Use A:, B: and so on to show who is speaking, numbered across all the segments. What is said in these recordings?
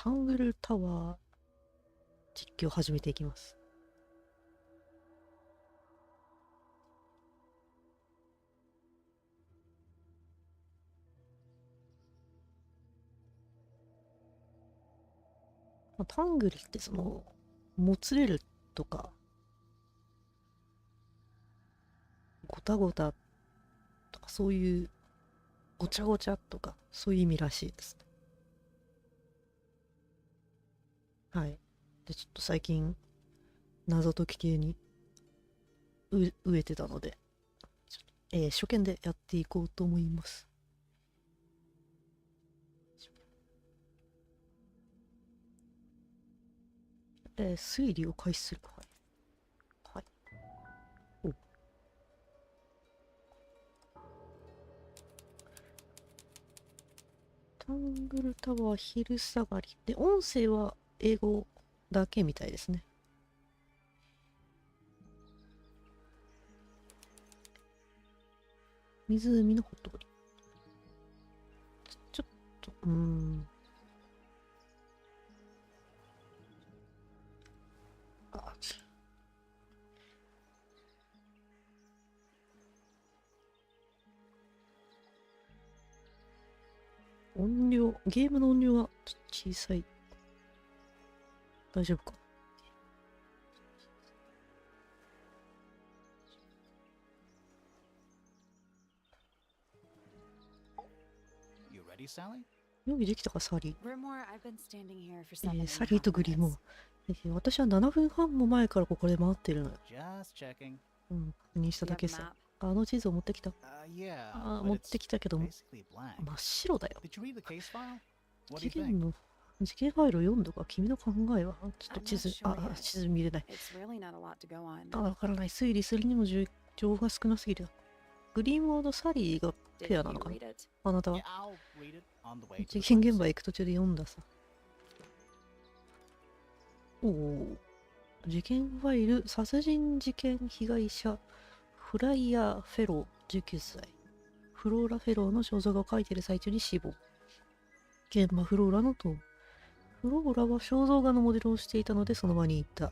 A: タングルタワー実況始めていきます。タングルってもつれるとか、ごたごたとか、そういうごちゃごちゃとか、そういう意味らしいです。はい。で、ちょっと最近、謎解き系に飢えてたので、初見でやっていこうと思います。推理を開始する。はい。はい。お。タングルタワー昼下がり。で、音声は英語だけみたいですね。湖のほとり。ちょっと、音量、ゲームの音量はちょっと小さい。大丈夫か。用意できたか、サリー。サリーとグリーも。私は7分半も前からここで待ってるのよ。うん、確認しただけさ。あの地図を持ってきた。持ってきたけど、真っ白だよ。事件ファイルを読んだか、君の考えはちょっと地図見れない。わからない。推理するにも情報が少なすぎる。グリーンモードサリーがペアなのかな。あなたは。事件現場行く途中で読んださ。おお。事件ファイル、殺人事件被害者、フライヤー・フェロー、19歳。フローラ・フェローの肖像画を描いている最中に死亡。現場フローラの塔。フローラは肖像画のモデルをしていたのでその場にいた。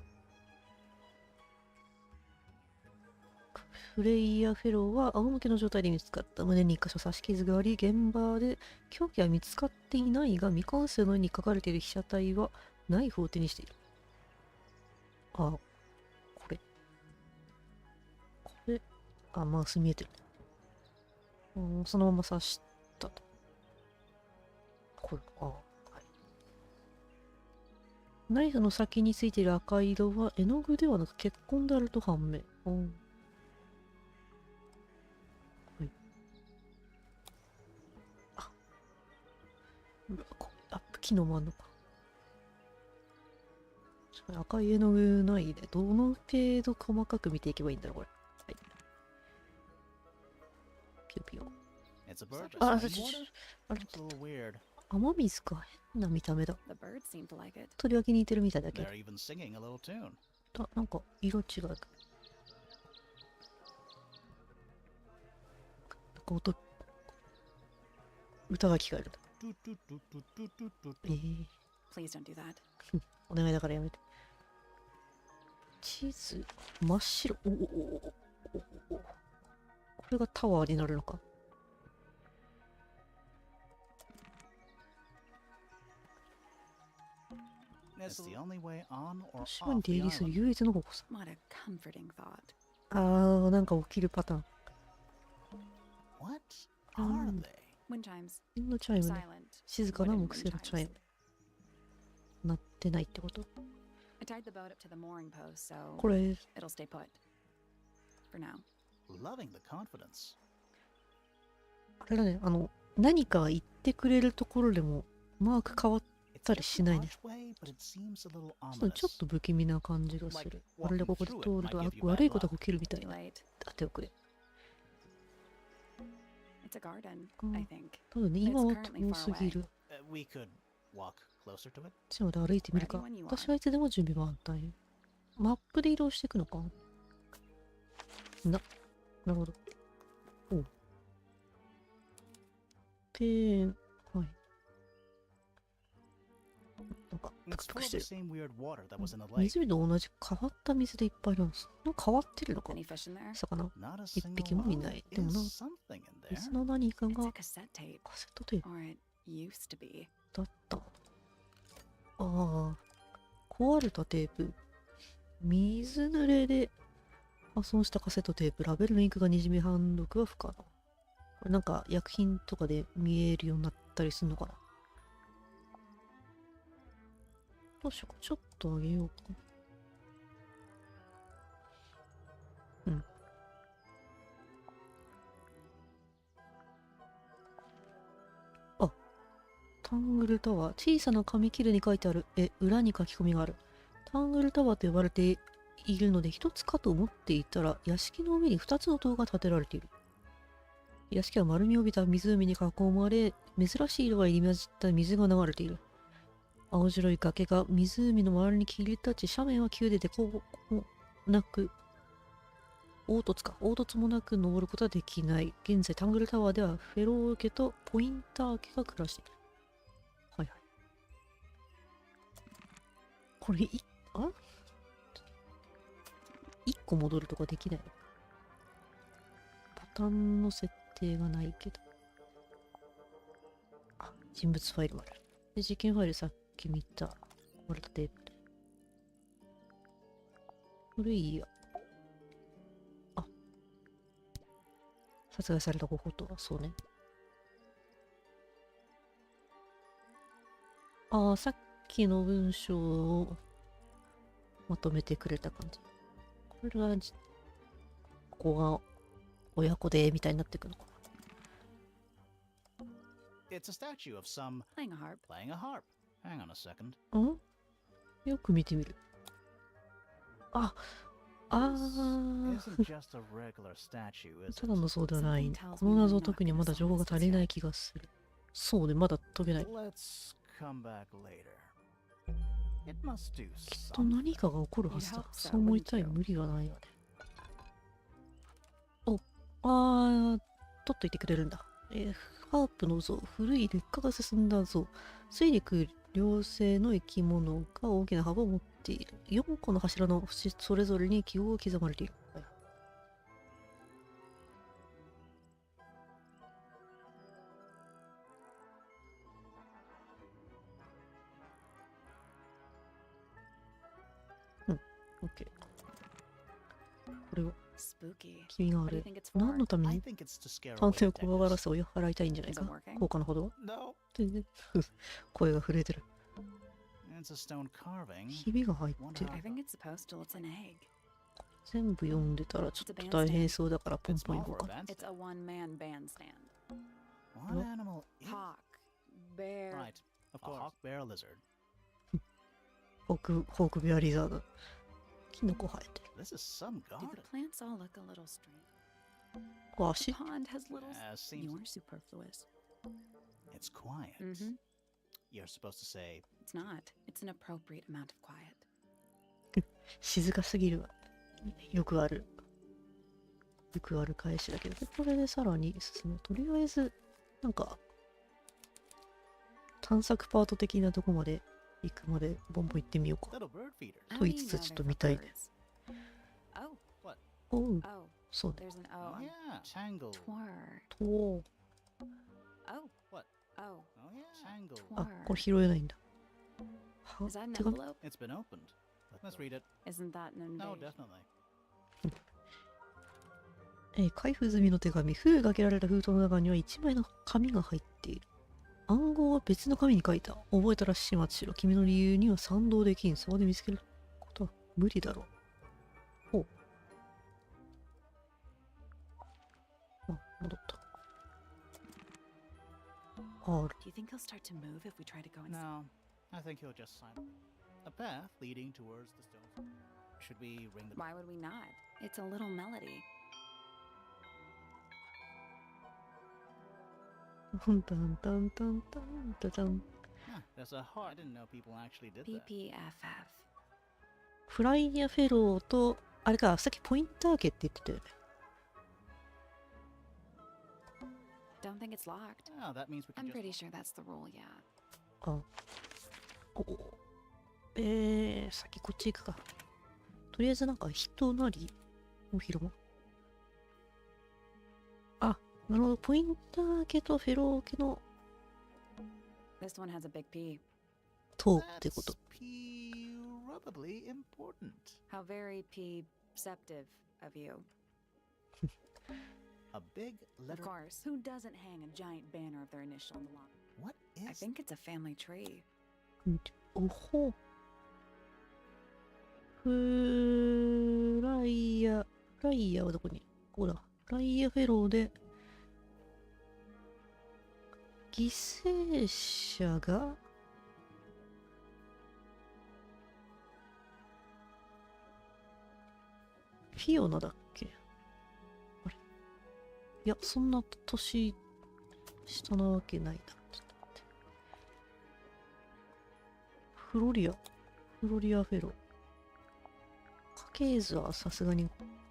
A: フレイヤー・フェローは仰向けの状態で見つかった。胸に1箇所刺し傷があり、現場で凶器は見つかっていないが、未完成の絵に描かれている被写体はナイフを手にしている。これ。マウス見えてる。そのまま刺したと。これ、はい。ナイフの先についている赤い色は絵の具ではなく血痕であると判明。アップ機能もあるのか。赤い絵の具ないで、どの程度細かく見ていけばいいんだろう、これ。はい。ピヨピヨ。雨水か。変な見た目だ。鳥は気に入ってるみたいだけど。なんか、色違う。歌が聞こえるんだ。お願いだからやめて。地図、真っ白。これがタワーになるのか。島に出入りする唯一の方法さ。なんか起きるパターン。のチャイムね。静かな木製のチャイム。鳴ってないってこと？これ。あれだね、何か言ってくれるところでもマーク変わったりしないね。ちょっと不気味な感じがする。あれでここで通ると悪いことが起きるみたいな。当ておくれ。ただね、今は遠すぎる。ちょっと歩いてみるか。私はいつでも準備万端よ。マップで移動していくのかなるほど。ペン、はい。プクプクしてる。湖と同じ変わった水でいっぱいなんです。変わってるのか魚。一匹もいない。でもな、水の何かがカセットテープだった。ああ、壊れたテープ。水濡れで破損したカセットテープ。ラベルのインクがにじみ判読は不可能。これなんか薬品とかで見えるようになったりするのかな。どうしようか。ちょっとあげようか。うん。あ、タングルタワー。小さな紙切れに書いてある。裏に書き込みがある。タングルタワーと呼ばれているので一つかと思っていたら、屋敷の上に二つの塔が建てられている。屋敷は丸みを帯びた湖に囲まれ、珍しい色が入り混じった水が流れている。青白い崖が湖の周りに切り立ち、斜面は急で凹もなく、凹凸もなく登ることはできない。現在、タングルタワーではフェロー家とポインター家が暮らしている。はいはい。これ、一個戻るとかできない。ボタンの設定がないけど。あ、人物ファイルもある。で、実験ファイルさっき見た。壊れたテープで。これいいや。あ。殺害された方法とは、そうね。ああ、さっきの文章をまとめてくれた感じ。これが、ここが親子でみたいになってくのかな。ん？よく見てみる。あ、ただのそうではない。この謎は特にまだ情報が足りない気がする。そうね、まだ解けない。きっと何かが起こるはずだ。そう思いたい無理がないよね。取っといてくれるんだ。ハープの像、古い劣化が進んだ像、水陸両生の生き物が大きな幅を持っている。4個の柱の節それぞれに記号が刻まれている。うん、OK。これを君があれ、何のために探偵を怖がらせ追い払いたいんじゃないか。効果のほどは全然声が震えてる。ひびが入ってる。全部読んでたらちょっと大変そうだからポンポンいこうかな。ホークベアリザード。キノコ生えてる。足静かすぎるわ。よくある返しだけど、これでさらに進む。とりあえず、なんか、探索パート的なとこまで行くまでボンボン行ってみようか。と言いつつちょっと見たいね。おう、そうね。あ、これ拾えないんだ。は、手紙開封済みの手紙。封が開けられた封筒の中には1枚の紙が入っている。暗号は別の紙に書いた。覚えたら始末しろ。君の理由には賛同できん。そこで見つけることは無理だろう。ほう。あ、戻った。R。タンタンタンタンタンタタン。フライヤーフェローと、あれか、さっきポインター家って言ってたよね。あ、先こっち行くか。とりあえずなんか人なりの広間。あ、なるほど。ポインター系とフェロー系の塔ってこと。
B: How very perceptive of you.
C: A big
B: Of
C: letter.
B: course. Who doesn't hang a giant banner of their initial in the lawn?
C: What
B: I
C: is?
B: think it's a family tree.
A: おほ。フライヤーはどこに？ほら、フライヤーフェローで、犠牲者が、フィオナだっけ？あれ？いや、そんな年下なわけないな。ちょっと待って。フロリアフェロー。家系図はさすがに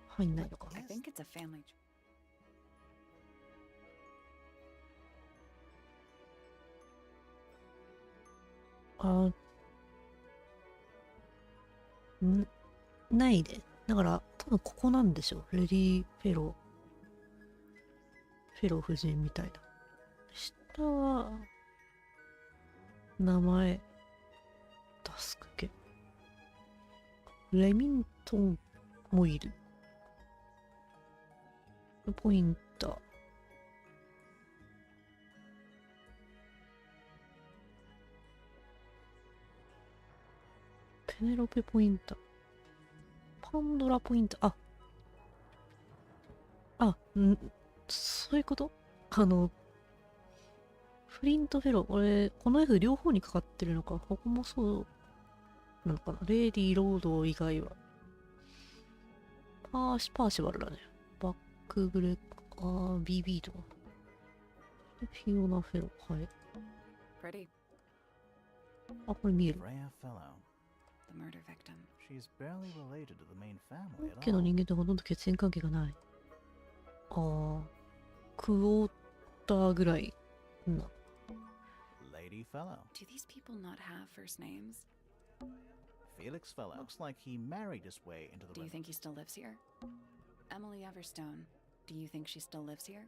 A: 入んないのか。
B: I think it's a family tree.
A: ないで。だから、多分ここなんでしょ。レディー・フェロー夫人みたいな。下は、名前、タスク系。レミントンもいる。ポインター。ペネロペポインター。パンドラポインター。そういうこと？フリントフェロー。俺、この F 両方にかかってるのか。ここもそうなのかな。レディ・ロード以外は。パーシバルだね。バックブレック、BB とか。フィオナ・フェロー。はい。
B: Pretty.
A: これ見える。
C: Freya fellow.
B: The murder victim.
C: She's barely related to the main family at
A: 家の
C: all.
A: 人間とほとんど血縁関係がない。クォーターぐらいな。
C: Lady fellow.
B: Do these people not have first names?
C: Felix fellow. Looks like he married his way into the
B: Do you
C: river.
B: think he still lives here? Emily Everstone. Do you think she still lives here?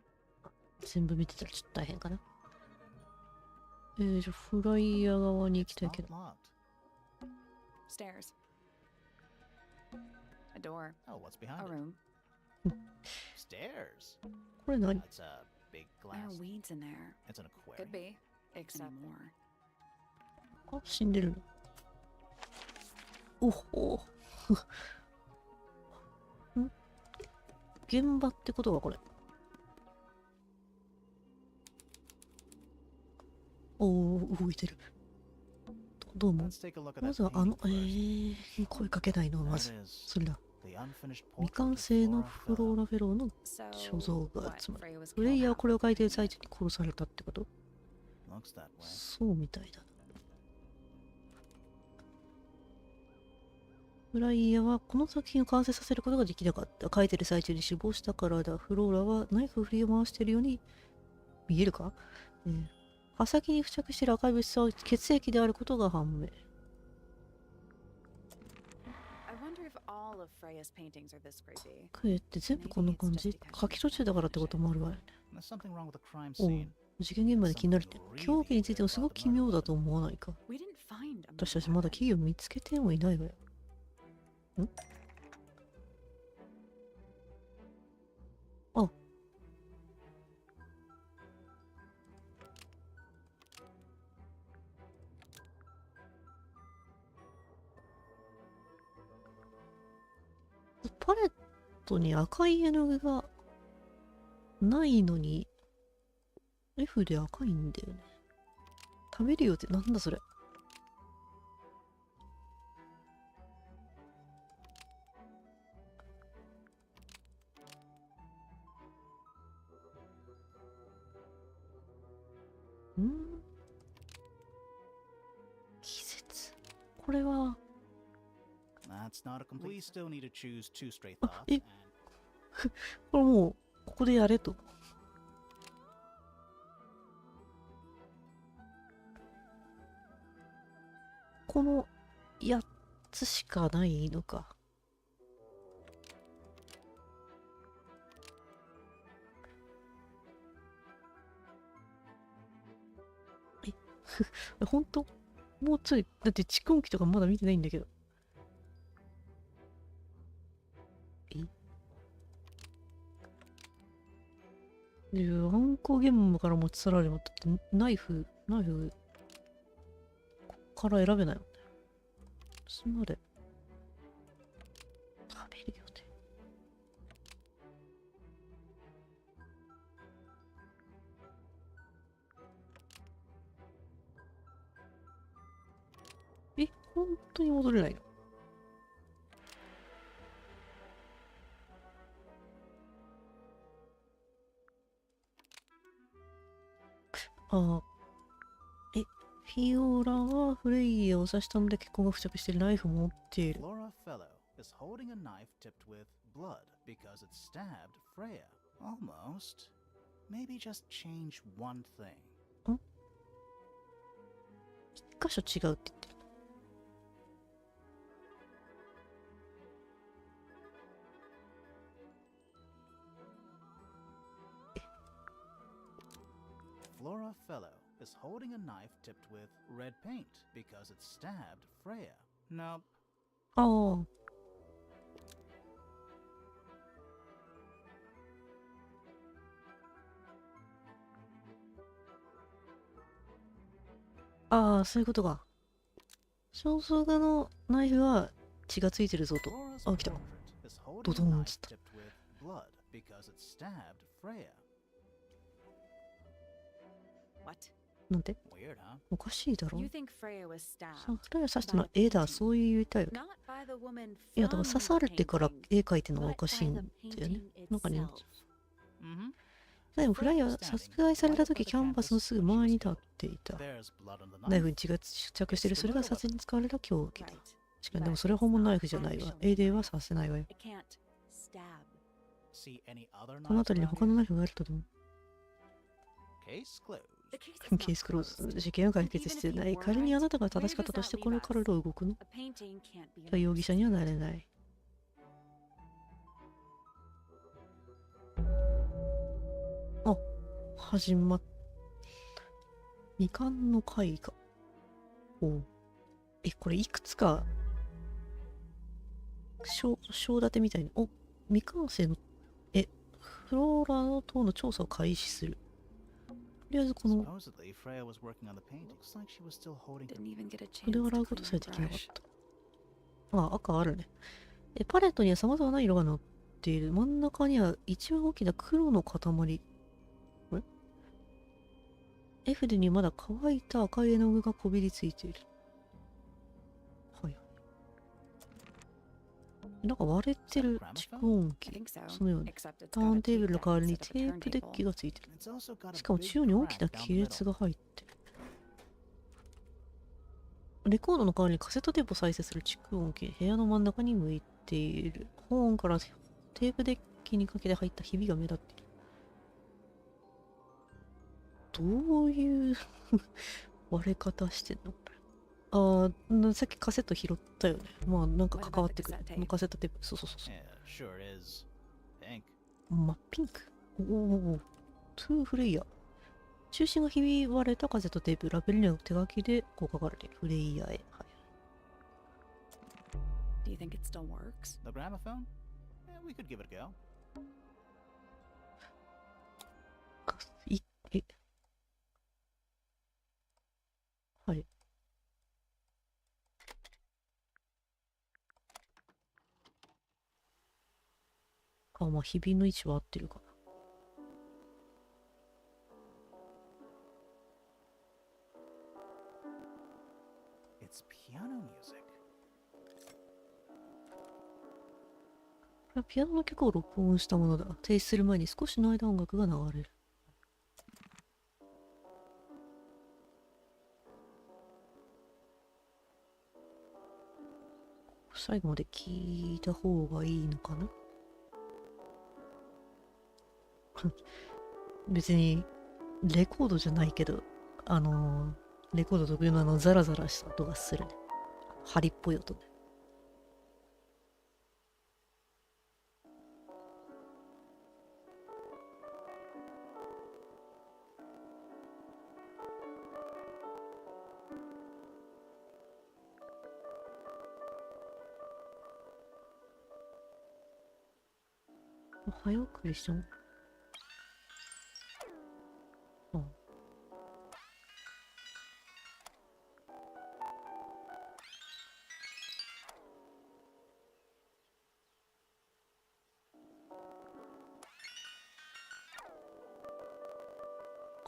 A: 全部見てたらちょっと大変かな。じゃあフライヤー側に行き
C: It's
A: たい
C: not
A: けど。
C: locked.
B: Stairs. A door.
C: Oh, what's
B: A
C: behind it?
B: room.
C: Stairs.
A: これ何？
C: That's a big
B: There
C: glass.
B: are weeds in there.
C: It's an
B: Could
C: aquarium.
B: be. Except more.
A: 死んでるの。おほ現場ってことかこれ。動いてる。どうも。
C: Let's take a look at
A: ま
C: that
A: ずは
C: painting first.
A: 声かけないのをま
C: There
A: ず。
C: it is.
A: それだ。
C: The unfinished
A: 未
C: portrait
A: 完
C: of
A: 成の
C: Flora
A: フロー
C: fellow.
A: ラフェローの
B: So,
A: 所蔵が
B: what,
A: 集まる。
B: Freya was
A: プレイ
B: killed
A: ヤーは
B: how?
A: これを書いている最中に殺されたってこと？
C: Looks that way.
A: そうみたいだな。フライヤーはこの作品を完成させることができなかった。書いてる最中に死亡したからだ。フローラはナイフを振り回しているように見えるか？刃先に付着している赤い物質は血液であることが判明。
B: I wonder if all of Freya's paintings are this creepy.
A: クエって全部こんな感じ？書き途中だからってこともあるわよね。
C: There's something wrong with the crime
A: おう
C: scene.
A: 事件現場で気になるって。凶器についてもすごく奇妙だと思わないか？
B: We didn't find a
A: 私たちまだキーを見つけてもいないわよ。あ。パレットに赤い絵の具がないのに F で赤いんだよね。食べるよってなんだそれ。季節。これは。
C: That's not a complete. We still need to choose two straight
A: あ、
C: thoughts.
A: これもうここでやれと。この8つしかないのか。ほんともうちょい、だって蓄音機とかまだ見てないんだけど。で、犯行現場から持ち去られるのだってナイフ、こっから選べないもんね。つまで食べるよね。本当に戻れないの？ああ。フィオラはフレイヤを刺したので血痕が付着してナイフを持っている。
C: Flora Fellow is holding a knife tipped with blood because it stabbed Freya. Almost. Maybe just change one thing.
A: 一箇所違うって言ってる。
C: Flora Fellow is holding a knife tipped with red paint because it stabbed Freya. Nope.
A: ああ。ああ、そういうことか。肖像画のナイフは血がついてるぞと。あ、来た。ドドンっつった。なんておかしいだろ。フレイヤ刺したのは絵だ、そう言いたいよ。いや、だから刺されてから絵描いてるのがおかしいんだよね。なんかね。でもフライヤー殺害された時キャンバスのすぐ前に立っていた。ナイフに血が付着している。それが殺人に使われた凶器だ。しかもでもそれは本物ナイフじゃないわ。絵では刺せないわよ。この辺りに他のナイフがあるとでも。ケースクローズ。事件は解決してない。仮にあなたが正しかったとしてこの体を動くの？容疑者にはなれない。あ、始まっ。未完の絵画。おう。これいくつか章立てみたいな。お、未完成のフローラの塔の調査を開始する。とりあえずこの筆を洗うことさえできなかった。あ、赤あるね。パレットには様々な色が載っている。真ん中には一番大きな黒の塊。絵筆にまだ乾いた赤い絵の具がこびりついている。はい。なんか割れてる蓄音機。そのように。ターンテーブルの代わりにテープデッキがついてる。しかも中央に大きな亀裂が入ってる。レコードの代わりにカセットテープを再生する蓄音機。部屋の真ん中に向いている。ホーンからテープデッキにかけて入ったひびが目立っている。どういう割れ方してんの？ああ、さっきカセット拾ったよね。まあ、なんか関わってくる。このカセットテープ。そう。真っピンク。おお、トゥーフレイヤー。中心がひび割れたカセットテープ。ラベルには手書きでこう書かれている。フレイヤーへ。はい。
B: Do you think it still works?
C: The gramophone? Yeah, we could give it a go.
A: はい。あ、まあ、ひびの位置は合ってるかな。
C: It's piano music.
A: これはピアノの曲を録音したものだ。停止する前に少しの間音楽が流れる。最後まで聞いた方がいいのかな。別にレコードじゃないけど、レコード特有のザラザラした音がするね。針っぽい音で。おはようクリスチャン。あ、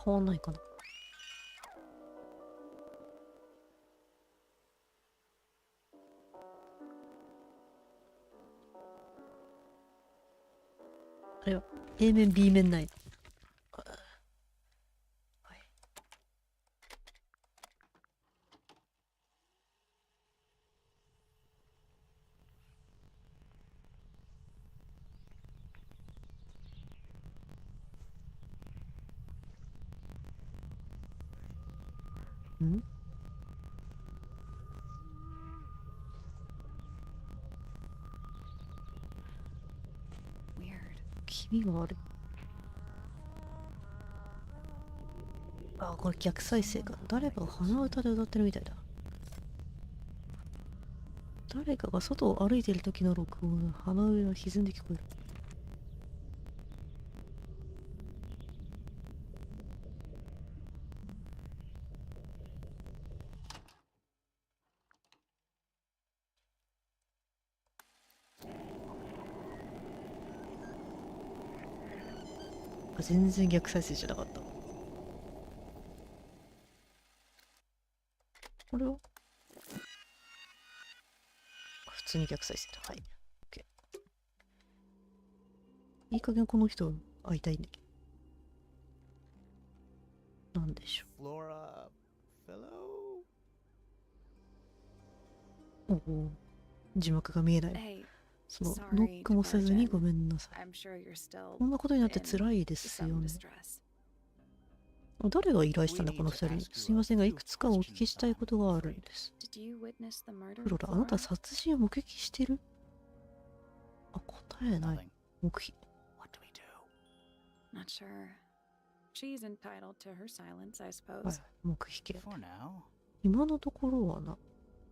A: 変わんないかな。あれは A 面 B 面ない。はいん？
B: Weird.
A: 気味が悪い。あ、これ逆再生か。誰かが鼻歌で歌ってるみたいだ。誰かが外を歩いてる時の録音が鼻歌が歪んで聞こえる。あ、全然逆再生じゃなかった。これは普通に逆再生だ。はい。OK。いい加減この人会いたいんだけど。なんでしょ
C: Flora, fellow?
A: う。おお。字幕が見えない。
B: Hey,
A: そのノックもせずにごめんなさい。
B: I'm sure you're still
A: こんなことになって辛いです
B: in
A: よ
B: some
A: ね。
B: distress.
A: 誰が依頼したんだこの二人に。すいませんがいくつかお聞きしたいことがあるんです。
B: Did you witness the murder
A: フロ
B: of
A: ラ、あなた
B: Flora?
A: 殺人を目撃してる？あ、答えない。
C: Nothing.
A: 黙秘。
C: What do we do?
B: Not sure. She's entitled to her silence, I
A: はい
B: suppose.
A: 黙秘権。
C: For now.
A: 今のところはな。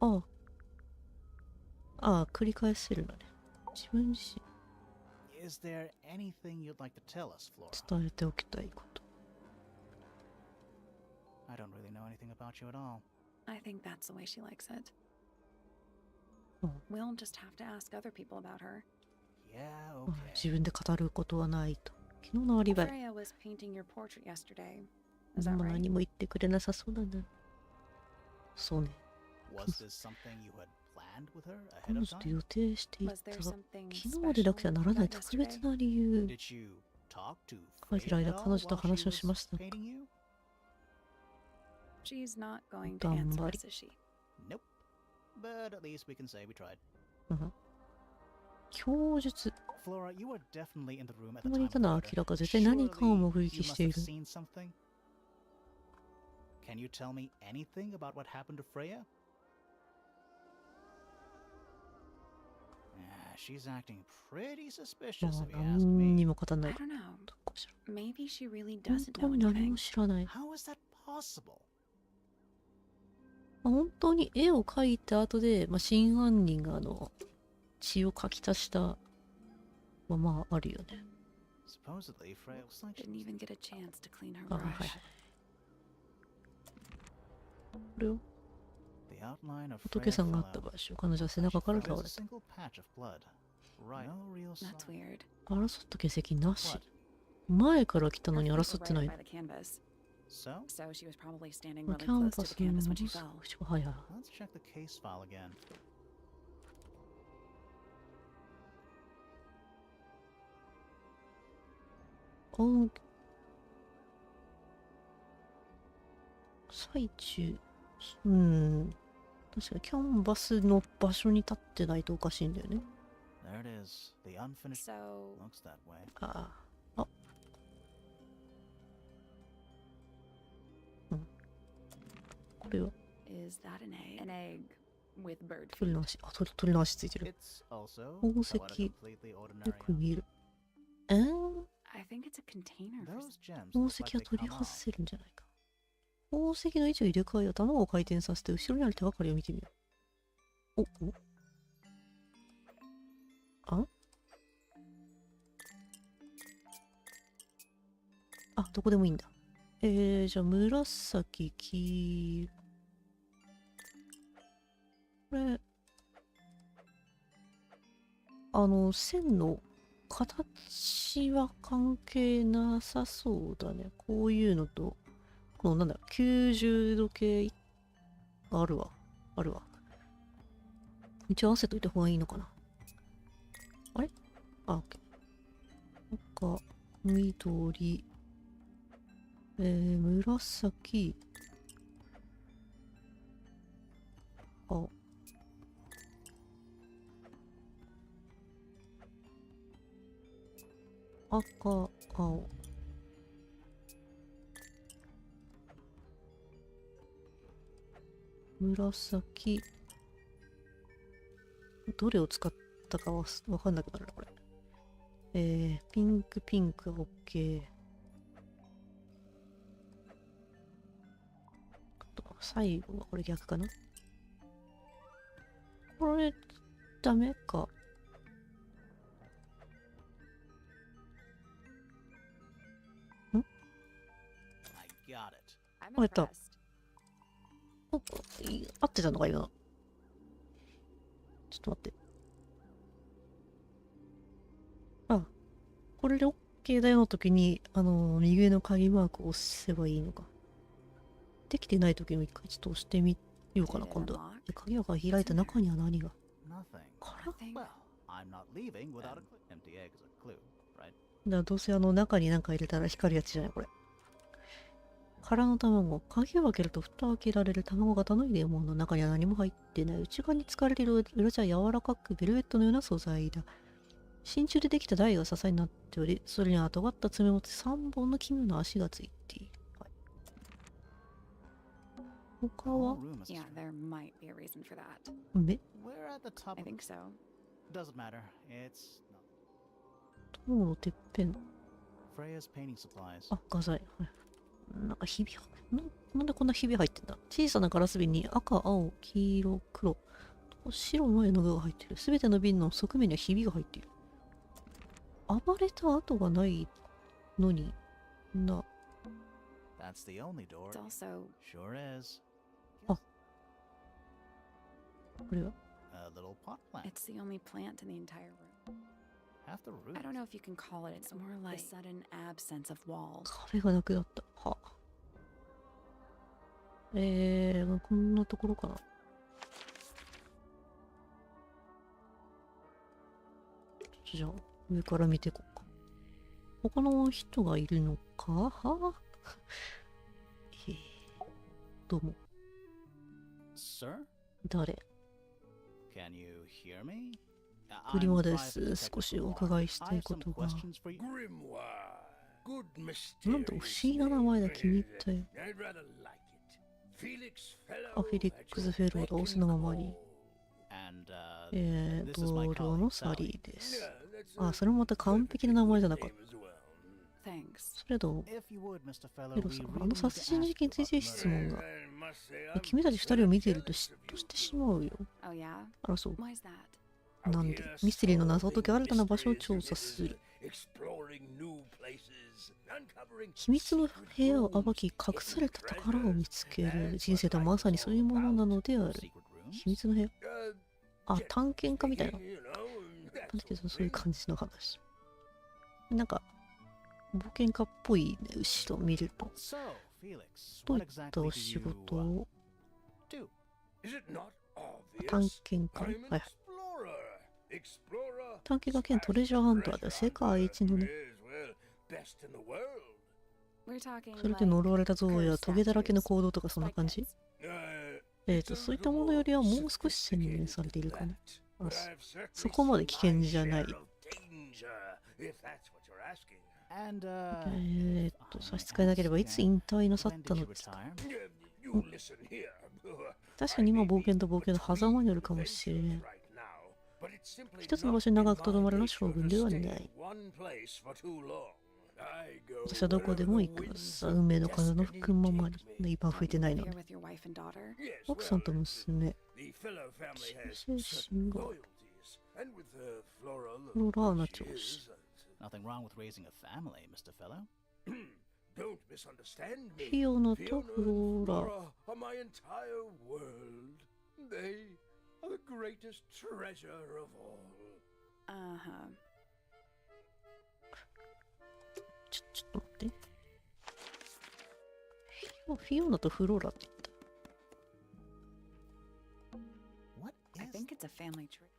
A: ああ、繰り返せるのね。自分自
C: Is there anything you'd like to tell us, Flora?
A: 身伝えておきたいこと。
C: I don't really know anything about you at all.
B: I think that's the way she likes it.
A: Oh.
B: We'll just have to ask other people about her.
C: Yeah,
A: あ
C: okay.
A: 自分で語ることはないと。昨日のアリバイ。
B: Freya was painting your portrait yesterday.
A: で
B: Is that
A: も
B: right?
A: 何も言ってくれなさそうだな。そうね。
C: Was this something you had planned with her
A: 彼
C: ahead
A: 女
C: of
A: と
C: time?
A: 予定してい
B: Was
A: た。
B: there
A: 昨
B: something
A: 日までなくては
B: special
A: ならない
B: about
A: 特別
B: yesterday?
A: な理由。
C: Did you talk to
A: 書いて
C: Freya
A: る
C: at
A: 間、
C: all
A: 彼女と
C: while
A: 話
C: she
A: をしました
C: was
A: か？
C: painting you?
B: She's not going to answer us, is she?
C: Nope. But at least we can say we tried.
A: うん。供述。
C: Flora, you were definitely in the room at
A: こ
C: the
A: こにい
C: time
A: た
C: of
A: のは
C: the
A: 明らか。
C: murder.
A: 絶対何かを
C: Surely
A: 目
C: you
A: 撃し
C: must
A: てい
C: have
A: る。
C: seen something? Can you tell me anything about what happened to Freya? She's acting pretty
A: ま
C: suspicious
A: あ
C: if you ask
A: 何に
C: me.
A: も語んな
B: I
A: いか
B: don't
A: ら。
B: know.
A: どうかしら。
B: Maybe she really
A: 本
B: doesn't
A: 当
B: know
A: に何
B: anything.
A: も知らない。
C: How is that possible?
A: 本当に絵を描いた後で、真犯人が血を書き足したはまああるよね。
C: Supposedly, Freya looks like
B: Didn't even get a chance to clean her
A: あ、はいはい。
B: brush.
A: これを
C: the outline of
A: 仏
C: Freya
A: さんがあった
C: fell
A: 場所、彼女は背中から倒
C: out.
A: れ
C: There's a
A: た。
C: single patch of blood. Right. No real sign.
B: That's weird.
A: 争った形跡なし
C: What?。
A: 前から来た
B: Her
A: のに
B: feet
A: 争
B: were
A: ってな
B: right
A: い
B: by the canvas,
C: So,
B: so she was probably standing
A: の。
B: really
A: キャン
B: close
A: バ
B: to
A: ス
B: the
A: に
B: canvas
A: も
B: when
A: の
B: she
A: す
B: fell.
A: ごく近い。はいはい。
C: let's check the case file again.
A: あ、最中。確かにキャンバスの場所に立ってないとおかしいんだよね。
C: There it is. The unfinished
B: So,
C: looks that way.
A: ああ。あ。うん。これは
B: is that an egg? An egg with bird
A: 鳥
B: feet.
A: の足、あ、鳥の足ついてる。
C: It's also
A: 宝
C: what
A: 石、
C: a completely
A: よ
C: ordinary
A: く見える。
B: I think it's a container for
C: Those gems
A: 宝
C: look
A: 石
C: like
A: は
C: they
A: 取り
C: come
A: 外
C: off.
A: せるんじゃないか。宝石の位置を入れ替えよ。卵を回転させて後ろにある手がかりを見てみよう。ああ、どこでもいいんだ。じゃあ紫、黄色。これ、線の形は関係なさそうだね。こういうのと、このなんだろう、90度計あるわ。あるわ。一応合わせといた方がいいのかな。あれあ、OK。赤、緑、紫、青。赤、青。紫。どれを使ったかわかんなくなるな、これ。ピンク、ピンクは OK。あと、最後はこれ逆かな。これ、ダメか。
C: I got it.
B: I'm
A: あ、やった。
B: impressed.
A: 合ってたのか、今。ちょっと待って。あ、これで OK だよの時に、右上の鍵マークを押せばいいのか。できてない時も一回ちょっと押してみようかな、今度は。鍵が開いた中には何が。
C: Nothing.
A: から
B: Nothing.
C: Well, I'm not leaving without a clue. Empty egg is a clue, right?
A: だからどうせ中に何か入れたら光るやつじゃないこれ。空の卵。鍵を開けると蓋を開けられる卵型の入れ物の中には何も入ってない。内側に使われている裏地は柔らかくベルベットのような素材だ。真鍮でできた台が支えになっており、それには尖った爪を持つ3本の奇妙な足がついている。はい、他
C: The
A: は
C: whole room is a
B: Yeah,
C: string.
B: there might be a reason for that.
A: 目
C: We're at the top.
B: I think so.
C: Doesn't matter. It's not.
A: 塔のてっぺん。
C: Freya's painting supplies.
A: あ、画材。はい、なんかひびなんでこんなひび入ってんだ。小さなガラス瓶に赤、青、黄色、黒、白の絵の具が入っている。すべての瓶の側面にはひびが入っている。暴れた跡がないのにな。
C: That's the only door.
B: It's also
C: Sure is.
A: これは
C: A little pot plant.
B: it's the only plant in the entire room.
C: Half the room.
B: I don't know if you can call it. It's more like the sudden absence of walls.
A: 壁がなくなった。はあ。こんなところかな。じゃあ、上から見ていこうか。他の人がいるのかはあ、どうも。
C: Sir?
A: 誰
C: Can you hear me?
A: グリモ
C: I'm
A: で
C: Private
A: す。少し
C: Detective
A: お
C: Grimoire.
A: 伺いし
C: I
A: たい
C: have
A: こ
C: some
A: とが。
C: questions for you.
D: Grimoire. Good
A: なんと不思
D: mysterious
A: 議な名前だ、
D: name.
A: 気に入ったよ。
D: I'd rather like it. Felix
A: あ、フェリックス・フェローだ、オスのままに。
C: And
A: 同僚のサリーです。
D: Yeah,
A: あ、それもまた完璧な名前じゃなかった。
B: Thanks.
A: それと、
C: if you would, Mr.
A: フ
C: Fellow,
A: ェロ
C: we
A: さん、
C: really
A: 殺人
C: need
A: 事
C: to
A: 件に
C: ask
A: ついて質問が。
D: I must say,
A: 君たち二人を見ていると嫉妬してしまうよ。
B: Oh yeah?
A: あら、そう。
B: Why's that?
A: なんで、ミステリーの謎を解き新たな場所を調査する。
D: exploring new places, uncovering
A: 秘密の部屋を暴き、隠された宝を見つける。人生とはまさにそういうものなのである。
C: secret rooms.
A: 秘密の部屋。
D: uh,
A: あ、探検家みたいな。
D: you know,
A: なんだけど、そういう感じの話。なんか、冒険家っぽいね、後ろ見ると。
C: So, Felix,
A: どうい
C: what
A: った
C: exactly
A: お
C: do
A: 仕
C: you
A: 事を
C: do?
D: Is it not
A: 探
D: obvious?
A: 検家。
D: I'm
A: はい
D: an。explorer.
A: 探検家兼トレジャーハンターで世界一のね。
D: Yes, well, best in the world.
B: We're talking
A: それで呪われた像やトゲだらけの行動とかそんな感じ
D: Uh,
A: そういったものよりはもう少し洗練されているかな。あ、そこまで危険じゃない。
C: And
A: 差し支えなければいつ引退なさったのですか？
D: You listen here.
A: 確かに今冒険と冒険の狭間にあるかもしれない。一つの場所に長くとどまるの将軍ではない。私はどこでも行く。さあ、運命の風の吹くままに。今吹いてないので。奥さんと娘。精神が。フロラーナ調子。
C: Nothing wrong with raising a family, Mr. Fellow.
D: Don't misunderstand
A: フ
D: me.
A: ィオナとフローラ。
D: Flora are my entire world. They are the greatest treasure of all.
B: Uh-huh.
A: ちょっと待って。フィオナとフローラって言った。
C: What
B: I
C: is
B: think it's a family tree.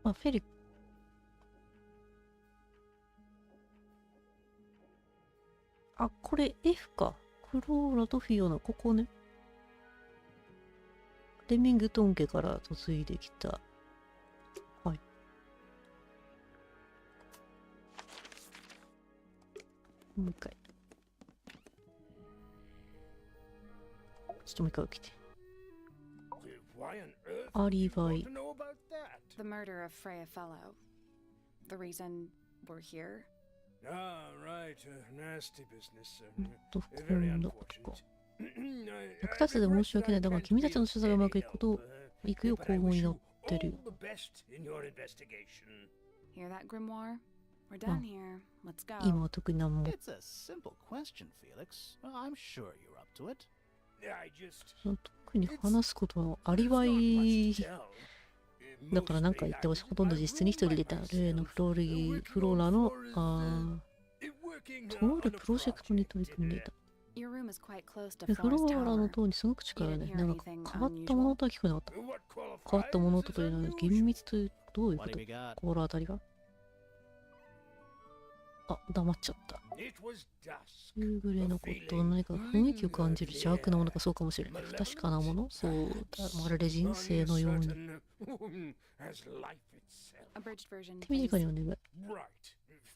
A: あ、フェリ。あ、これ F か。フローラとフィオナ、ここね。レミングトン家から嫁いできた。はい。もう一回。ちょっともう一回起きて。
D: Why on earth
A: アリバ
D: want
A: イ
D: to。know about that?
B: The murder of Freya Fellow. The reason we're here?
D: Ah, right. Nasty business.
A: 今
D: Very
A: 度ここ。
D: unfortunate.
A: 役立つで申し訳ない。だが君たちの取材がうまくいくことを行くよ、幸運になってる。
D: All the best in your investigation.
B: Hear that, Grimoire? We're done here. Let's go.
A: 今は特に何も。
C: It's a simple question, Felix. I'm sure you're up to it.
D: I just
A: 特に話すことはアリバイだから何か言ってほしい。ほとんど実質に一人でいた例のフローラのとあるプロジェクトに取り組んでいた。
B: Your room is quite close to
A: でフロ
B: Flora's
A: ーラの
B: tower.
A: 塔にすごく近いね。なんか変わったものとは聞こえなかった。変わったものというのは厳密というどういうこ
C: What
A: と
C: have you got?
A: 心当たりが。あ、黙っちゃった。
D: It was dusk.
A: 夕暮れのことを何か雰囲気を感じる邪悪なものかそうかもしれない。不確かなものそうだ。まるで人生のように。
D: As life itself.
B: Abridged version.
A: 手短にお願い。
D: Right.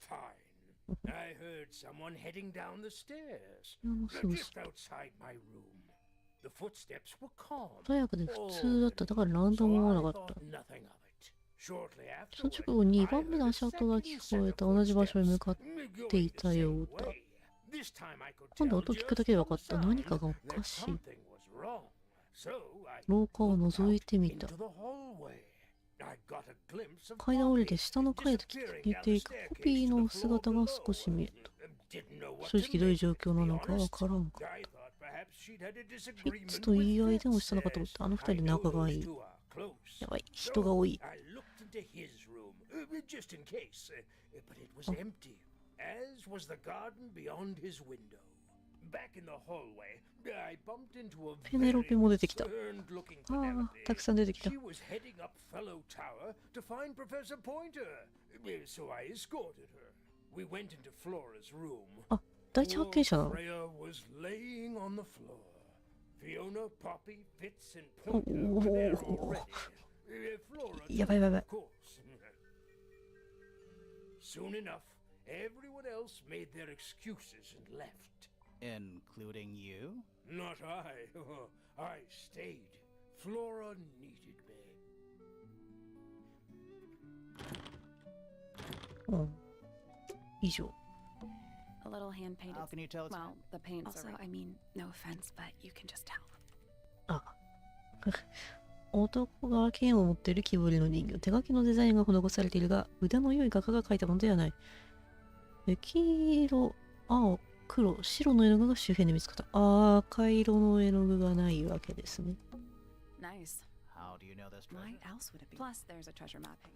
D: Fine. I heard someone heading down the stairs.
A: いやもうすぐ
D: Just outside my room. The footsteps were calm.
A: 穏やかで普通だった。だから何とも思わなかった。
D: Nothing of it. Shortly
A: その
D: afterward,
A: 直後に2番目の足音が聞こえた。同じ場所に向かっていたようだ。今度音を聞くだけで分かった。何かがおかしい。廊下を覗いてみた。階段を降りて下の階へと消えていくコピーの姿が少し見えた。正直どういう状況なのかわからんかった。フィッツと言い合いでもしたのかと思った。あの二人仲がいい。やばい、人が多い。ペネロペも出てきた。ああ、たくさん出てきた。あ、第一発見者なの。やばいやばい。
D: Soon enough, everyone else made their excuses and left.
C: Including you?
D: Not I. I stayed. Flora needed me.
A: うん。以上。
B: A little hand painted.
C: How can you tell it's
B: Well, the paint's also, I mean, no offense, but you can just tell.
A: あ。男が剣を持っている木彫りの人形。手書きのデザインが施されているが、腕の良い画家が描いたものではない。黄色、青、黒、白の絵の具が周辺で見つかった。赤色の絵の具がないわけですね。
B: Nice.
C: How do you know this
B: Why
C: treasure?
B: else would it be? Plus, there's a treasure mapping.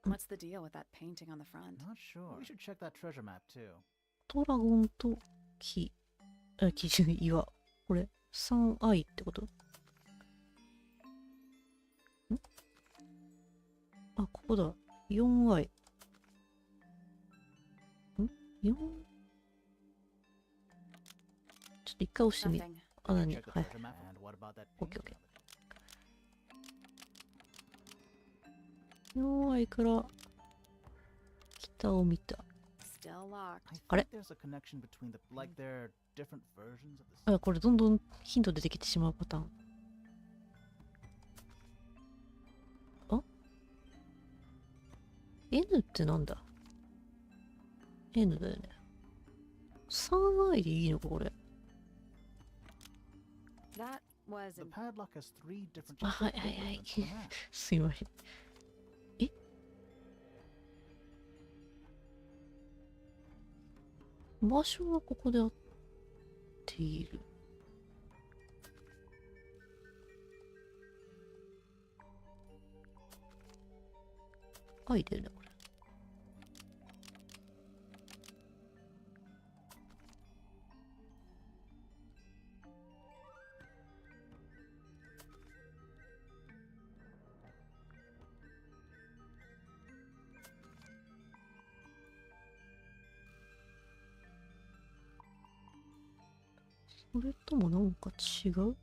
B: What's the deal with that painting on the front?
C: Not sure. We should check that treasure map too.
A: トラゴンと木。木じゃない岩。これ、3i ってことんあ、ここだ。4i。4? ちょっと一回押してみる。
B: Nothing.
A: あ、何
C: Check the
A: はい。
C: treasure map. And what about that
A: Okay,
C: painting?
A: okay. 4i から下を見た。
B: Still locked.
C: I
A: Are-
C: think there's a connection between the like there are different versions of
A: あ、
C: the
A: これどんどんヒント出てきてしまうパターン。あ N ってなんだ？ N だよね。3i でいいのかこれ。
B: That was
C: The
B: an
C: padlock has 3 different
A: あ、はいはいはい。
C: blueprints for the map.
A: すいません。え、場所はここで合っている。愛だよね、これ。それともなんか違う？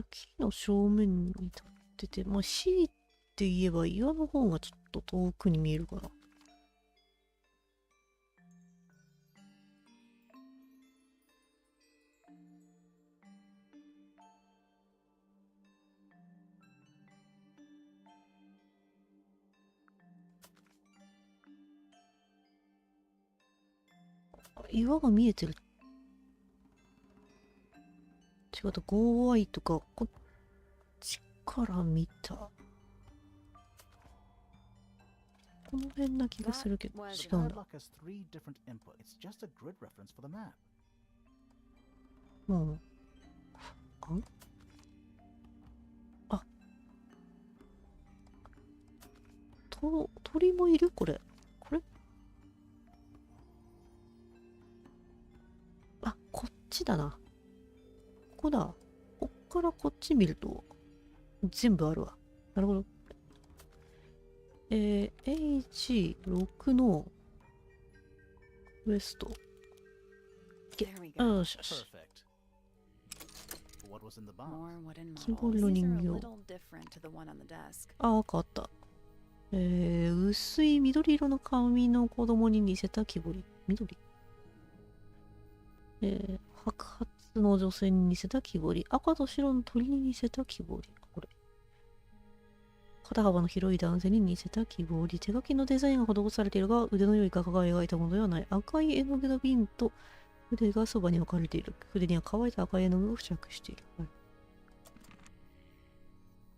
A: 木の正面に立ってて、まあ C って言えば岩の方がちょっと遠くに見えるかな。岩が見えてる。違った、5i とかこっちから見た。この辺な気がするけど、
B: That
A: 違
C: The
A: うんだ。
C: padlock has 3 different inputs. It's just a grid reference for the map.
A: うん。あ、鳥もいるこれ。これあ、こっちだな。ここだ。こっからこっち見ると、全部あるわ。なるほど。H6 のウエスト。
B: There we
A: あ
B: go.
A: よしよし。
C: Perfect. What was in the box?
B: More wooden
A: 木
B: models.
A: 彫りの
B: These are
A: 人
B: a
A: 形。
B: little different to the one on the desk.
A: ああ、変わった。薄い緑色の髪の子供に似せた木彫り。緑。白髪の女性に似せた木彫り。赤と白の鳥に似せた木彫り。これ。肩幅の広い男性に似せた木彫り。手書きのデザインが施されているが、腕の良い画家が描いたものではない。赤い絵の具の瓶と筆がそばに置かれている。筆には乾いた赤い絵の具が付着している。はい、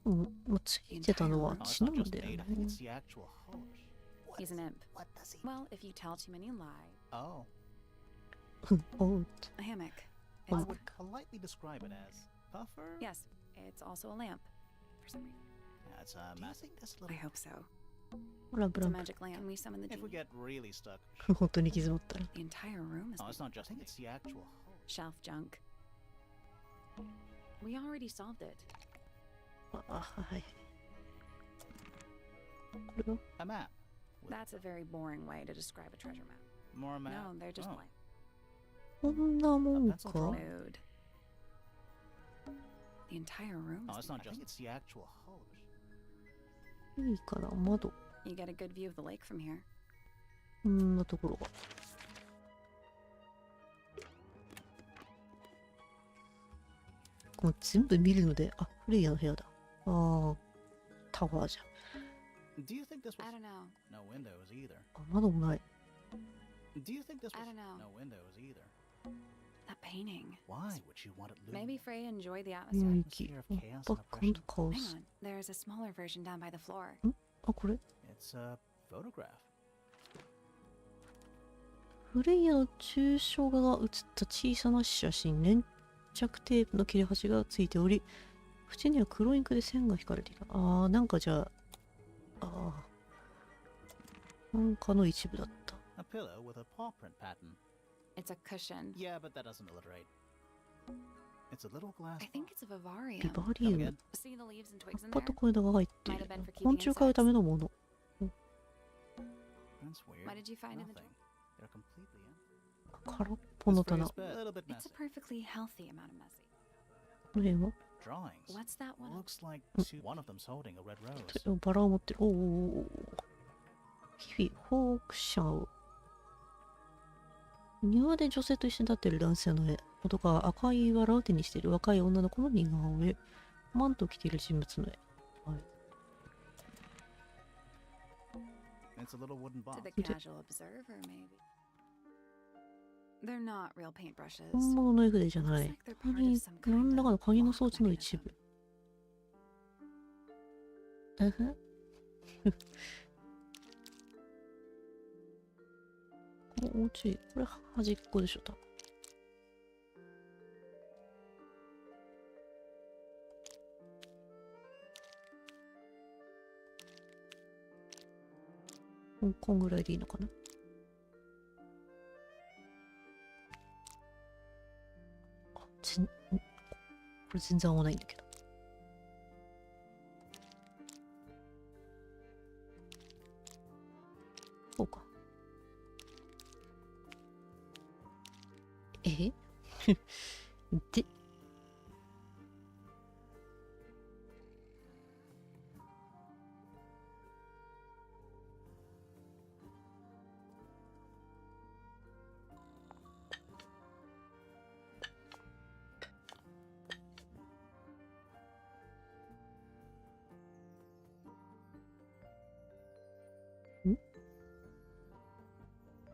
A: うん、まあ、ついてたのは
C: Oh, it's
A: 血な
C: not
A: の
C: just
A: だよ
C: 8.
A: ね
C: I。think it's the actual host.
B: He's an imp.
C: What does he?
B: Well, if you tell too many lies.
C: Oh,
A: おう。
B: A hammock.
C: I
B: It's,
C: would politely describe it as puffer.
B: yes, it's also a lamp. For some reason.
C: That's a mess. Do you think this
B: I
C: little?
B: hope so.
A: ランプ
B: It's
A: ラ
B: a
A: ンプ。
B: magic lamp. Can we summon the
C: If we
B: genie?
C: get really stuck.
A: 本当に気づまったら。
B: The entire room is
C: Oh, it's not just. I think it's the actual host.
B: shelf junk. We already solved it.
A: あ、はい。これは
C: A map.
B: That's a very boring way to describe a treasure map.
C: More map.
B: No, they're just
C: Oh.
B: blank.
A: こんなもん
C: A pencil
A: か
C: drawing.
B: Mood. The entire room
C: Oh,
B: is
C: it's not
B: blank.
C: just. I think it's the actual host.
A: いいかな窓。
B: You get a good view of the lake from here.
A: こんなところが。これ全部見るので、あ、フレイヤの部屋だ。ああ、タワーじゃん。
C: Do you think this was?
B: I don't know.
C: No windows either.
A: あ、窓もない。
C: Do you think this
B: I
C: was?
B: don't know.
C: No windows either.
B: That painting.
C: Why would you want it lit?
B: Maybe Frey enjoyed the
A: 雰
B: atmosphere.
A: 囲気。
C: Atmosphere of
A: あ
C: chaos
A: バ
C: and
A: ックほんとカオ
B: Hang
A: ス。
B: on. There's a smaller version down by the floor.
A: あ、これ
C: It's a photograph.
A: フレイヤの抽象画が写った小さな写真。粘着テープの切れ端がついており、縁には黒インクで線が引かれている。ああ、なんかじゃあ、ああ、なんかの一部だった。
C: A pillow with a paw print pattern.
B: It's a cushion.
C: Yeah, but that doesn't alliterate. It's a little glass.
B: I think it's a
A: ビ
B: vivarium.
A: バリウ
C: Come
A: ム
C: again?。
B: See the leaves and twigs in
A: 葉
B: there?
A: と小枝が入っている
B: Might have been for。keeping
A: 昆虫飼うためのもの。
C: That's weird.
B: What did you find in the
C: Nothing. They're completely empty.
A: 空っぽの
C: This Frey's
A: 棚。
C: bed. A little bit
B: It's a perfectly healthy amount of messy.
A: この辺は
C: Drawings.
B: What's that one?
C: Looks like one of them's holding a red rose.
A: バラを持ってる。おお。日々、ホークシャウ。庭で女性と一緒に立っている男性の絵。男は赤い藁を手にしている若い女の子の似顔絵。マントを着ている人物の絵。はい。
C: It's a little wooden box.
B: To the casual observer, maybe. They're not real paintbrushes.
A: 本物の絵筆じゃない。
B: Looks like they're part of some
A: 何
B: kind
A: らか
B: of
A: の鍵の装
B: lock
A: 置の一
B: mechanism.
A: 部。うんふん。もうちょい。これ端っこでしょ、多分。こんぐらいでいいのかな。あ、これ全然合わないんだけど。こうか。で、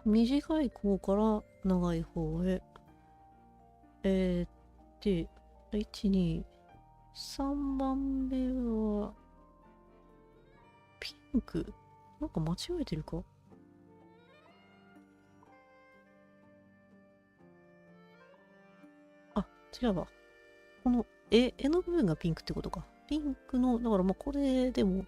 A: 短い方から長い方へ。で、1、2、3番目は、ピンク。なんか間違えてるか？あ、違うわ。この絵の部分がピンクってことか。ピンクの、だからまあこれでも、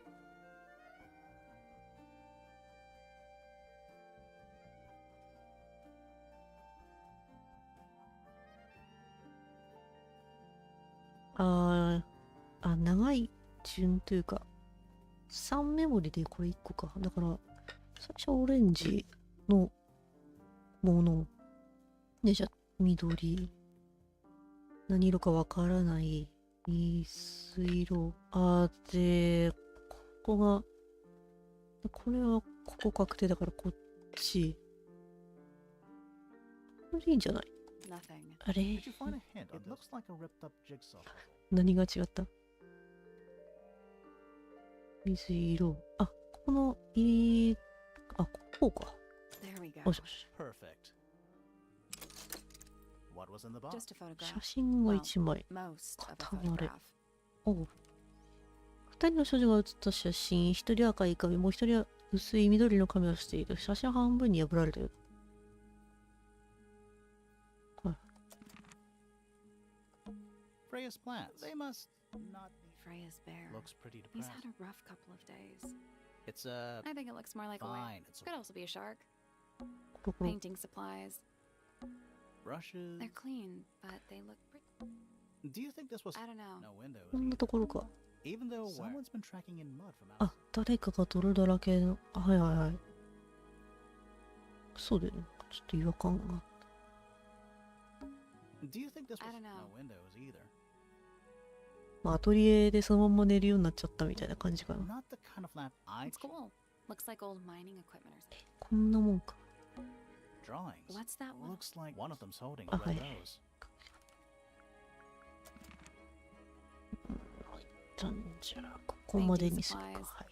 A: 長い順というか、3メモリでこれ1個か。だから、最初オレンジのもの。で、じゃあ、緑。何色かわからない。水色。で、ここが、これはここ確定だからこっち。これいいんじゃない？
B: Nothing.
A: あれ
C: Did you find a hint? It looks like a ripped up jigsaw.
A: 何が違った？水色。あ、このこうか。
B: There we go.
A: よしよし。
C: Perfect. What was in the box?
B: Just a photograph.
A: 写真が1枚。
B: Most of a
A: 固まれ。
B: photograph.
A: おう。2人の少女が写った写真、1人赤い髪、もう1人は薄い緑の髪をしている。写真半分に破られている。はい。
C: Freya's plants. They must not
B: Freya's bear.
C: Looks pretty
B: He's
C: depressed.
B: had a rough couple of days.
C: It's a
B: I think it looks more like a whale.
C: fine. It's
B: Could also be a shark.
A: コロコロ。
B: Painting supplies.
C: brushes.
B: They're clean, but they look pretty.
C: Do you think this was
B: I don't know.
C: no windows?
A: こんなところか。
C: Even though someone's been tracking in mud from
A: あ、誰かが泥だらけの。はいはいはい。そうだよね。ちょっと違和感が。
C: Do you think this was
B: I don't know.
C: no windows either?
A: まあ、アトリエでそのまんま寝るようになっちゃったみたいな感じかな。
C: Not the kind of lamp I
B: It's cool. Looks like old mining equipment or something.
A: こんなもんか。
C: drawings.
B: What's that one?
C: Looks like one of them's holding a
A: Oh,
C: red
A: hi.
C: rose.
A: じゃあ、ここまでにするか。
B: Painting supplies.
A: はい。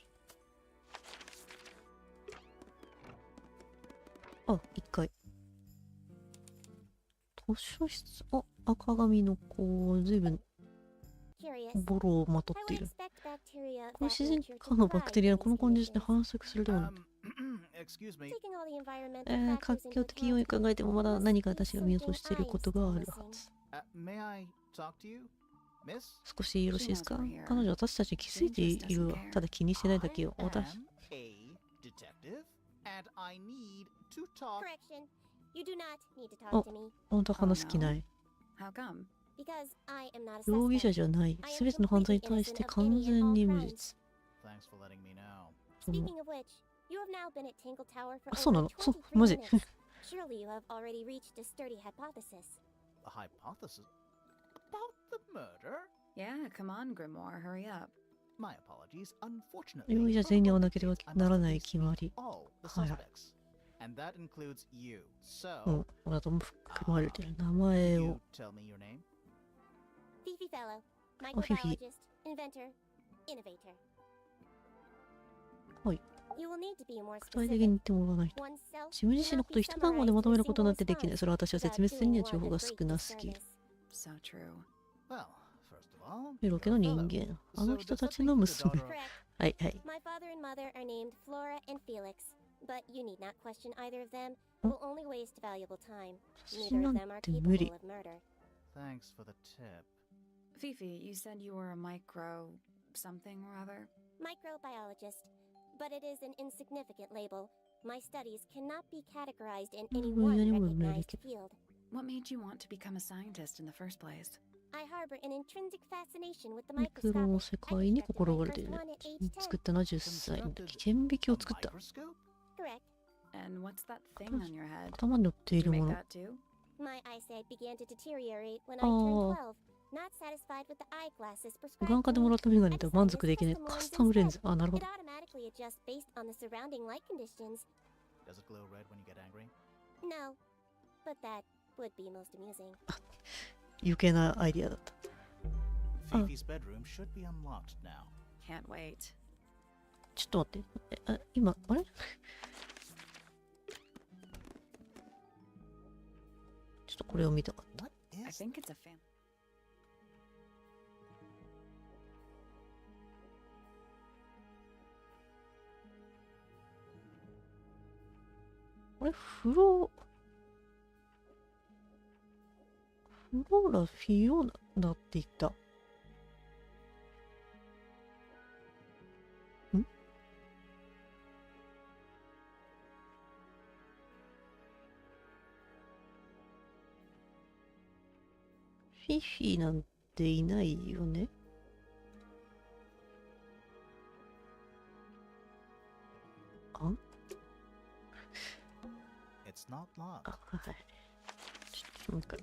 A: あ、一回。図書室。あ、赤髪の子、ずいぶんボロをまとっている。この自然界のバクテリアはこのコンディションで繁殖するではなく、
C: Excuse me.
A: 環境的要因を考えてもまだ何か私が見落としていることがあるはず。
C: May I talk to you, Miss?
A: 少しよろしいですか？彼女は私たちに気づいているわ。ただ気にしてないだけよ。
C: I
A: 私。
C: am a detective, and I need to talk.
E: Correction. You do not need to
A: Oh.
E: talk to me
A: 本当は話す気ない。
B: How come?
E: because I am not a
A: 容疑者
E: suspect.
A: じゃない。すべての犯罪に対して完全に無実。
C: Thanks for letting me know.
A: その
E: Speaking of which, you have now been at Tangle Tower for
A: あ、そうな
E: over
A: の？そう、
E: 23
A: マジ。
E: minutes. Surely you have already reached a sturdy hypothesis.
C: a hypothesis about the murder?
B: Yeah, come on, Grimoire, hurry up.
C: My apologies.
A: 容
C: Unfortunately,
A: 疑者全員に会わなければ
C: probative
A: ならない
C: evidence
A: 決まり。
C: all the
A: はいはい。
C: suspects, and that includes you.
A: う
C: So,
A: ん。これだと含まれてる名前
C: you
A: を。
C: tell me your name.
E: Fifi Fellow,
A: Fifi.
E: microbiologist, inventor, innovator.
A: はい。
E: You will need to be more
A: 具体的
E: specific.
A: に言ってもらわないと。
E: Oneself
A: 自分自身のことを一単語でまとめることなんてできない。それは私は説明するには情報が少なすぎる。
B: So true.
C: Well, first of all,
A: ペロケの人間。あの人たちの娘。
E: Correct.
A: はいはい。
E: My father and mother are named Flora and Felix, but you need not question either of them. It will only waste valuable time.
A: 私
E: Neither
A: な
E: of
A: ん
E: them are
A: て無理
E: capable。of murder.
C: thanks for the tip.
B: Fifi, you said you were a micro something or other?
E: Microbiologist, but it is an insignificant label. My studies cannot be categorized in any
A: Mm,
E: one
A: yeah, yeah,
E: recognized
A: yeah.
E: field.
B: What made you want to become a scientist in the first place?
E: I harbor an intrinsic fascination with the
A: ミクロ
E: microscopic.
A: の世界に心がれている。作ったのは10歳の時。顕微鏡を作った。
C: Microscope?
E: Correct.
B: And what's that thing on your head?
A: 頭に乗ってい
B: Did you
A: る
B: make
A: もの。
B: that too?
E: My eyesight began to deteriorate when I
A: Oh.
E: turned 12. Not satisfied with the eyeglasses
A: 眼
E: prescribed
A: 科
E: to
A: でも
E: me,
A: らったメガネ
E: I
A: で
E: designed
A: 満足できない
E: this
A: カ
E: custom
A: スタムレン
E: lens
A: ズ。あ、なるほ
E: It
A: ど。
E: automatically adjusts based on the surrounding light conditions.
C: Does it glow red when you get angry?
E: No, but that would be most amusing.
A: 余計なアイディアだった。
C: Fifi's bedroom should be unlocked now.
B: Can't wait.
A: ちょっと待って。今、あれちょっとこれを見たかった。
C: What
B: I
C: is
B: think it's a fan.
A: これフローラ・フィオナって言った。んフィフィなんていないよね。あ
C: It's not locked.
A: あ、はい。ちょっともう一回。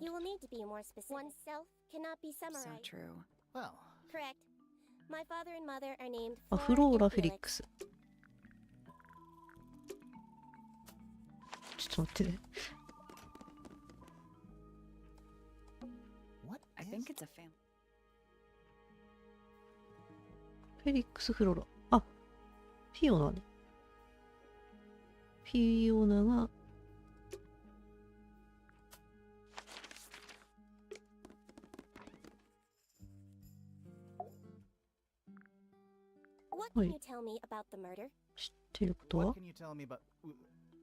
E: You will need to be more specific. Oneself cannot be
B: So
E: summarized.
B: true.
C: Well,
E: Correct. My father and mother are named
A: あ、
E: Flora
A: フローラ・
E: and
A: フェリッ
E: Felix.
A: クス。ちょっと待ってね。
C: what
B: I
C: is
B: think it's a fan.
A: フェリックス・フローラ。あ、フィオナね。フィオナが、
E: What
A: Wait.
E: can you tell me about the murder?
A: 知ってることは
C: What can you tell me about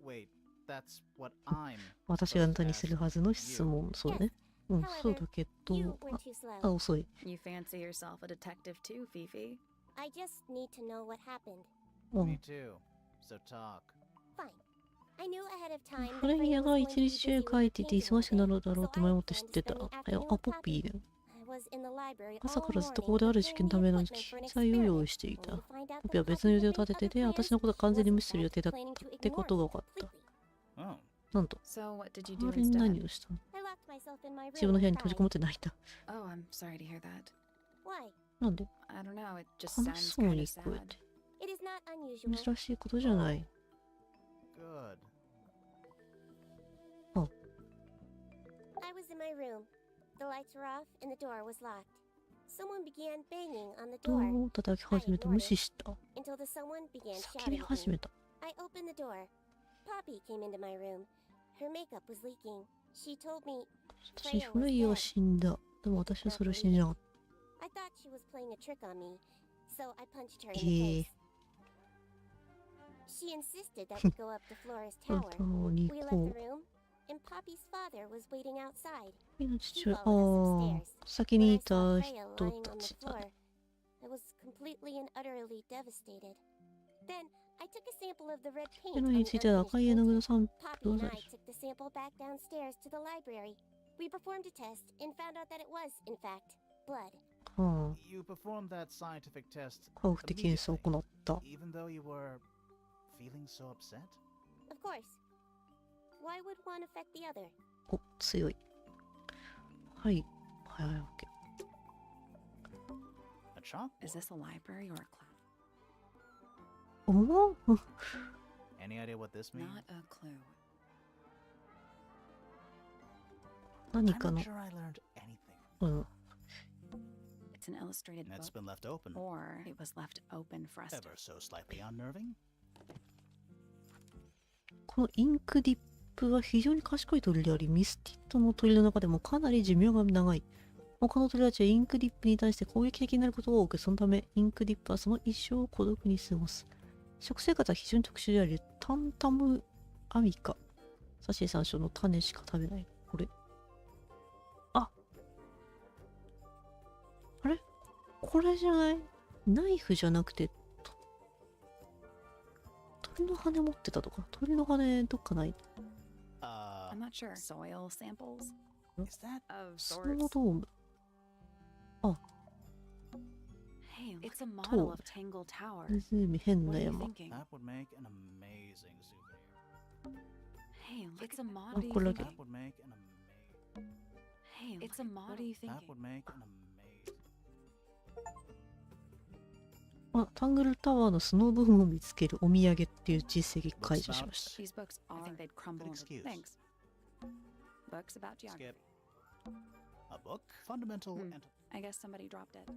C: wait, that's what I'm
A: 私があなたにするはずの質問。そうね。うん、そうだけど、
E: You were too
A: あ、
E: slow.
A: 遅い。
B: You fancy yourself a detective too, Fifi?
E: I just need to know what happened.
A: う
C: Me
A: ん。
C: too. So talk.
E: Fine. I knew ahead of time
A: フレイヤが一日中書いてて忙しくなるだろうって前もって知ってた。あ、ポッピーだよ。朝からずっとここである実験のための機材を用意していた。ポッピーは別の予定を立ててて、私のことは完全に無視する予定だったってことが分かった。
C: Oh,
A: なんと、
B: So what did you
A: 代
B: do
A: わりに
B: instead?
A: 何をしたの？自分の部屋に閉じこもって泣いた。
B: Oh, I'm sorry to hear that.
E: Why?
A: なんで？
B: I don't know, it just
A: 悲
B: sounds
A: しそう
B: kind
A: に
B: of
A: 聞こえ
B: sad.
A: て。
E: It is not unusual.
A: 珍しいことじゃない。
C: good.
E: I was in my room. The lights were off and the door was locked. Someone began banging on the
A: ドア
E: door
A: を叩き始めた。無視した。
E: until the someone began
A: 叫び
E: shouting at
A: 始
E: me.
A: めた。
E: I opened the door. Poppy came into my room. Her makeup was leaking. She told me
A: 私、フレイヤは死んだ。でも私はそれを信じなかっ
E: I thought she was playing a trick on me, so I punched her
A: た。
E: in the
A: ええ
E: face. She insisted that we go up to Flora's
A: あ
E: tower.
A: とに
E: We left
A: こ
E: the room, and Poppy's father was waiting outside.
A: う。の父親、あ
E: followed
A: あ
E: us upstairs.
A: 先
E: When
A: に
E: I
A: いた
E: saw
A: 人
E: Freya
A: た
E: lying on the
A: ちだ
E: floor,
A: ね。
E: I was completely and utterly devastated. Then I took a sample of the red
A: 手
E: paint
A: の
E: on
A: に
E: the
A: ついては
E: unfinished
A: 赤い絵の具
E: painting.
A: のサンプ
E: Poppy
A: ルを
E: and
A: 出
E: I
A: し
E: took the sample back downstairs to the library. We performed a test and found out that it was, in fact, blood.
A: た。はあ。
C: You performed that scientific test
A: 科学的検査を
C: immediately,
A: 行った。
C: even though you were feeling so upset?
E: Of course. Why would one affect the other?
A: お、強い。はい。はいはい、オッケー。
C: A chalkboard?
B: Is this a library or a class?
A: おお
C: Any idea what this means?
B: Not a clue.
A: 何
C: I'm
A: か
C: not
A: の、
C: sure I learned anything.
A: うん、
B: It's an illustrated
C: It's
B: book.
C: been left open.
B: Or it was left open for us to...
C: Ever so slightly unnerving.
A: このインクディップは非常に賢い鳥であり、ミスティットの鳥の中でもかなり寿命が長い。他の鳥たちはインクディップに対して攻撃的になることが多く、そのためインクディップはその一生を孤独に過ごす。食生活は非常に特殊であり、タンタムアミカ。サシエ山椒の種しか食べない。これ。あ、あれこれじゃない？ナイフじゃなくて、鳥の羽持ってたとか。鳥の羽どっかない？
B: I'm not sure. Soil samples?
C: Is that
B: Of
A: スノ
B: sorts.
A: ードーム。
B: Hey, it's a model of Tangle Tower.
A: 湖変
B: What
A: な
B: are you
A: 山。
B: thinking?
C: that would make an amazing souvenir?
B: Hey, it's a model.
A: Oh,
B: What are you
A: cool, okay.
C: That
B: thinking?
C: would make an amazing.
B: Hey, it's a model. What are you
C: That
B: thinking?
C: would make an amazing.
A: あ、タングルタワーのスノードームを見つけるお土産っていう実績解除
C: Looks
A: し
C: about
A: ました。
B: These books are. I think they'd crumble
C: Good
B: into
C: excuse.
B: things. Books about geography.
C: Skip. A book? Fundamental
B: Hmm.
C: and
B: I guess somebody dropped it.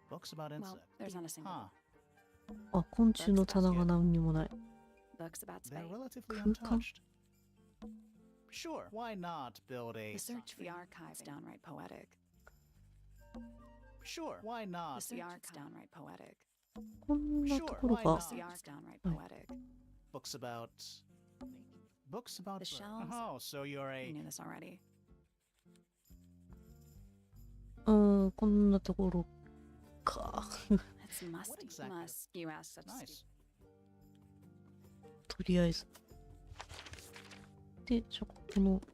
C: books about
B: Well,
C: insects.
B: there's not a single
C: Huh.
B: book.
A: あ、昆虫の棚が何にもない。
B: Books about
C: They're
B: space.
C: relatively
A: Cool.
C: untouched. Sure, why not build a
B: The search for the archive's downright poetic.
C: Sure, why
B: The
C: not?
B: search is downright poetic.
A: こんなところ
C: Sure,
A: が
C: why
B: The art's downright
A: Right.
B: poetic.
C: Books about
B: The
C: birds.
B: shelves?
C: Oh, so you're
B: You
C: a
B: knew this already.
A: こんなところか。
B: It's musty.
C: exactly-
B: Must. You asked such a
C: nice.
B: stupid.
A: とりあえず。で、じゃあこのフ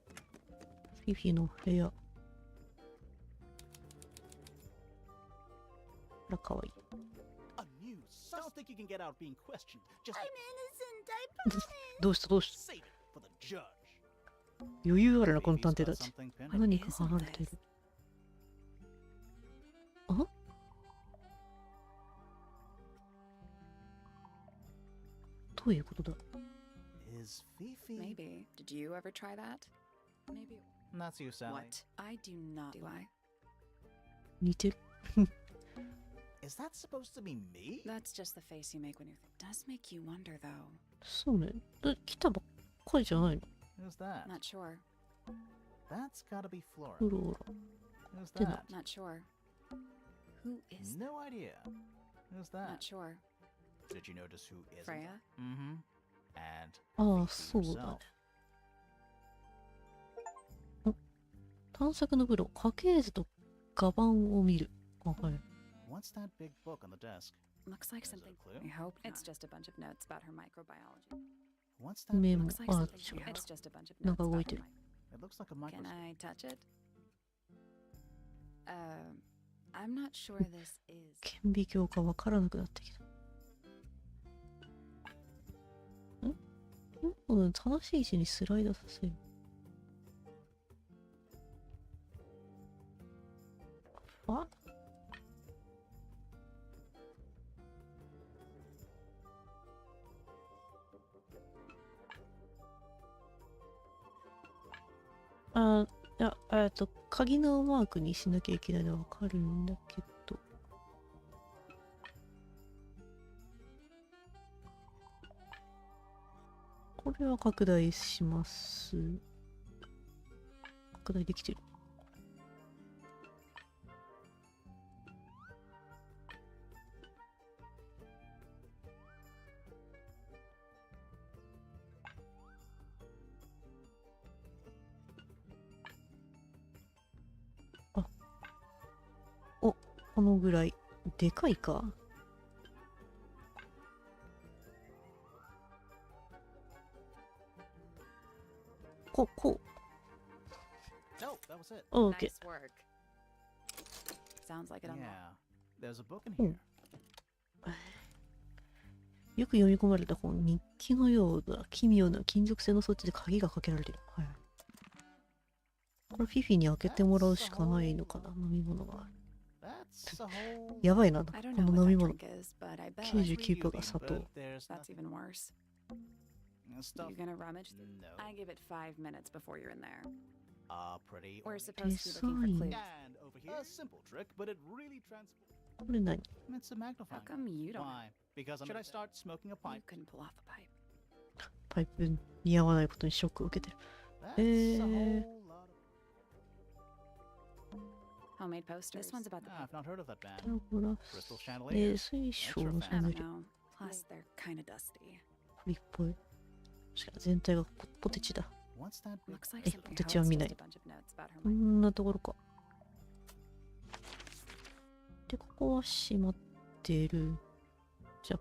A: ィフィの部屋。あら、かわいい。
C: a news. Don't think you can get out being questioned. Just
E: innocent, I promise.
A: どうしたどうした
C: save it for the judge.
A: 余裕あるな、この
C: Phoebe's
A: 探偵
C: got
A: たち。
C: something pinned.
A: 何か離れてる。あ、どういうことだ？
C: Is Fifi?
B: Maybe. Did you ever try that? Maybe.
C: That's you, Sally.
B: What? I do not. Do I?
A: 似てる。
C: Is that supposed to be me?
B: That's just the face you make when you think. Does make you wonder, though.
A: そうね。来たばっかりじゃないの？
C: Who's that?
B: Not sure.
C: That's gotta be Flora.
A: フローラ。
C: Who's
A: Didn't-
C: that?
B: Not sure. Who is that?
C: No idea. Who's that?
B: Not sure.
C: Did you notice who isn't?
B: Freya?
C: Mm-hmm. And
A: ああ、
C: Fifi
A: そうだ
C: herself.
A: ね。探索のプロ、家系図と画板を見る。あ、はい。
C: What's that big book on the desk?
B: Looks like
C: Is it a
B: something.
C: clue?
B: I hope it's just a bunch of notes about her microbiology.
C: What's that?
A: メモ
B: Looks。like
A: あ、
B: something.
A: 違う。
B: It's just a bunch of
A: なん
B: notes
A: か動
B: about
A: いて
B: her
A: る。
C: It looks like a
B: Can
C: microscope.
B: I touch it? I'm not sure this is.
A: 顕微鏡かわからなくなってきた。うん、正しい位置にスライドさせる。あ、あ、いや、鍵のマークにしなきゃいけないのはわかるんだけど。これは拡大します。拡大できてる。あ、お、このぐらい。でかいか。こう。
C: No, that was it.
A: オーケー。
B: Nice work. Sounds like it unlocked.
C: Yeah. There's a book in
A: Hmm.
C: here.
A: よく読み込まれた本、日記のような奇妙な金属製の装置で鍵がかけられている。はい。これフィフィに開けてもらうしかないのかな、飲み物がある。
C: That's a whole
A: やばいな、こ
B: I don't know
A: の
B: what
A: 飲み
B: that
A: 物。
B: drink is, but I bet
A: 99%が砂糖。
C: but there's
B: that's
C: nothing
B: even worse.
C: stuff.
B: You gonna rummage?
C: No.
B: I give it 5 minutes before you're in there.
C: Pretty.
B: We're
C: ordinary.
B: supposed to be looking for
A: Design.
B: clues.
C: And over here, a simple trick, but it really transforms.
A: これ何？
C: It's a magnifying.
B: How come you don't?
C: Why? Because should I start smoking a
B: You
C: pipe?
B: couldn't pull off a pipe.
A: パイプ似合わないことにショックを受けてる。
C: That's a whole
A: Eh.
C: lot of.
B: Homemade posters. This one's about the
C: I've not heard of that
A: タ
C: band.
A: ゴラ
C: Crystal
A: ス。
C: chandeliers.
A: 水晶のシ
B: I
A: ャネ
B: don't
A: ル。
B: know. Plus, they're kind of dusty.
A: ポリっぽい。確かに全体がポテチだ。
C: What's that? big-
B: Looks like
A: Hey,
B: something
A: put your
B: Howard
A: arm in
B: used
A: it.
B: a bunch of notes about her
A: こ
B: mind.
A: んなところか。で、ここは閉まってる。じゃあ、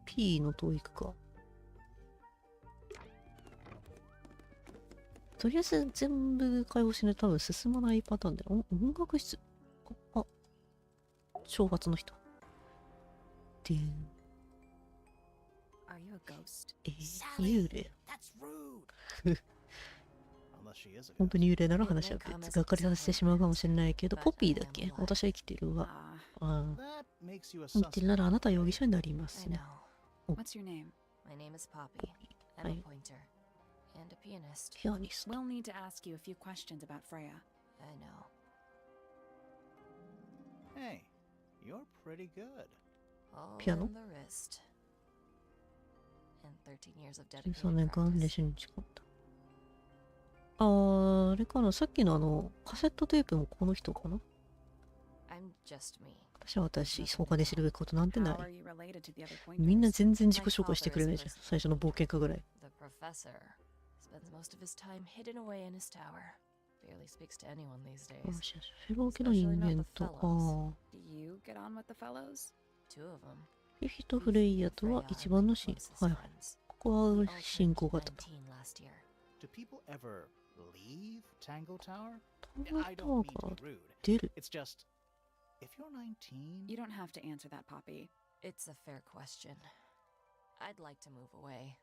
A: P の塔行くか。とりあえず全部解放しないと多分進まないパターンで。音楽室。あ、正月の人。でん。
B: Are you a ghost?
A: 幽霊。
C: That's rude. Unless she is a
A: 本
C: ghost.
A: 当に幽霊なら話は別。がっかりさせてしまうかもしれないけど、ポピーだっけ？私は生きてるわ。
B: Ah,
C: That makes you a
A: 生きてる
C: suspect.
A: ならあなたは容疑者になりま
F: I
A: すね。
F: know.
B: what's your name?
F: My name is Poppy. I'm
A: Hi.
F: a pointer and a pianist.
A: ピアニスト。
B: We'll need to ask you a few questions about Freya.
F: I know.
C: Hey, you're pretty good.
F: All
A: Piano?
F: in the wrist. And 13 years of
A: 13
F: dedicated
A: 年間練
F: practice.
A: 習に誓った。あれかな、さっきのカセットテープもこの人かな。
F: I'm just me.
A: 私、他で知るべきことなんてな
B: How are
A: い。
B: you related to the other
A: みんな
B: pointers?
A: 全然自己紹介してくれないじゃん。最初の冒険家ぐらい。
F: The professor spends most of his time hidden away in his tower. Barely speaks to anyone these
A: あ
F: days.
A: フェロー系の人間と、
B: Do you get on with the fellows?
F: Two of them.
A: フィフィとフレイヤとは一番の親。はいはい。
F: friends.
A: ここ
F: They
A: は
F: all
A: 信
F: turned
A: 仰型。
F: 19 last year.
C: Do people ever leave Tangle Tower?
A: タワ
C: I
A: ー
C: don't mean
A: が
C: to be rude.
A: 出る。
C: It's just, if you're 19,
B: You don't have to answer that, Poppy.
F: It's a fair question. I'd like to move away.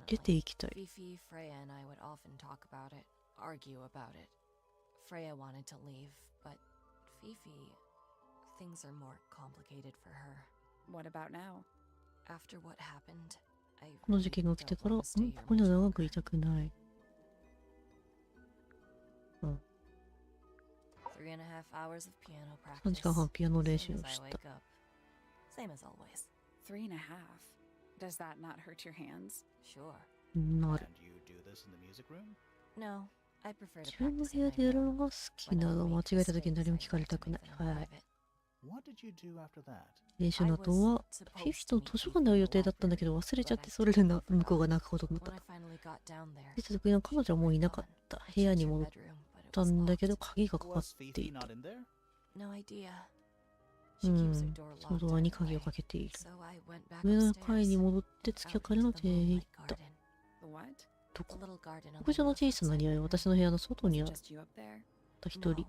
A: 出て
F: Definitely.
A: いきたい。
F: Fifi, Freya, and I would often talk about it, argue about it. Freya wanted to leave, but Fifi, things are more complicated for her.
B: What about now?
F: After what happened, I
A: この
F: really
A: 事件が起きて
F: don't
A: から、
F: want to stay
A: こ
F: here
A: こには
F: much
A: 長
F: longer.
A: くいたくない。
F: 3.5 hours of piano
A: 3
F: practice.
A: 時間半ピアノ練
F: As
A: 習
F: soon
A: を
F: as
A: し
F: I
A: た。
F: wake up. Same as always.
B: 3.5. Does that not hurt your hands?
F: Sure.
A: なる。
C: and you do this in the music room?
F: No, I prefer to
A: 自分の
F: practice
A: 部
F: in
A: 屋
F: my
A: でやる
F: room.
A: のが好き
F: When
A: な
F: I
A: の。間違
F: make
A: えた時に
F: mistakes,
A: 誰も
F: I
A: 聞かれ
F: like
A: た
F: to
A: くない
F: make。them
A: はい。
F: private.
C: What did you do after that?
A: 練習の後は、フィフィと図書館で会う予定だったんだけど忘れちゃってそれで向こうが泣くことになっ
F: When
A: た。
F: I finally got down there,
A: 出た時に彼女はもういなかった。部屋に戻っ
F: bedroom, but it
A: た
F: was
A: んだけど
F: locked.
A: 鍵がかかっ
C: Was
A: て
C: Fifi
A: いた。
C: not in there?
F: No idea.
A: う
F: She keeps her
A: ん。
F: door
A: その
F: locked
A: ドアに鍵を
F: anyway.
A: かけている。
F: So I went back
A: 上の階に
F: upstairs,
A: 戻って月明
F: out
A: かりの
F: into
A: 手
F: the
A: へ行
F: moonlight
A: った。
F: garden.
B: The what?
A: ど
F: The
A: こ？
F: little garden on
A: 屋
F: the
A: 上の
F: roof
A: 小さな
F: outside
A: 庭は
F: my
A: 私の部屋の外にあっ
B: Just you up there?
A: た一
F: room.
A: 人。
F: No,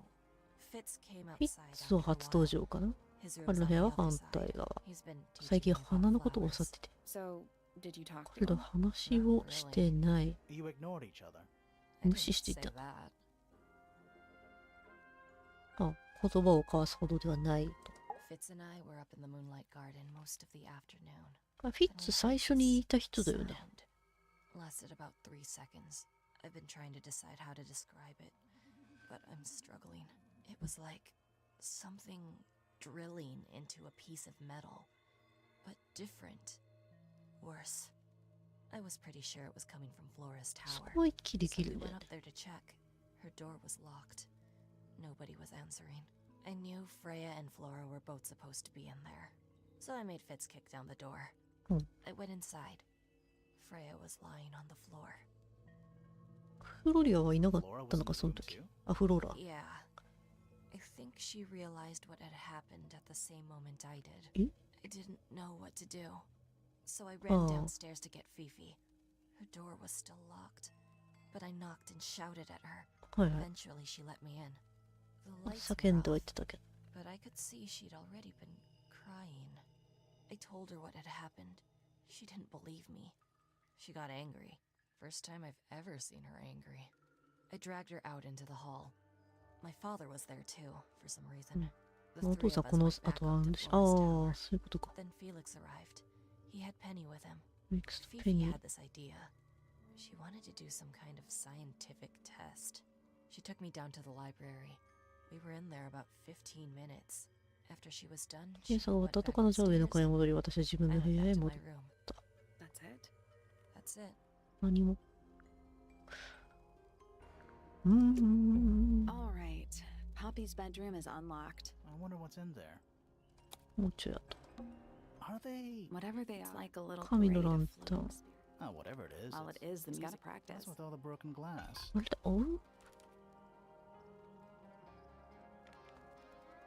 F: Fitz came
A: フィッ
F: outside
A: ツ
F: after
A: は
F: a
A: 初登
F: while.
A: 場かな。
F: His
A: 彼
F: room's
A: の
F: on
A: 部屋
F: the
A: は
F: other
A: 反
F: side.
A: 対側。
F: He's been
A: 最
F: teaching
A: 近
F: me
A: 花の
F: about
A: ことを教わ
F: flowers.
A: ってて。
B: So, did you talk
A: 彼
B: to
A: と
B: him?
A: 話をしてない。
C: You ignored each other.
F: I
A: 無
F: didn't
A: 視してい
F: say
A: た。
F: that.
A: あ、言葉を交わすほどではないと。
F: Fitz and I were up in the moonlight garden most of the afternoon.
A: あ、フィッツ最初にいた人だよね。
F: Sound lasted about 3 seconds. I've been trying to decide how to describe it, but I'm struggling. It was like something drilling into a piece of metal, but different. Worse. I was pretty sure it was coming from Flora's
A: そ
F: tower.
A: こは一気で
F: So
A: き
F: we
A: るんだ
F: went
A: よ
F: up
A: ね。
F: there to check. Her door was locked. Nobody was answering. I knew Freya and Flora were both supposed to be in there. So I made Fitz kick down the door.
A: Hmm.
F: I went inside. Freya was lying on the floor.
A: フロリアはいなかっ
C: Flora
A: た
C: was
A: の
C: in
A: か、
C: the
A: その
C: room
A: 時。
C: too?
A: あ、フローラ。
F: Yeah. I think she realized what had happened at the same moment I did.
A: Eh?
F: I didn't know what to do. So I ran
A: Oh.
F: downstairs to get Fifi. Her door was still locked. But I knocked and shouted at her.
A: はいはい。
F: Eventually she let me in. The lights
A: 叫
F: were
A: んでは言
F: off,
A: ってたけど。
F: but I could see she'd already been crying. I told her what had happened. She didn't believe me. She got angry. First time I've ever seen her angry. I dragged her out into the hall. My father was there too, for some reason. The
A: お
F: three
A: 父さん
F: of
A: こ
F: us
A: の
F: went back
A: 後あ
F: up
A: る
F: to
A: し、
F: Flora's
A: ああ、
F: tower.
A: そういうことか。
F: Then Felix arrived. He had Penny with him.
A: ミックスペ
F: Fifi
A: ニー。
F: had this idea. She wanted to do some kind of scientific test. She took me down to the library. We were in there about 15 minutes. After she was done,
A: 検
F: she
A: 査が終わ
F: went
A: った後
F: back
A: 彼女は上の
F: upstairs.
A: 階に戻り、私は自分
F: I
A: の部
F: went
A: 屋
F: back
A: へ
F: to
A: 戻
F: my
A: っ
F: room.
B: That's it?
F: That's it.
A: 何も。
B: All right. Poppy's bedroom is unlocked.
C: I wonder what's in there.
A: もうちょいあと。
C: Are they?
B: Whatever they are. It's like a little
A: 神
B: parade
A: のラ
B: of
A: ンタン。
B: floating spirits.
C: Oh, whatever it is.
B: Well, it
C: it's-
B: is, then we gotta
C: What's
B: practice.
C: with all the broken glass?
A: あれおう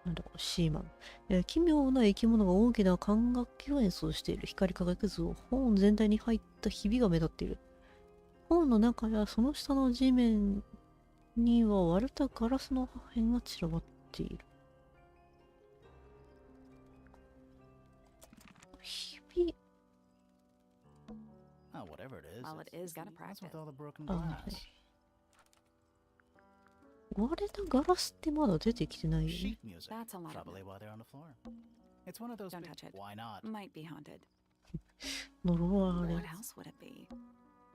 A: なんだこのシーマン。奇妙な生き物が大きな管楽器を演奏している。光り輝く図を本全体に入ったひびが目立っている。本の中やその下の地面には割れたガラスの破片が散らばっている。ひび。
C: Oh, whatever it is.
B: Well, it
C: it's-
B: is, gotta
C: What's
B: practice.
C: with all the broken
A: あ、は
C: glass?
A: い。割れたガラスってまだ出てきてないよね。
C: Sheet music.
B: That's a lot of
C: Probably while they're on the floor. It's one of those.
B: Don't
C: big-
B: touch it.
C: Why not?
B: Might be haunted.
A: 呪われ
B: What else would it be?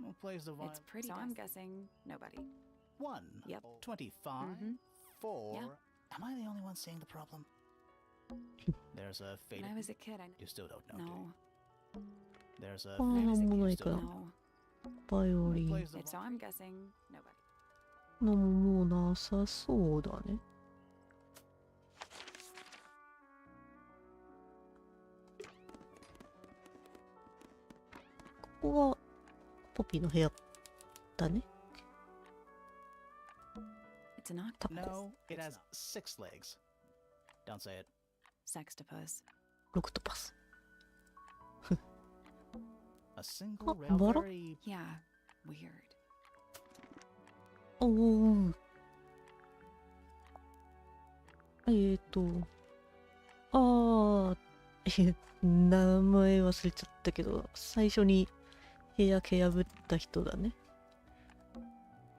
C: Who plays the violin?
B: It's pretty. So I'm guessing nobody.
C: 1.
B: Yep.
C: 25.
B: Mhm.
C: 4.
B: Yeah.
C: Am I the only one seeing the problem? There's a
B: When
C: faded.
B: I was a kid, I
C: You still don't know. do
B: no,
C: you? There's a.
A: Oh,
C: faded-
B: I was a
A: no,
B: kid,
A: like
C: still
A: a-
C: don't-
B: no.
A: バイオ
C: Who
A: リン
C: plays the
B: It's, so
C: violin?
B: I'm guessing nobody.
A: のももうなさそうだね。ここがポピーの部屋だね。
B: It's an octopus.
C: No, it has 6 legs. Don't say it.
B: Sextopus.
A: ロクトパス。
C: A single red.
A: Bottle?
C: Very.
B: Yeah, weird.
A: おお。名前忘れちゃったけど、最初に部屋蹴破った人だね。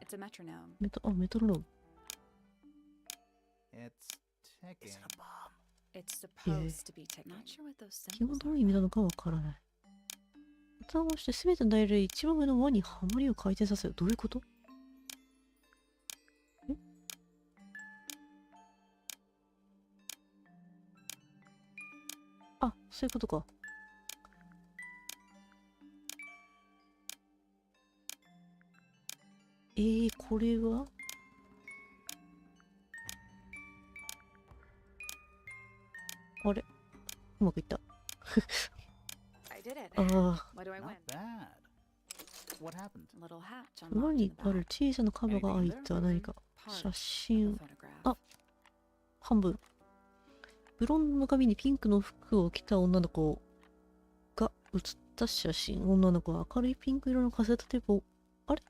B: It's a metronome.
A: メトロノーム。
C: It's ticking. Is it a bomb?
B: It's supposed to be ticking. Not sure what those
A: 基本
B: symbols
A: どう
B: are.
A: いう意味なのかわからない。ボタンを押してすべてのダイヤル一番上の輪にハマりを回転させる。どういうこと？え？あ、そういうことか。これは？あれ？うまくいった。
B: I did it.
A: ああ。
B: What do I win?
C: Not bad. What happened?
B: Little hatch
A: 裏
B: unlocked
A: に
B: in the
A: ある
B: back.
A: 小さなカバが開いた何か。
B: Part
A: 写
B: of
A: 真
B: the。photograph.
A: あ、半分。ブロンドの髪にピンクの服を着た女の子が写った写真。女の子は明るいピンク色のカセットテープを、あれ？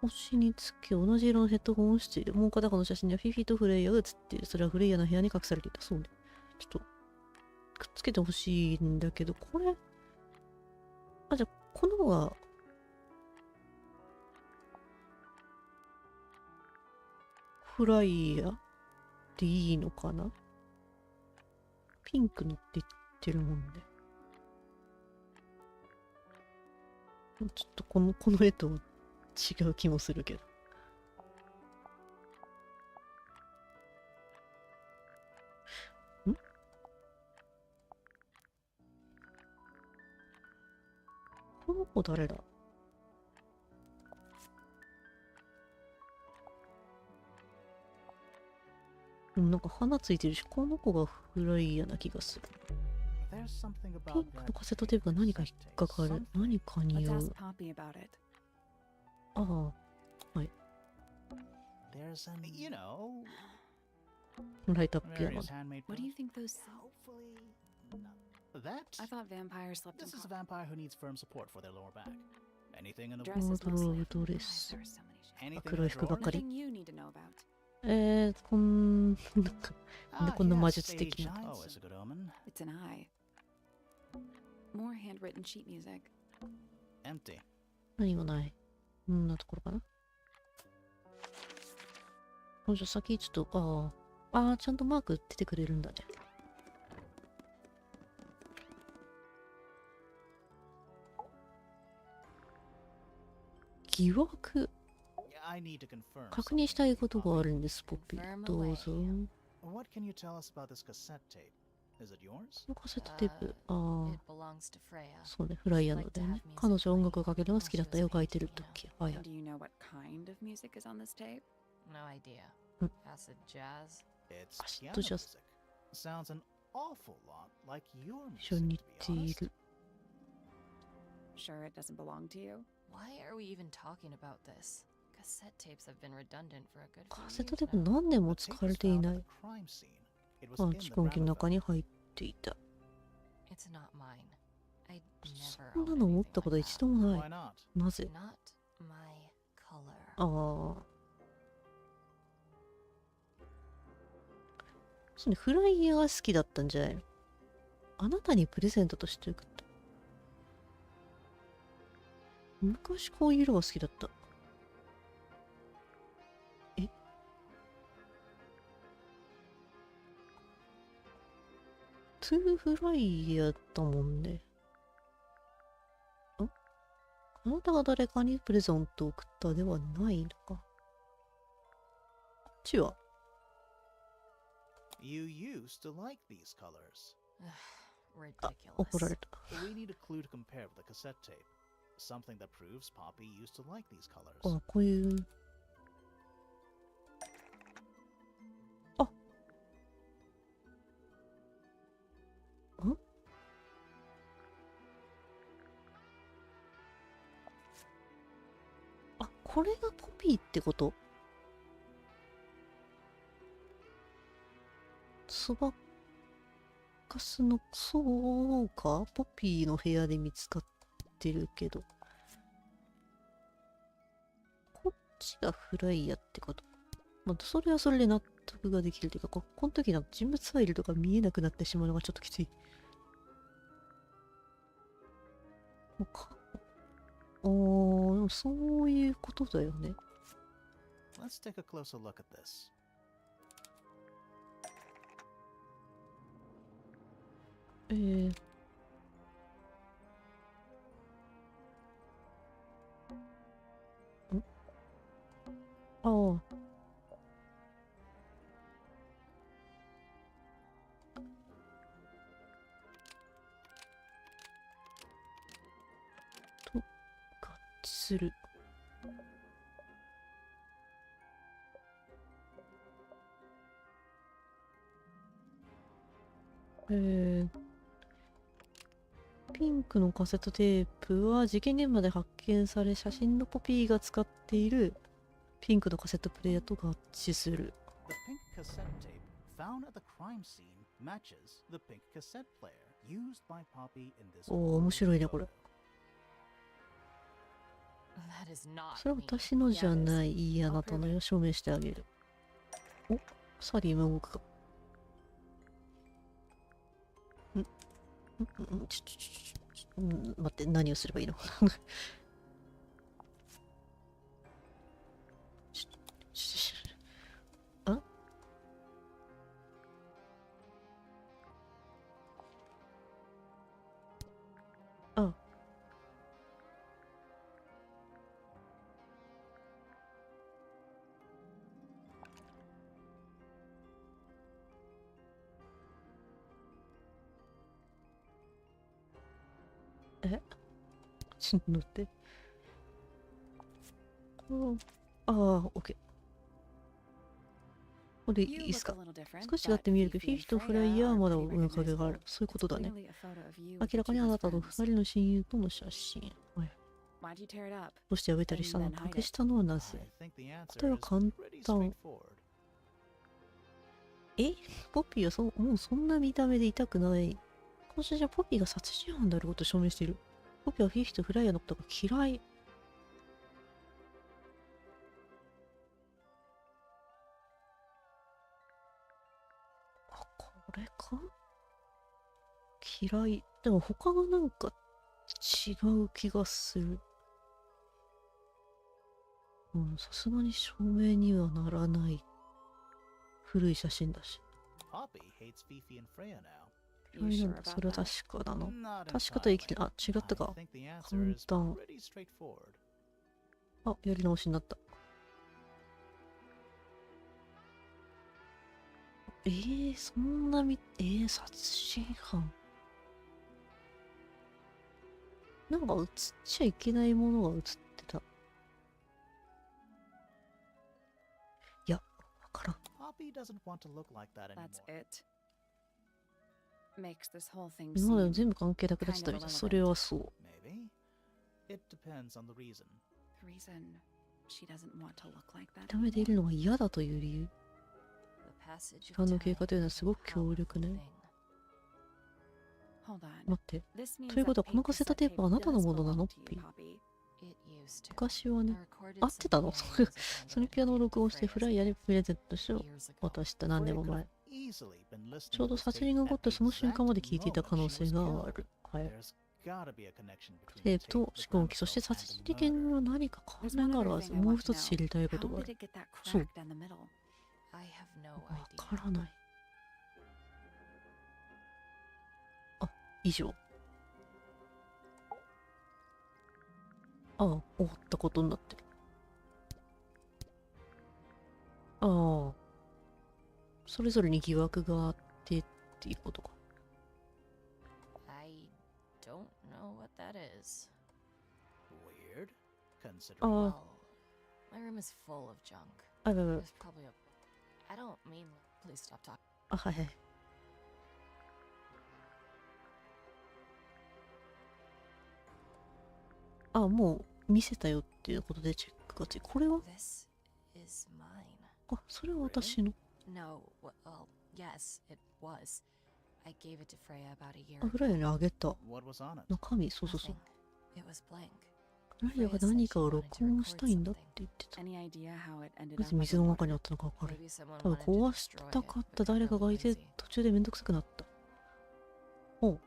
A: 星につけ同じ色のヘッドホンをしている。もう片方の写真にはフィフィとフレイヤが写っている。それはフレイヤの部屋に隠されていた。そうね。ちょっと、くっつけてほしいんだけど、これ、あ、じゃあ、この方が、フライヤーでいいのかな？ピンクのって言ってるもんで。ちょっとこの絵と違う気もするけど。ん？この子誰だ？なんか花ついてるし、この子がフライヤーな気がする。
C: There's something
A: ピ
C: about
A: ンクの
C: that
A: カセットテープが何か引っかかる。何かに
B: Let's
A: よ
B: ask
A: る。
B: Poppy about it.
A: ああ、
C: There's an, you know,
A: ライトアップピアノ
C: various。handmade.
B: What do you think those?
C: Hopefully, not that.
B: I thought vampires slept in
C: This is a
B: coffins.
C: vampire who needs firm support for their lower back. Anything in the
B: Dresses
A: モードロ
B: mostly.
A: ードレ
B: Why
A: ス
B: there。are so many shades?
C: anything in
A: 黒い
C: the
A: 服ばっ
C: drawer?
A: かり。
B: Nothing you need to know about.
A: なんか、なんでこんな魔術
C: stage
A: 的な。
C: Oh, it's a good omen.
B: It's an eye. More handwritten sheet music.
C: Empty.
A: 何もない。こんなところかな。じゃあ先ちょっと、ちゃんとマーク出てくれるんだね。疑惑。
C: I need to confirm
A: 確認したい
C: something,
A: ことがあ
C: Poppy.
A: るんです、ポッピー。
F: Confirm
A: どうぞ。
C: What can you tell us about this cassette tape? Is it yours?
A: このカセットテープ。
F: It belongs to Freya.
A: そうね、フライヤーなのでね。彼女は音楽をかけるのが好きだった絵を描いてる時。はいは
B: And
A: い。
B: do you know what kind of music is on this tape?
F: No idea.
A: Hmm.
F: Acid jazz?
C: It's
A: Acid
C: piano
A: jazz.
C: music. Sounds an awful lot like your
A: 一緒に
C: music,
A: 似
C: to
A: て
C: be
A: い
C: honest.
A: る。
B: Sure, it doesn't belong to you?
F: Why are we even talking about this? Cassette tapes have been redundant for a good
A: カ
F: few
A: セット
F: years
A: テープ
F: now.
A: 何年も
C: The
A: 使
C: tape
A: われ
C: was
A: てい
C: found
A: な
C: at
A: い
C: the。crime scene. It was in the
A: 蓄音機の
C: gramophone.
A: 中に入っていた。
F: It's not mine. I'd
A: そ
F: never
A: んな
F: own
A: の持っ
F: anything
A: たこと
F: like
A: 一
F: that.
A: 度もな
C: Why
A: い。
C: not?
A: なぜ？
F: Not my color.
A: そうね、フライヤーが好きだったんじゃないの？あなたにプレゼントとして送った。昔こういう色が好きだった。え？トゥーフライヤーだもんね。あなたが誰かにプレゼントを送ったではないのか。こっちは
C: You used to like these colors.
F: Ridiculous.
A: 怒られた。
C: We need a clue to compare with the cassette tape. Something that proves Poppy used to like these colors.
A: こういう。これがポピーってこと？そばかすの、そうか？ポピーの部屋で見つかってるけど。こっちがフライヤーってこと。まあ、それはそれで納得ができるというか、この時の人物ファイルとか見えなくなってしまうのがちょっときつい。もうかでもそういうことだよね。
C: Let's take a closer look at this.
A: ああ。と、合致する。ピンクのカセットテープは事件現場で発見され、写真のポピーが使っているピンクのカセットプレイヤーと合致する。
C: The pink cassette tape found at the crime scene matches the pink cassette player used by Poppy in this.
A: おお、面白いね、これ。
F: That is not
A: それは
F: me.
A: 私のじゃ
F: Yeah, it
A: な
F: is.
A: い。いいあなたのよ。証明してあげる。お、サリーも動くか。待って、何をすればいいの？あ？あ。ちょっと待って。ああ、オッケー。これいいですか？少し違って見えるけど、フィフィとフライヤーはまだ面影がある。そういうことだね。明らかにあなたと二人の親友との写真。はい、どうして破いたりしたの？隠したのはなぜ？
C: I think the answer
A: 答えは
C: is
A: 簡
C: pretty
A: 単。
C: straightforward.
A: ポピーはもうそんな見た目で痛くない。この写真はポピーが殺人犯であることを証明している。ポピーはフィフィとフライヤーのことが嫌い。これか？嫌い。でも他がなんか違う気がする。さすがに証明にはならない古い写真だし。
C: Poppy hates Fifi and Freya now.
A: 嫌いなんだ。それは確かだな。確かと言い切れ、あ、違ったか。簡単。あ、やり直しになった。そんな殺人犯。なんか映っちゃいけないものが映ってた。いや、わからん。今まで全部関係なくなってたみたい。それはそう。ダメでいるのが嫌だという理由。時間の経過というのはすごく強力ね。待って。ということはこのカセットテープはあなたのものなの？ピー。昔はね、合ってたの？そのピアノを録音してフライヤーにプレゼントして渡した何年も前。ちょうど殺人が起こったその瞬間まで聞いていた可能性がある。はい。テープと蓄音機、そして殺人事件の何か関連があるはず。もう一つ知りたいことがある。そう。わからない。あ、以上。ああ、終わったことになってる。ああ。それぞれに疑惑があってっていうことか。ああ。あ、はいはい。あ、もう見せたよっていうことでチェックがついて、これはあ、それは私の。あ、フライヤーにあげた。中身、そうそうそう。フライヤーが何かを録音したいんだって言ってた。なぜ水の中にあったのか分かる。多分壊したかった誰かがいて途中でめんどくさくなった。おう。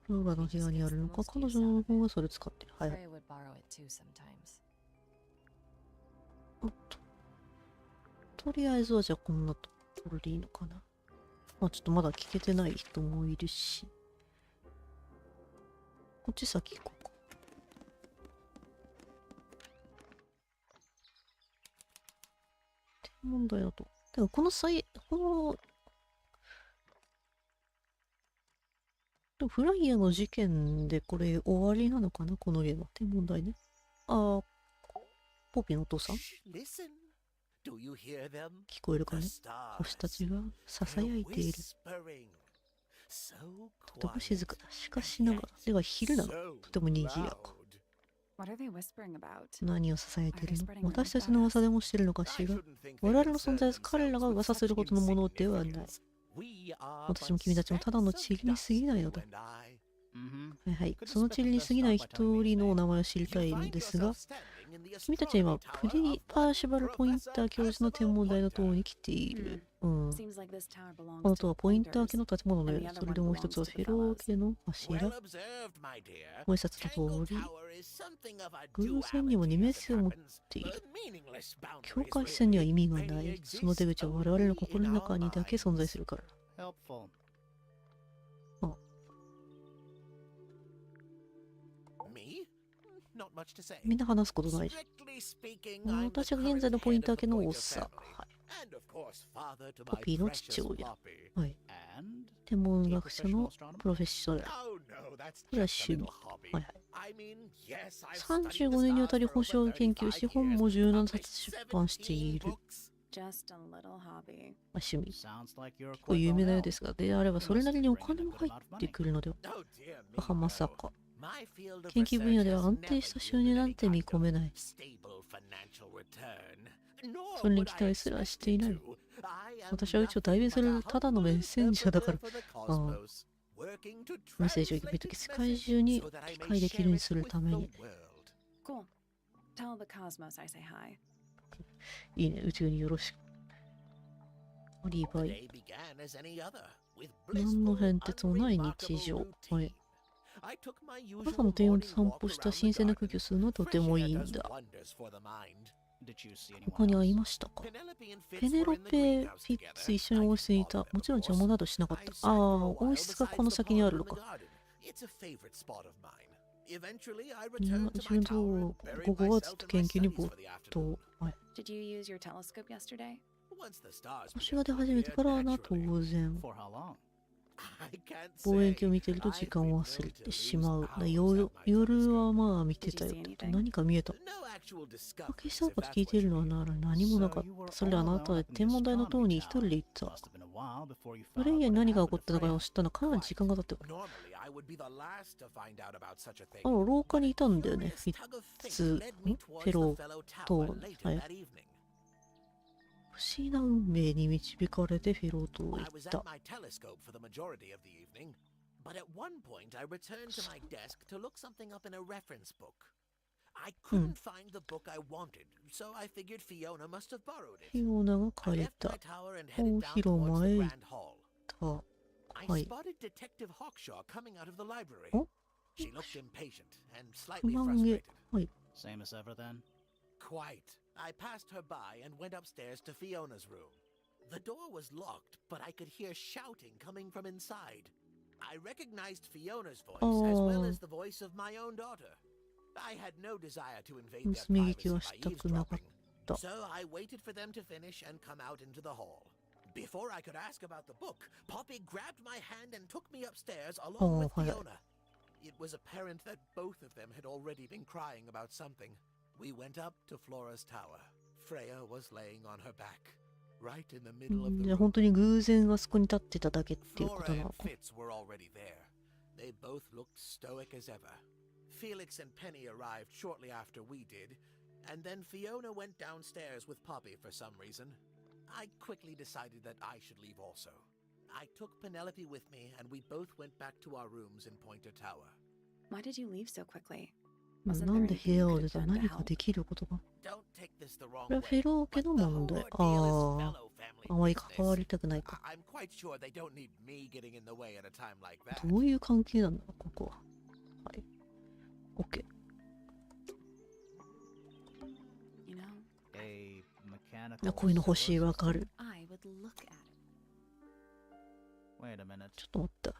A: フローラの部屋にあるのか、彼女の方がそれ使ってる。はい。とりあえずはじゃあこんなところでいいのかな。まあちょっとまだ聞けてない人もいるし。こっち先行こうか。天文台だと。でもこのフライヤーの事件でこれ終わりなのかな、このゲームは。天文台ね。ああ、ポピーのお父さん聞こえるかね。星たちが囁いている。とても静かだ。しかしながら、では昼なの。とても賑やか。何を囁いているの？私たちの噂でもしてるのかしら。我々の存在は彼らが噂するほどのものではない。私も君たちもただの塵に過ぎないのだ。はいはい。その塵に過ぎない一人のお名前を知りたいのですが、君たちは今、プリパーシバル・ポインター教授の天文台の塔に来ている。この塔はポインター家の建物のように、それでもう一つはフェロー家の柱。ご挨拶の通り、偶然にも2名性を持っている。境界線には意味がない。その出口は我々の心の中にだけ存在するから。みんな話すことないし。私が現在のポインター家の王さ。はい、ポピーの父親。はい。天文学者のプロフェッショナル。これは趣味。はいはい。35年にわたり星を研究し、本も17冊出版している。趣味。結構有名なようですが、であればそれなりにお金も入ってくるのでは。母まさか。研究分野では安定した収入なんて見込めない。それに期待すらしていない。私はうちを代弁するただのメッセンジャーだから。メッセージを読み解き世界中に理解できるようにするために。
B: Tell the cosmos I say hi.
A: いいね、宇宙によろしく。アリバイ。何の変哲もない日常。はい。朝の庭園で散歩した新鮮な空気を吸うのはとてもいいんだ。他に会いましたか？ペネロペ・フィッツ一緒に温室にいた。もちろん邪魔などしなかった。ああ、温室がこの先にあるのか。自分と午後はずっと研究に没頭。はい。
B: Did you use your telescope yesterday?
A: 星が出始めてからな、当然。望遠鏡を見てると時間を忘れてしまう。夜はまあ見てたよって。何か見えた。消したこと聞いてるのはなら何もなかった。それであなたは天文台の塔に一人で行った。それ以外に何が起こったのかを知ったのはかなり時間が経ってる。廊下にいたんだよね。フェローと、はい。不思議な運命に導かれてフェロー島へ行った。フィオナが借りた。大広間へ行った。はい。お？不満げ。はい。
G: Quite. I passed her by and went upstairs to Fiona's room. The door was locked, but I could hear shouting coming from inside. I recognized Fiona's voice as well as the voice of my own daughter. I had no desire to invade their privacy by eavesdropping, so I waited for them to finish and come out into the hall. Before I could ask about the book, Poppy grabbed my hand and took me upstairs along with Fiona. It was apparent that both of them had already been crying about something. We went up to Flora's tower. Freya was laying on her back, right in the middle of the room.
A: 本当に偶然あそこに立ってただけっていうことなのか。
G: Flora and Fitz were already there. They both looked stoic as ever. Felix and Penny arrived shortly after we did, and then Fiona went downstairs with Poppy for some reason. I quickly decided that I should leave also. I took Penelope with me, and we both went back to our rooms in Pointer Tower.
B: Why did you leave so quickly?
A: なんで部屋を出た？何かできることが。これはフェロー家の問題。あまり関わりたくないか。どういう関係なんだ、ここは。はい。OK。こういうの欲しい、わかる。ちょっと待った。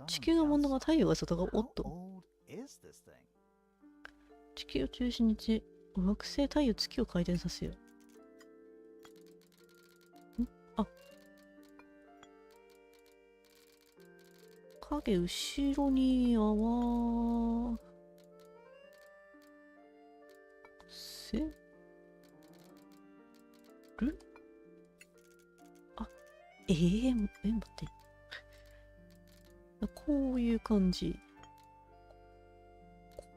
A: 地球の真ん中、太陽が外側、おっと。地球を中心に惑星、太陽、月を回転させよう。影、後ろに合わせる？待って。こういう感じ。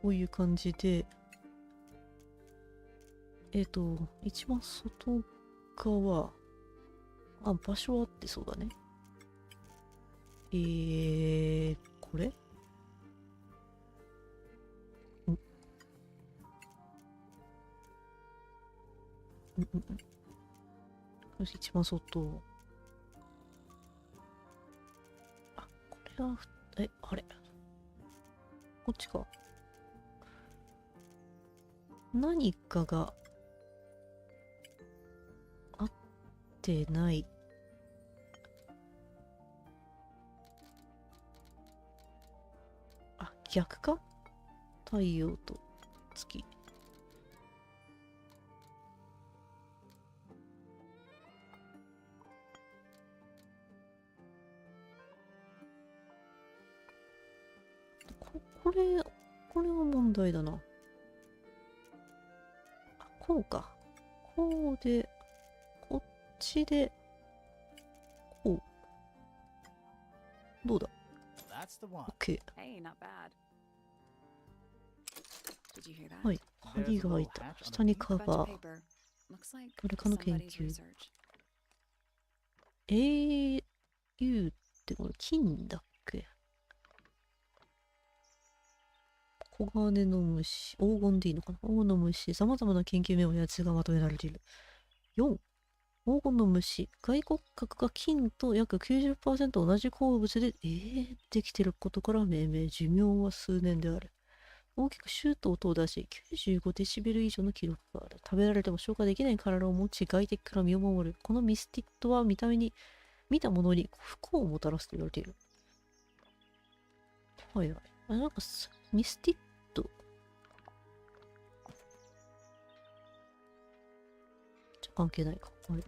A: こういう感じで、一番外側、場所あってそうだね。これ？よし、一番外。これは、あれ？こっちか。何かが合ってない。逆か？太陽と月。これは問題だな。こうか。こうで、こっちで、こう。どうだ？ OK。はい。針が開いた。下にカバー。誰かの研究。AU ってこれ金だっけ？黄金の虫、黄金でいいのかな、黄金の虫、様々な研究メモや図がまとめられている。4、黄金の虫、外骨格が金と約 90% 同じ鉱物で、できていることから命名、寿命は数年である。大きくシュート音を出し、95デシベル以上の記録がある。食べられても消化できない体を持ち、外敵から身を守る。このミスティットは見たものに不幸をもたらすと言われている。はいはい。なんかミスティット。じゃ関係ないか。はい。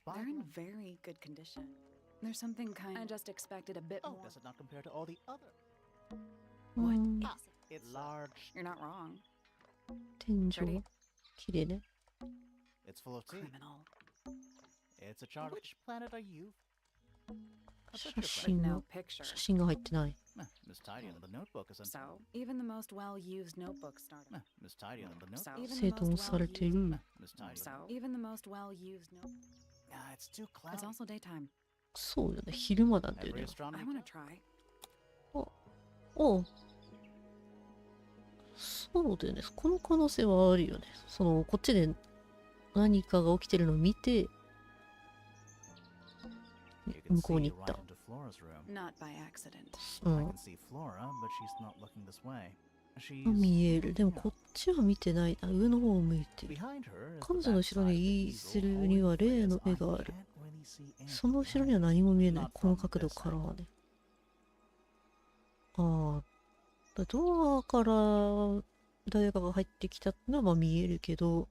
B: They're in very good condition. There's something kind. I just expected a bit
C: Oh,
B: more.
C: does it not compare to all the other?
B: What
A: Mm.
B: is
C: Ah,
B: it?
C: it's large.
B: You're not wrong.
A: 天井。綺麗ね。
C: It's full of tea.
B: Criminal.
C: It's a chart. Which planet are you? A
A: 写
C: picture
A: 真
C: frame.
B: No
A: が、
B: picture.
A: 写真が入ってない。
C: Miss Tidy and the notebook isn't.
B: So, even the most well-used notebook started.
C: Miss Tidy and the
B: So,
C: notebook.
B: even
A: 整頓されてる。
C: Miss Tidy.
B: So, even the most well-used notebook.
C: It's too
B: It's
C: cloudy.
B: also daytime.
A: そうよね。昼間なんだよ
C: Every
A: ね。
C: astronomy.
B: I want to try.
A: おう。そうだよね。この可能性はあるよね。こっちで何かが起きてるのを見て、
C: You can
A: 向こう
C: see
A: に行っ
C: right
A: た。
C: into Flora's room.
B: Not by accident.
A: う
C: I
A: ん
C: can。see Flora, but she's not looking this way.
A: 見え
C: She's
A: る。でもこっちは見てないな。上の方を向いてる。
C: behind her. is
A: 彼
C: the
A: 女の後ろ
C: backside
A: に
C: of
A: イ
C: the
A: ーセ
C: eagle
A: ルには
C: holding
A: 例
C: Freya's
A: の絵があ
C: eye.
A: る。
C: Can't really see anything
A: その後ろには何も見えない。
C: Not
A: この
C: from
A: 角度
C: this
A: から
C: angle.
A: はね。ああ。ドアから誰かが入ってきたのはまあ見えるけど、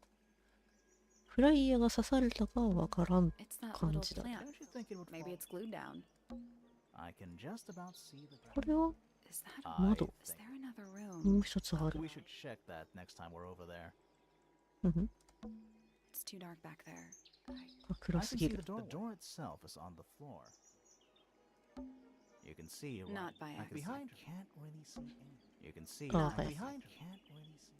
A: フライヤーが刺されたかはわからん。
B: It's that little
A: 感じだ。
B: plant.
C: Don't you think it would
B: Maybe
C: fall?
B: it's glued down.
C: I can just about see the
A: これは
B: Is that a...
A: 窓。
B: Is there another
A: も
B: room?
A: う一つある。
C: We should check that next time we're over there.
A: うんふん。
B: It's too dark back there.
A: あ、暗
C: I
A: す
C: can
A: ぎ
C: see
A: る
C: the。door itself is on the floor. You can see right
B: Not by
C: I can
B: accident.
C: behind can't really see anything. You can see
A: Ah,
C: right
A: okay.
C: behind can't really see.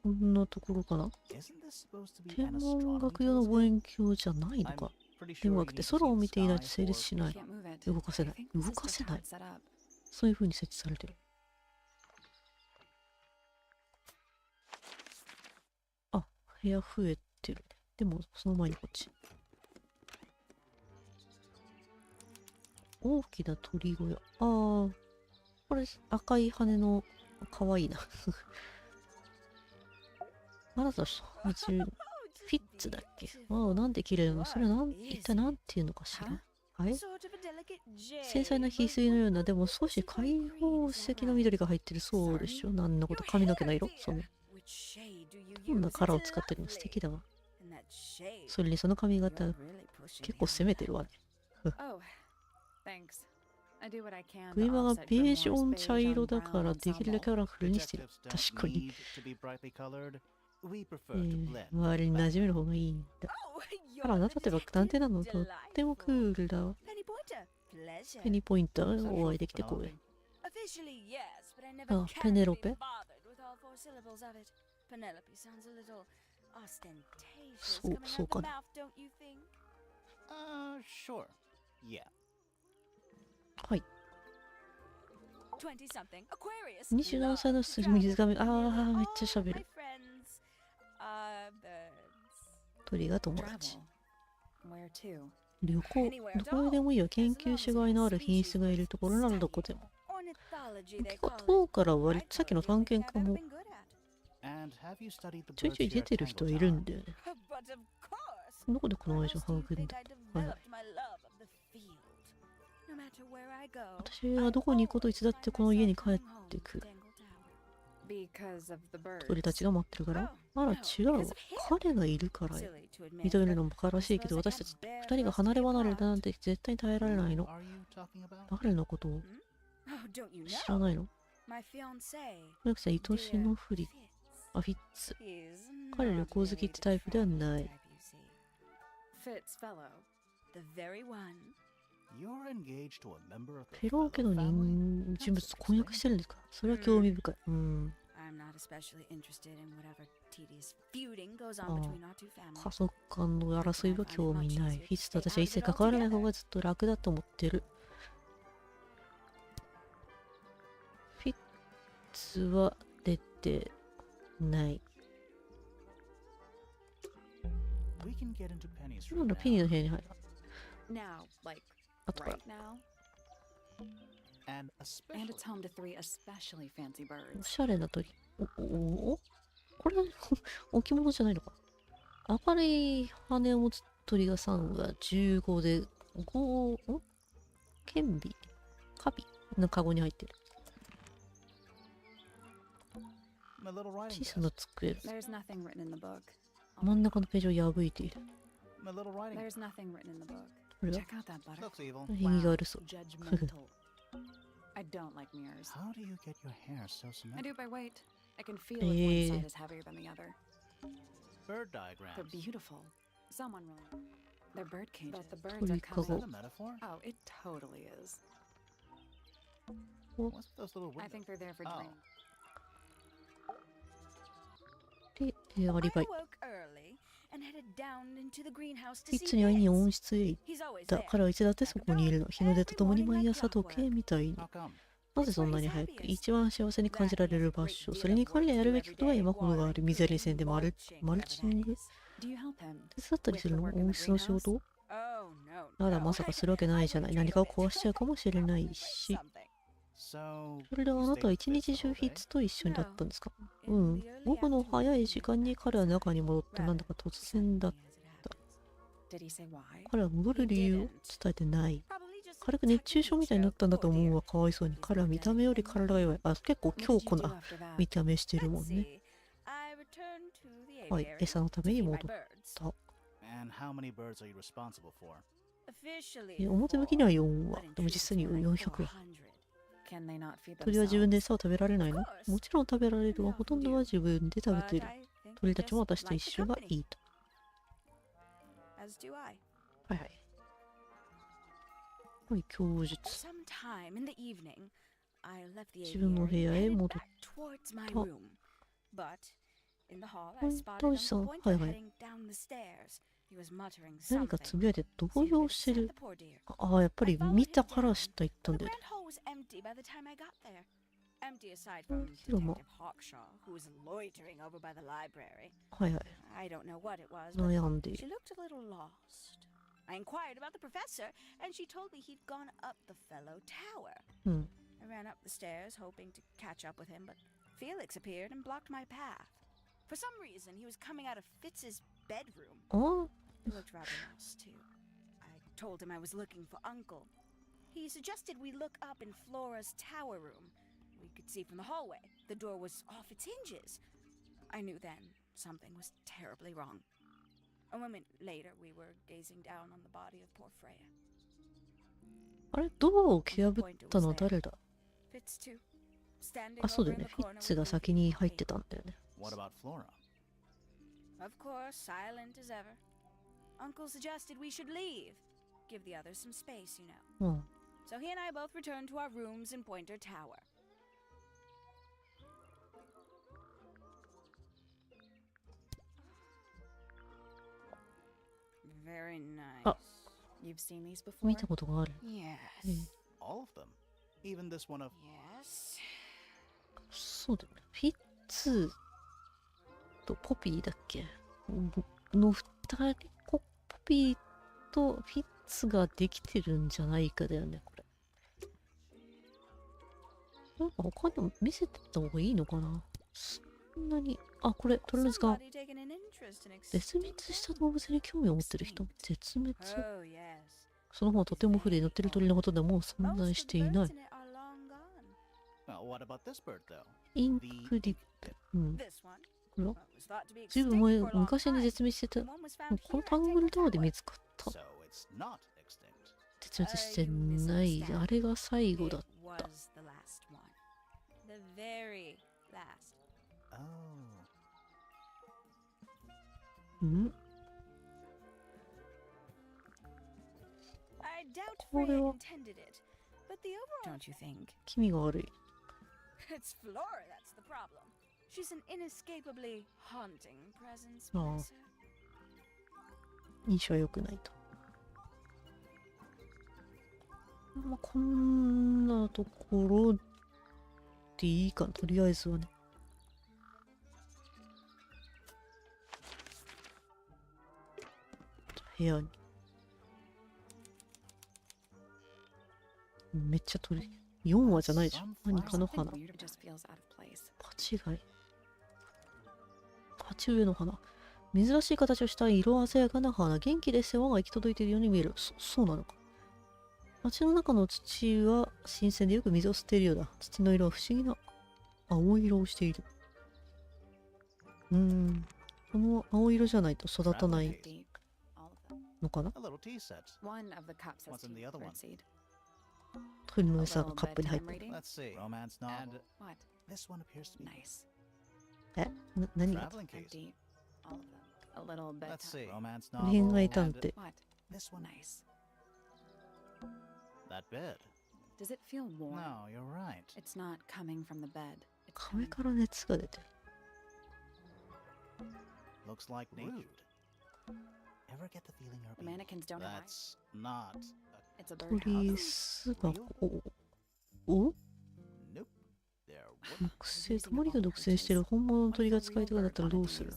A: こんなところかな。
C: Isn't this supposed to be
A: 天
C: an
A: 文
C: astronomy
A: 学用の
C: telescope?
A: 望遠鏡じゃないの
C: I'm
A: か。
C: pretty
A: 天
C: sure
A: 文
C: you
A: 学っ
C: need
A: て
C: to
A: 空
C: see
A: を
C: the
A: 見ていないと
C: sky
A: 成立
C: for
A: しない。
B: Can't move it.
A: 動かせな
B: I
A: い。
B: think this
A: 動
B: is
A: かせ
B: just
A: な
B: how
A: い。
B: it's set up.
A: そういう風に設置されてる。あ、部屋増えてる。でも、その前にこっち。大きな鳥小屋。ああ、これ赤い羽の、かわいいな。あなた、フィッツだっけ。わあ、なんて綺麗なの。それ一体なんていうのかしら。はい。繊細な翡翠のような、でも少し開放石の緑が入ってるそうでしょ。なんのこと、髪の毛の色。こんなカラーを使ってるの素敵だわ。それにその髪型、結構攻めてるわね。
B: Oh, thanks. I do what I can to
A: グリマが
B: offset
A: ベ
B: your
A: ージュ
B: more
A: オン
B: beige
A: 茶
B: on
A: 色だ
B: brown
A: からできるだけカ
B: ensemble.
A: ラフルにしてる。
C: Detectives
A: 確
C: don't
A: かに。
C: need to be brightly colored. We prefer to blend.
A: 周りに馴染める方がいいんだ。あら、あなたってば探偵なのとってもクールだわ。ペニーポインターお会いできて光栄。あ、ペネロペそうかな。
C: Sure. Yeah.
A: はい。27歳の水亀。ああ、めっちゃ喋る。鳥が友達。
B: Travel. Where to?
A: 旅行。どこへでもいいよ。研究しがいのある品質がいるところならどこでも。結構遠から割とさっきの探検家も
C: And have you studied the
A: ちょい
C: birds
A: ちょい
C: here
A: 出
C: at
A: てる人
C: Tangle
A: はいる
C: Tower?
A: んだよね。どこでこの愛情を育んだ。はいはい。私はどこに行くこといつだってこの家に帰ってくる。
B: Because of the birds.
A: 鳥たちが待ってるから。あら違うわ。彼がいるからよ。認めるのもバカらしいけど、私たち二人が離れ離れだなんて絶対に耐えられないの。
C: Are you talking about?
A: 誰のことを知らないの？なんかさ、愛しのふり。あ、フィッツ。彼旅行好きってタイプではない。
B: Fitz fellow.
C: You're engaged to a member of
A: フ
C: the
A: ェロー家の
C: family?
A: 人物と婚約してるんですか？それは興味深い。
B: I'm not especially interested in whatever tedious feuding goes on between our two
A: 家
B: families.
A: 族間の争いは興味ない。フィッツと私は一切関わらない方がずっと楽だと思ってる。図は出てない。
C: We can get into Penny's
A: なん
C: room
A: だ、ペニー
C: now.
A: の部屋に入る。
B: Now, like
A: 後から
B: right now.
C: And
B: And
C: especially
B: it's home to 3 especially fancy
A: お
B: birds.
A: しゃれな鳥。おこれ置物じゃないのか。明るい羽を持つ鳥が3が15で5、剣尾カビのカゴに入ってる。
C: my little writing
A: 小さな
C: desk.
A: 机。
B: There's nothing written in the book.
A: 真ん中のページを破いている。
C: My little writing
B: There's
C: desk.
B: nothing written in the book.
A: これは
B: Check out that butter.
C: Looks evil.
A: 意味が悪そう。
B: Judgmental. I don't like mirrors.
C: How do you get your hair so
B: I do
C: symmetrical?
B: by weight. I can feel if one
A: Eh.
B: side is heavier than the other.
C: Bird
B: They're
C: diagrams.
B: beautiful. Someone really. They're bird cages. But the birds
A: 鳥
B: are
A: かご。
C: Is that
B: coming.
C: a metaphor?
B: Oh, it totally is.
C: What's with those little
B: I
C: windows?
B: think they're there for
C: Oh.
B: dreaming.
A: で、アリバイ。
H: woke early and headed down into the greenhouse to
A: ピッ
H: see
A: ツに会いに
H: Vince.
A: 温室へ行っ
H: He's always
A: た。
H: there.
A: 彼はいつだってそこにいるの。日の出とともに毎朝時計みたいに。
C: How come?
A: なぜそんなに早く一番幸せに感じられる場所。それに彼がやるべきことは山ほどがある。水やり線でマルチング
B: Do you help him?
A: 手伝ったりするの？温室の仕事？
H: Oh, no,
A: まだ
H: no.
A: まさかするわけないじゃない。何かを壊しちゃうかもしれないし。
C: So
A: それであなたは一日中ヒッツと一緒にだったんですか？うん。午後の早い時間に彼は中に戻ってなんだか突然だ。
B: Did he say why?
A: 彼は戻る理由を伝えてない。
H: Probably just
A: 軽く熱中症みたいになったんだと思うわ。かわいそうに。彼は見た目より体が弱い。あ、結構
B: What did
A: 強
B: you
A: 固
B: do
A: な
B: after that?
A: 見た目してるもん
H: Let's
A: ね。
H: see. I returned to the
A: はい、
H: aviary
A: 餌のために
H: to feed
A: 戻
H: my
A: っ
H: birds.
A: た。
C: and how many birds are you responsible for?
H: Officially
A: 表向きには
H: four,
A: 4羽。
H: but in
A: でも
H: truth
A: 実際に
H: it's more like
A: 400羽。
B: Can they not feed
A: 鳥は自分で
B: themselves?
A: 餌を食べられないの？もちろん食べられるわ。ほとんどは自分で食べ
H: But
A: ている。
H: I think
A: 鳥
H: they
A: たちも
H: just
A: 私と
H: like
A: 一
H: the
A: 緒が
H: company,
A: いいと。
H: as do I.
A: はいはい。はい、供述。
H: Sometime in the evening, I left the
A: 自分の部
H: aviary
A: 屋
H: and
A: へ
H: headed
A: 戻っ
H: back towards my
A: た。
H: room. But in the hall, I
A: はい、
H: spotted
A: 大地さ
H: Uncle
A: ん。
H: Pointer
A: はいはい。
H: heading down the stairs. He was muttering
A: 何か
H: something.
A: つぶやいて動
H: Seemed
A: 揺
H: to
A: して
H: upset
A: る
H: the。poor dear.
A: ああ、やっぱり見たから知った言ったん
H: The
A: だよ
H: grand hall was empty by the time I got there. Empty aside from
A: 広間。
H: Detective Hawkshaw, who was loitering over by the library.
A: はいはい。
H: I don't know what it was, but
A: 悩んでい
H: she
A: る。
H: looked a little lost. I inquired about the professor, and she told me he'd gone up the fellow tower.
A: うん。
H: I ran up the stairs, hoping to catch up with him, but Felix appeared and blocked my path. For some reason, he was coming out of Fitz's bedroom.
A: ああ、
H: He looked rather lost, too. I told him I was looking for Uncle. He suggested we look up in Flora's tower room. We could see from the hallway. The door was off its hinges. I knew then something was terribly wrong. A moment later, we were gazing down on the body of poor Freya.
A: あれ、ドアを蹴破ったのは誰だ？
H: Fitz, too. Standing
A: あ、そうだ
H: over
A: よ
H: in
A: ね。
H: the
A: フィッ
H: corner
A: ツ
H: with
A: が
H: a
A: 先
H: look
A: に
H: of
A: 入って
H: hate.
A: たんだよね。
C: What about Flora?
H: Of course, silent as ever. Uncle suggested we should leave. Give the others some space, you know.
A: うん。
H: So he and I both returned to our rooms in Pointer Tower. Very nice.
B: You've seen these before?
A: 見たことがある。
H: Yes.
C: All of them? Even this one of...
H: Yes.
A: そうだよね。フィッツとポピーだっけの二人、ポピーとフィッツができてるんじゃないかだよね、これ。なんか他にも見せてった方がいいのかな？そんなに。あ、これ、トレンズが
H: Somebody taken an interest in
A: 絶滅した動物に興味を持ってる人。絶滅
H: Oh, yes.
A: その本はとても古い。乗ってる鳥のことでもう存
H: Most
A: 在
H: of
A: し
H: the
A: てい
H: birds
A: ない。
H: in it are long gone.
C: Well, what about this bird, though?
A: インクリプ。うん。
H: This one
A: これは
H: was thought to be
A: ずいぶ
H: extinct
A: ん
H: for
A: 前、
H: a long
A: 昔に
H: time.
A: 絶滅してた。
H: The one was
A: こ
H: found
A: の
H: here
A: タ
H: at
A: ングル
H: Tangle
A: タワーで
H: Tower.
A: 見つかった。
C: So it's not extinct.
A: 絶滅してない。あれが最後だっ
H: It was the last one. The very last.
C: Oh.
A: ん
H: I doubt
A: これ
H: Freya
A: は
H: intended it, but the overall...
B: Don't you think?
A: 気味が悪い。
H: It's Flora that's the problem. She's an inescapably haunting presence,
A: Oh.
H: Professor.
A: 印象は良くないと。まあ、こんなところていいかな、とりあえずはね。部屋に。めっちゃ取り。4話じゃないでしょ。何かの花。
B: Something weird just feels out of place.
A: 鉢がい。鉢植えの花。珍しい形をした色鮮やかな花。元気で世話が行き届いているように見える。そうなのか。町の中の土は新鮮でよく水を吸っているようだ。土の色は不思議な青色をしている。この青色じゃないと育たない
B: Deep. All of them.
A: のかな。
C: A little tea set.
B: One of the cups has
C: What's in the
B: tea,
C: other one?
B: birdseed.
A: 鳥の
B: A
A: 餌が
B: little
A: カップに入っ
B: bedtime
A: てる。
B: reading.
C: Let's see. Romance novel. And
B: What?
C: this one appears to be
B: Nice.
A: 何が
C: traveling case.
B: Empty. All of them. A little
C: Let's see.
B: bedtime.
C: Romance
A: 恋
C: novel.
A: 愛探
C: And
A: 偵。
B: What?
C: this one.
B: Nice.
C: That bed.
B: Does it feel warm?
C: No, you're right.
B: It's not coming from the bed. It's
A: 壁
B: coming.
A: から熱が出てる。
C: Looks like nature. Ever get the feeling you're
B: The
C: being...
B: mannequins don't have eyes.
C: That's not...
B: It's a
A: 鳥
B: birdhouse.
A: 巣がお
C: Nope. There
A: 木製、タモリが独占している本物の鳥が使いたくなったらどうする？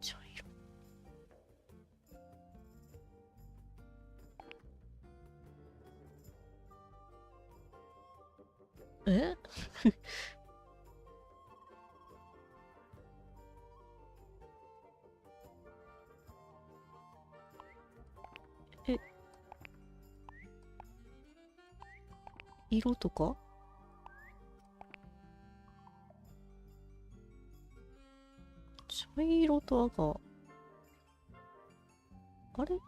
A: 茶色。ええ、色とか茶色と赤。あれ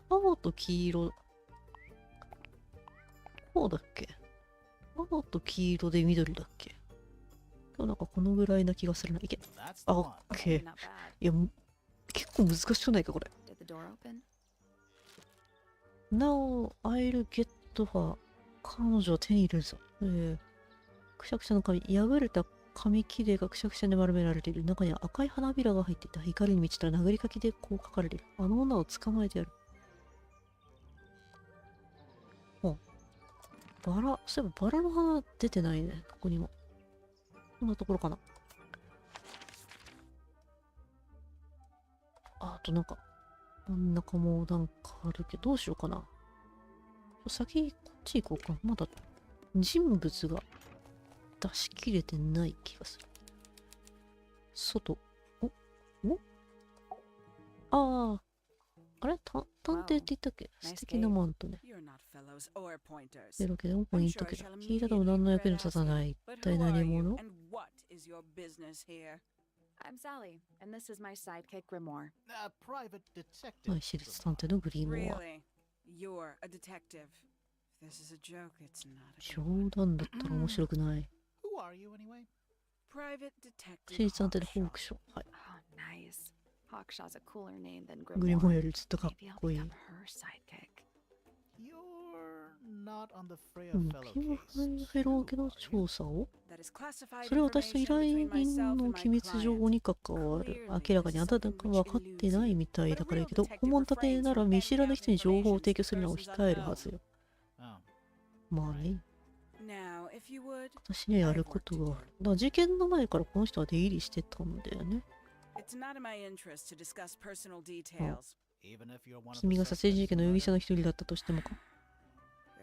A: 青と黄色。こうだっけ？青と黄色で緑だっけ？なんかこのぐらいな気がするな。いけ。
C: That's
A: あ、
C: the
A: オ
C: one.
A: ッケー。
B: Not bad.
A: いや、結構難しくないか、これ。
B: Did the door open?
A: Now I'll get her. 彼女は手に入れるぞ。くしゃくしゃの紙。破れた紙切れがくしゃくしゃに丸められている。中には赤い花びらが入っていた。怒りに満ちた殴りかきでこう書かれている。あの女を捕まえてやる。バラ、そういえばバラの花出てないね。ここにも。こんなところかな。あとなんか、真ん中もなんかあるけど、どうしようかな。先、こっち行こうか。まだ人物が出し切れてない気がする。外。ああ。あれ探偵って言ったっけ？素敵なマントね。
H: You're not fellows or pointers.
A: ゼロけどポイントけど。
H: I'm sure I shall
A: 聞いたとも何の役に立たない。
H: But
A: 一体
H: who
A: 何
H: are you,
A: 者？
H: and what is your business here?
B: I'm Sally, and this is my sidekick Grimoire.
C: A private
A: はい、
C: detective.
A: 私立探偵のグリーモア。
H: Really? You're a detective. If this is a joke, it's not a
A: 冗
H: good one.
A: 談だったら面白くない。
C: Who are you anyway?
H: Private detective.
A: 私立探偵のホー
H: Hawkshaw.
A: クショー。はい。
B: Oh, nice. Hawkshaw's a cooler name than
A: グリモア
B: Grimoire.
A: よりずっとかっ
B: Maybe I'll
A: こいい。
B: become her sidekick.
C: You're not on the Freya
A: うん、
C: fellow
A: キム
C: case.
A: フェロー家の調査を
H: That is classified
A: それは私と依
H: information
A: 頼
H: between
A: 人
H: myself
A: の
H: and
A: 機
H: my
A: 密情報
H: client.
A: に関わる。明らかにあなたが分かってないみたいだからいいけど、顧問探偵なら見知らぬ人に情報を提供するのを控えるはずよ。
C: Oh.
A: まあね、
H: Now, if you would,
A: 私にはやることがある。だから事件の前からこの人は出入りしてたんだよね。
H: it's not in my interest to discuss personal details.
C: Even if you're one of
A: 君
C: the
A: が殺人事
C: suspects
A: 件の
C: in
A: 容疑
C: murder.
A: 者の一人だったとしてもか。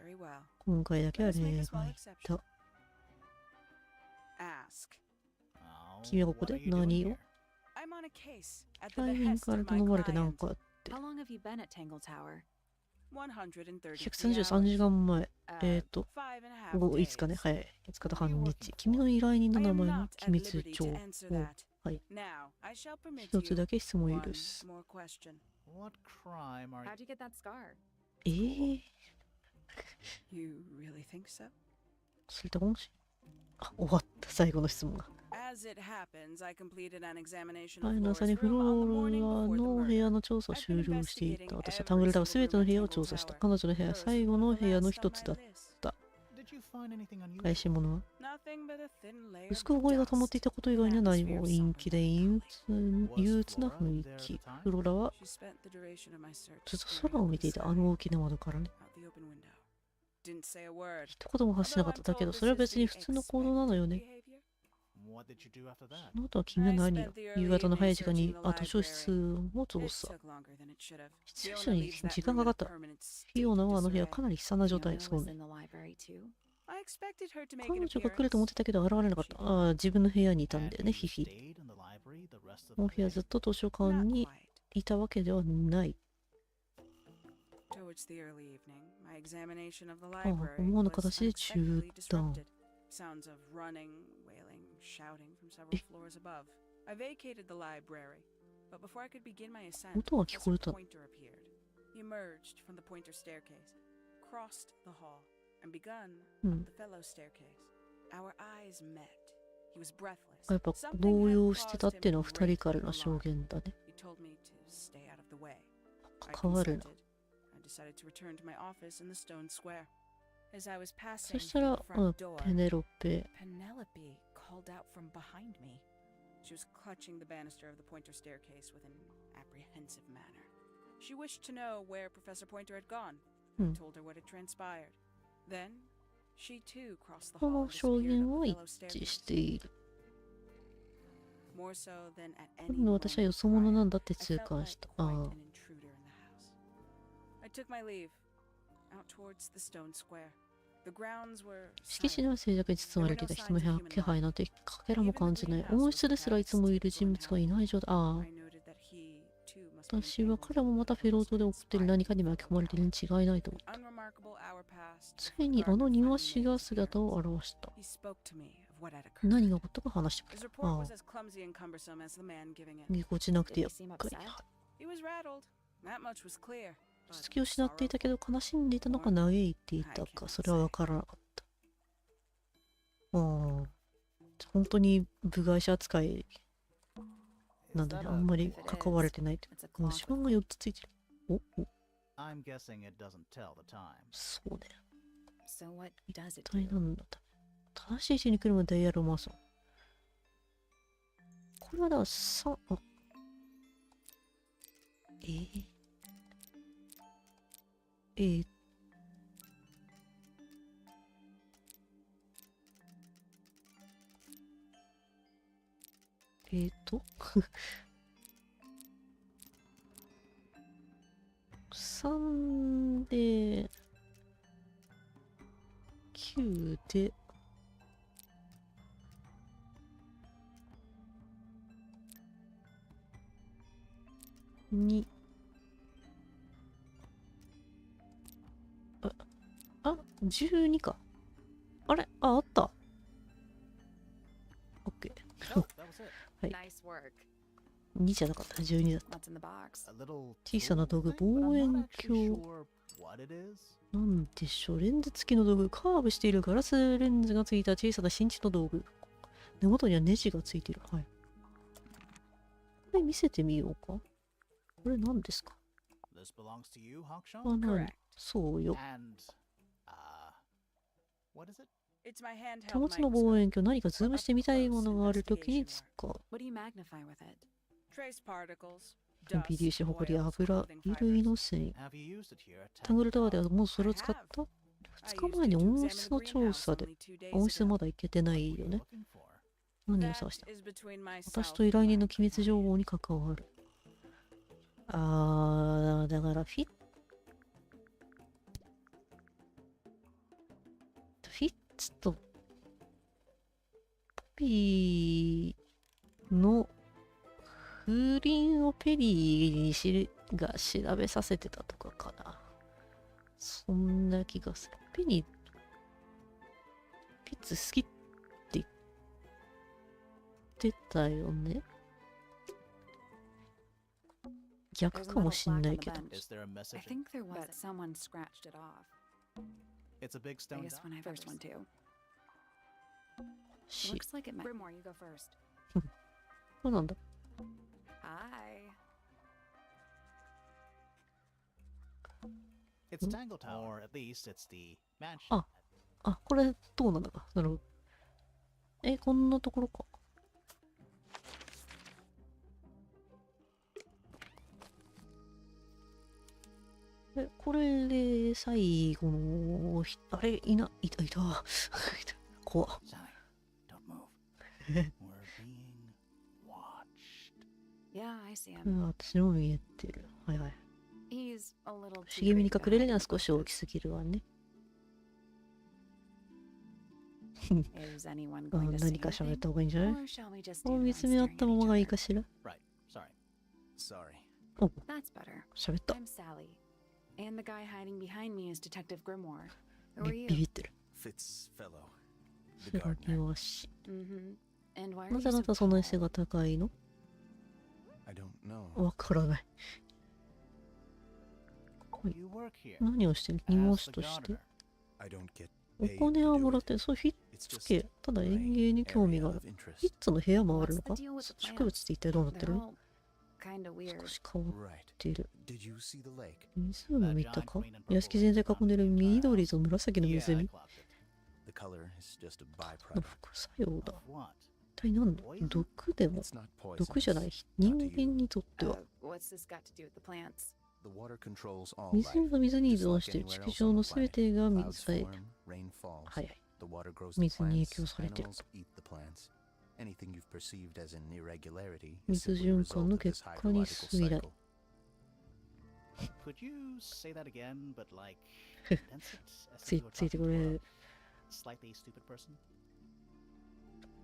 H: Very well.
A: 今回だけ
H: Let
A: は
H: us
A: 例
H: make a
A: 外
H: small
A: だ。
H: exception. Ask.
C: Oh,
A: 君はここ
C: what
A: で
C: are you doing
A: 何を
C: here?
H: I'm on a case at
A: 依
H: the
A: 頼人
H: behest
A: から
H: of
A: 頼
H: my
A: まれてなん
H: client.
A: かあって。
B: How long have you been at Tangle Tower?
H: 133
A: 133時間前。
B: Uh,
H: 5 and a half
A: 午後5日ね。
H: days.
A: はい。5日と半日。君の依頼人の
H: I
A: 名
H: am
A: 前の
H: not
A: 機
H: at
A: 密
H: liberty
A: 情
H: to
A: 報
H: answer
A: を
H: that.
A: はい。
H: Now, I shall permit
A: 一つ
H: you
A: だけ質問を
H: one
A: 許す。
H: more question.
C: What crime are
B: how'd you get that scar?
A: え
H: You really think so?
A: それってもしあ、終わった。最後の質問が。
H: As it happens, I completed an examination
A: はい、
H: of
A: なさに
H: Flora's
A: フロ
H: room on the
A: ー
H: morning
A: ラ
H: before the
A: の部
H: murder.
A: 屋の調査を
H: I've
A: 終
H: been
A: 了していた。
H: investigating
A: 私はタングルタワー
H: every
A: すべての部屋を
H: single
A: 調
H: room
A: 査した。
H: at
A: 彼女の部屋、
H: Tangle
A: 最後の部屋の一つだっ
H: Tower.
A: た。
C: Did you find anything
A: 怪しい
C: unusual?
A: ものは
H: Nothing but a thin layer
A: 薄く
H: of
A: 汚れが溜まっていたこと以外には何
H: dust.
A: も陰気で憂鬱な雰囲気。フロラは
H: She spent the duration of my search
A: ずっと空を見ていた、あの大きな窓からね。
H: out the open window. Didn't say a word.
A: 一言も発しなかった。だけどそれは別に普通の行動なのよね。
H: Behavior?
C: What did you do after that?
A: その後は君は何を夕方の早い時間に図書室を通
H: It
A: すさ。
H: took longer than it should have.
A: 必要
H: Fiona
A: 者に
H: leaves that
A: 時間
H: room
A: が
H: in
A: か
H: a
A: った。
H: permanent
A: フィオナはあの部屋
H: state of
A: かなり悲惨な状態。
B: Fiona
A: そう
B: was
A: ね。
B: in the library too.
H: I expected her to make
A: 彼
H: an
A: 女が来ると思っ
H: appearance.
A: てたけど現れなかった。ああ、自分の部屋にいたん
C: And
A: だよね、
C: you
A: ヒヒ。
C: stayed in the library the rest of
A: この
C: the
A: 部屋
C: day?
A: ずっと図書館
H: Not
A: に
H: quite.
A: いたわけではない。
H: Towards the early evening, my examination of the
A: ああ、
H: library
A: 思わぬ
H: was
A: 形で中
H: unexpectedly
A: 断。
H: disrupted. Sounds of running, wailing, shouting from several floors above. I vacated the library, but before I could begin my ascent,
A: 音が聞こえた。
H: Pointer appeared. He emerged from the Pointer staircase, crossed the hall, and begun
A: うん。
H: the fellow staircase. Our eyes met. He was breathless.
A: やっぱ
H: Something
A: 動
H: had
A: 揺してた
H: caused
A: っていうの
H: him
A: は
H: to
A: 二人
H: raise
A: から
H: an
A: の証
H: alarm.
A: 言だね。
H: He told me to stay out of the way. I
A: 関わるな。
H: consented. I decided to return to my office in the stone square. As I was
A: そ
H: passing
A: した
H: through
A: ら、
H: the
A: うん、
H: front door,
A: ペネロペ。
H: Penelope called out from behind me. She was clutching the banister of the Pointer staircase with an apprehensive manner. She wished to know where Professor Pointer had gone. I
A: Hmm.
H: told her what had transpired. Then, she too crossed the
A: こ
H: hall
A: の
H: and
A: 証
H: disappeared
A: 言
H: up
A: を
H: the
A: 一
H: fellow
A: 致し
H: staircase.
A: ている。
H: More so than at
A: 今
H: any
A: の私は
H: moment
A: よそ者
H: prior,
A: なんだって
H: I
A: 痛
H: felt
A: 感
H: like
A: した。
H: quite
A: あ
H: an
A: あ。
H: intruder in the house. I took my leave, out towards the stone square. The grounds were
A: 敷地
H: silent.
A: には静寂に包まれていた。人の気配なんてかけらも感じない。温室ですらいつもいる人物がいない状態。ああ。
H: I noted that he too must be
A: 私は
H: entangled
A: 彼もまたフェロー島で起こっている何かに巻き込まれているに違いないと思った。
H: Unremarkable hour passed
A: ついにあの庭師が姿を現した。
H: He spoke to me of what had occurred.
A: 何が起こったか話してくれ
H: His
A: た。
H: report
A: あ
H: was
A: あ。
H: as clumsy and cumbersome as the man giving it.
A: ぎこちなくて
B: Did
A: や
B: he
A: っ
B: seem
A: ぱり。
B: upset?
H: He was rattled. That much was clear.
A: 落ち着きを失っていたけど悲しんでいたのか嘆いていたかそれは分からなかった。ああ。本当に部外者扱い
C: Is
A: なんだ
C: that
A: ね。
C: a-
A: あんまり関われてないと。
B: It's a
A: もう
B: clock.
A: 指紋が4つついてる。おお、
C: I'm guessing it doesn't tell the time.
A: そうね。
B: So what does it
A: 一体
B: do?
A: なんだ。正しい位置に来るまでダイヤルを回そう。これはだから3、あ。えー、3で、9で、2、12か。あれあった。OK。
C: Oh, that was it.
B: Nice work.
A: 2じゃなかった。12だった。
B: What's in the box?
C: A little
A: 小さな道具、
C: tool thing, but
A: 望
C: I'm
A: 遠
C: not actually
A: 鏡。
C: sure what it is.
A: なんでしょう。レンズ付きの道具。カーブしているガラスレンズがついた小さな新地の道具。根元にはネジがついている。はい。これ見せてみようか。これ何ですか。
C: This belongs to you, Hawkshaw?
A: あ、何そうよ。
C: And, what is it?
H: It's my handheld
A: 手持ちの望
H: microscope.
A: 遠鏡、何かズームしてみたいものがあるときに使う。
B: What do you magnify with it?
H: Trace particles,
A: 微粒子、ほこり、
H: oils,
A: 油、
H: clothing
A: 衣類
H: fibers.
A: の繊維。
C: Have you used it here at
A: タングルタワーで
C: Tangle?
A: はもうそれを使った
H: I
A: 2
H: used
A: 日前に
H: it to
A: 温
H: examine
A: 室
H: the
A: の調
H: greenhouse
A: 査で
H: only 2 days
A: 温室
H: ago.
A: まだ行けてないよね。
C: Looking for?
A: 何を
H: That
A: 探した。
H: is between myself
A: 私と依頼人
H: and
A: の
H: my
A: 機密情報に関わる。だからフィッツとポピーの風鈴をペリーが調べさせてたとかかな。そんな気がする。ペニー、ピッツ好きって言ってたよね。逆
B: There's a
A: かも
B: metal
A: しん
B: plaque
A: な
B: on
A: い
B: the
A: けど。
B: bench.
C: Is there a
B: I
C: message?
B: think there was, but someone scratched it off.
C: It's a big
B: I
C: stone
B: guess when I first went to.
A: し、
B: Looks like it might. Grimoire, you go first.
A: これなんだ。
B: Hi.
C: It's Tangle Tower, or at least it's the mansion.
A: Ah. あ、これどうなんだか。なるほど。こんなところか。これで最後のあれ、いた。怖っ。
C: Sally, don't move. We're being watched.
B: Yeah, I see
A: う
B: him.
A: ん、私のも見えてる。はいはい。
B: He's a little
A: 茂
B: too
A: みに
B: great to
A: 隠れる
B: hide
A: には
B: in
A: 少し大き
B: bushes.
A: すぎるわね。
B: Is anyone
A: あ、
B: going to say
A: 何か喋っ
B: anything?
A: た方がいいんじゃない？
B: Or shall we just
A: もう
B: stand
A: 見
B: around
A: つめ合っ
B: staring
A: た
B: at
A: ま
B: each
A: まがいい
B: other?
A: かしら？
C: Right, sorry.
B: That's better.
A: 喋った。
B: I'm Sally. And the guy hiding behind me is Detective Grimoire. Who
A: ビ
B: are you?
A: ビってる。
C: Fitzfellow,
A: 背
C: the
A: が
C: gardener.
A: 険しい。
B: Mm-hmm. And why are
A: な
B: you
A: ぜあな
B: so
A: たそんなに背
B: tall?
A: が高いの？
C: I don't know.
A: わからない。
C: You work here
A: 何をしてる？
C: as
A: 荷物
C: the
A: として
C: gardener. I don't get
A: お
C: paid
A: 金
C: to
A: は
C: do
A: もらっ
C: it.
A: てる。そう、フィッ
C: It's
A: ツ
C: just
A: 系。ただ園
C: gray
A: 芸に興味
C: area
A: がある。
C: of
A: フィッ
C: interest.
A: ツの部屋もあ
B: What's
A: るの
B: the
A: か？
B: deal with the
A: 植物って一体どうなって
B: They're
A: る？
B: all kind of weird.
A: 少し変わっ
C: Right.
A: ている。
C: Did you see the lake?
A: 湖を見たか？屋敷全体囲んでる緑と紫の
C: Yeah, I
A: 湖。
C: clocked it. The color is just a
A: の
C: byproduct.
A: 副作用だ。
C: Of what?
A: 一体何だ？毒でも
C: It's not
A: 毒じゃない。
C: poisonous.
A: 人
C: Not to
A: 間
C: you.
A: にとっては。
B: What's this got to do with the plants?
C: The water controls all
A: 水
C: life.
A: は水に依
C: Just
A: 存
C: like
A: している。
C: anywhere
A: 地
C: else
A: 球上
C: on
A: の
C: the
A: すべ
C: planet.
A: てが
C: Clouds
A: 水さえ。
C: form, rain falls.
A: はいはい。
C: The water grows the
A: 水に影
C: plants.
A: 響されている。
C: Animals eat the plants. Anything you've perceived as an irregularity is
A: 水
C: simply a
A: 循環
C: result
A: の
C: of
A: 結
C: this
A: 果に
C: hydrological
A: 水来。
C: cycle. Could you say that again, but like condense it as
A: つ
C: if
A: い
C: you were
A: ついて
C: talking
A: こ
C: to
A: れ。
C: a slightly stupid person?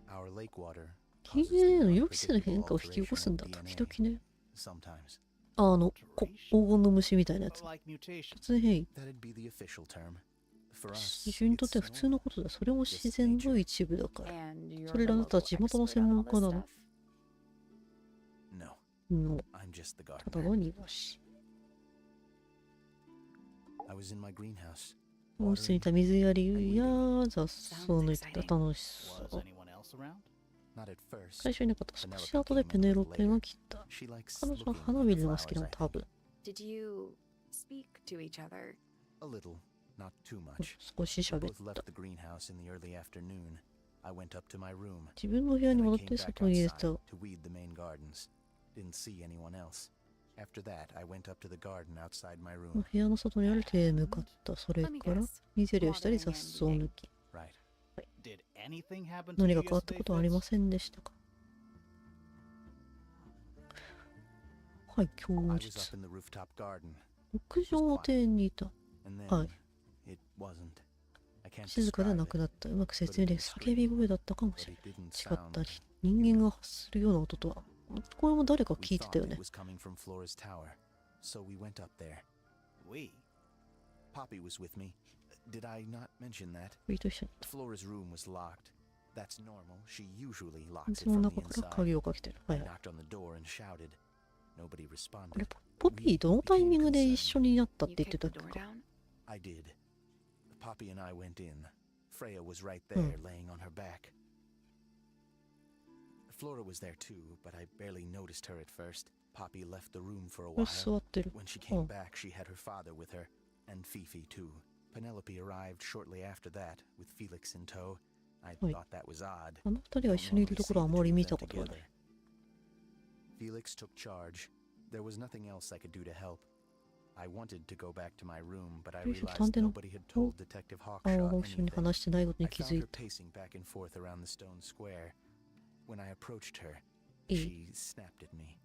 C: Our lake water
A: き
C: causes
A: れい
C: the
A: な予期せぬ
C: unpredictable
A: 変化を引き起こ
C: alteration
A: すん
C: of
A: だ。
C: DNA.
A: 時々ね。
C: Sometimes.
A: 黄金の虫みたいなやつ。
C: Like mutation.
A: 突然変異。
C: That'd be the official term. For us,
A: 地球にとっては普通のことだ。それも自然の一部だから。
B: And you're
A: それ
B: the
A: らあなたは
B: local
A: 地元の
B: expert
A: 専
B: on
A: 門
B: all
A: 家
B: this
A: なの？
B: stuff.
C: No,
A: の
C: I'm just the
A: ただ
C: gardener.
A: の庭師。
C: I was in my greenhouse.
A: 温室にいた水やりや雑草を抜いてた楽しそ
C: Was
A: う。
C: anyone else around? Not at first.
A: 最初いなかった。少し後でペネロペが来た。
C: She likes
A: 彼女は
C: looking
A: 花
C: at
A: 見
C: the
A: るのが好きな
C: flowers,
A: の
C: I
A: 多
C: think.
A: 分。
B: Did you speak to each other?
C: A little, not too much.
A: 少し
C: We
A: 喋っ
C: both
A: た。
C: left the greenhouse in the early afternoon. I went up to my room.
A: 自分の部屋
C: Then
A: に
C: I
A: 戻っ
C: came
A: て
C: back
A: 外に出
C: outside
A: た。
C: to weed the main gardens. Didn't see anyone else. After that, I went up to the garden outside my room.
A: 部屋の外にある手へ向かった。それ
B: Let me
A: から
B: guess.
A: 水やりをしたり雑草を抜き。
C: Right. Did anything happen to
A: 何
C: you
A: か変わった
C: yesterday,
A: ことはありま
C: Fitz?
A: せんでしたか？はい、供
C: I was
A: 述
C: up。in the rooftop garden,
A: 屋上の庭園にいた。
C: and then
A: はい。
C: it wasn't. I can't
A: 静かでは
C: describe
A: なく
C: it,
A: なった。うまく説明で叫び声だったかも
C: but
A: しれ
C: it didn't
A: ない。違った
C: sound.
A: り、人間が発するような音とは。これも誰か
C: We
A: 聞いて
C: thought
A: たよ
C: it
A: ね。
C: was coming from Flora's tower, so we went up there. We? Poppy was with me. Did I not mention that?
A: これと一緒に。
C: Flora's room was locked. That's normal. She usually
A: い
C: locks
A: つ
C: it
A: も
C: from
A: 中
C: the
A: から
C: inside.
A: 鍵をかけてる。は
C: I
A: いはい。
C: knocked on the door and shouted. Nobody
A: これ
C: responded.
A: ポピーどのタイミングで一緒になったっ
B: You
A: て言って
B: kicked
A: た
B: the
A: っ
B: door
A: けか？
B: down?
C: I did. Poppy and I went in. Freya was right
A: Hmm.
C: there, laying on her back. Flora was there too, but I barely noticed her at first. Poppy left the room for a
A: これ
C: while.
A: 座ってる。
C: When she
A: う
C: came
A: ん。
C: back, she had her father with her, and Fifi too. Penelope arrived shortly after that, with Felix in tow. I
A: Wait.
C: thought that was odd.
A: あの二人が一緒にいるところはあまり見たことがない。
C: Felix took charge. There was nothing else I could do to help. I wanted to go back to my room, but I
A: フェイス
C: realized
A: 探偵の
C: nobody had told Detective
A: 青
C: Hawkshaw
A: が一緒に
C: anything.
A: 話してないことに
C: I
A: 気
C: found
A: づい
C: her
A: た。
C: pacing back and forth around the stone square. When I approached her,
A: いい。
C: she snapped at me.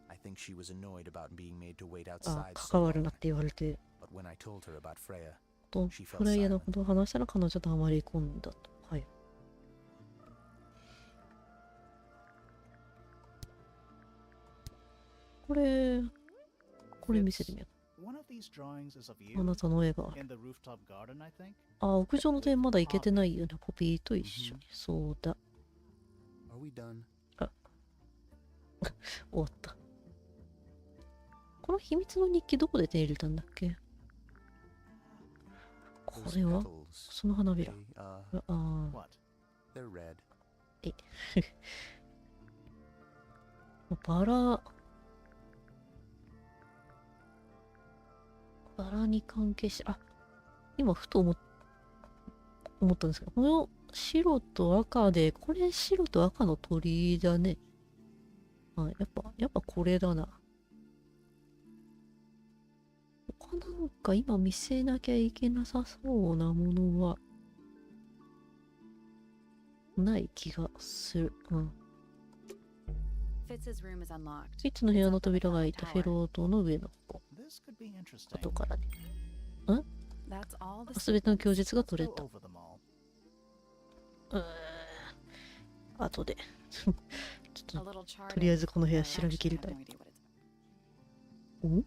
C: I think she was annoyed about being made to wait
A: あ、
C: outside so
A: 関わるな
C: long.
A: って言われて、
C: But when I told her about Freya,
A: とフライヤーのことを話したら彼女とあまり込んだと。はい。これ見せてみよ
C: one of these drawings is of
A: う。
C: you
A: あなたの絵がある。
C: in the rooftop garden, I think.
A: あ、屋上の点まだ行けてないよね。ポピーと一緒に。そうだ。
C: Are we done?
A: 終わった。この秘密の日記どこで手に入れたんだっけ？こ
C: Those
A: れは
C: petals,
A: その花びら。
C: they,
A: ああ。
C: what? They're red. バラに関係して、あ、今ふと思っ
A: 思ったんですけど、この白と赤で、これ白と赤の鳥居だね。はい、やっぱこれだな。他なんか今見せなきゃいけなさそうなものはない気がする。うん。フィッツの部屋の扉が開いたフェロー島の上の方。後からね。すべての供述が取れた。後で。ちょっと、とりあえずこの部屋調べきりたい。お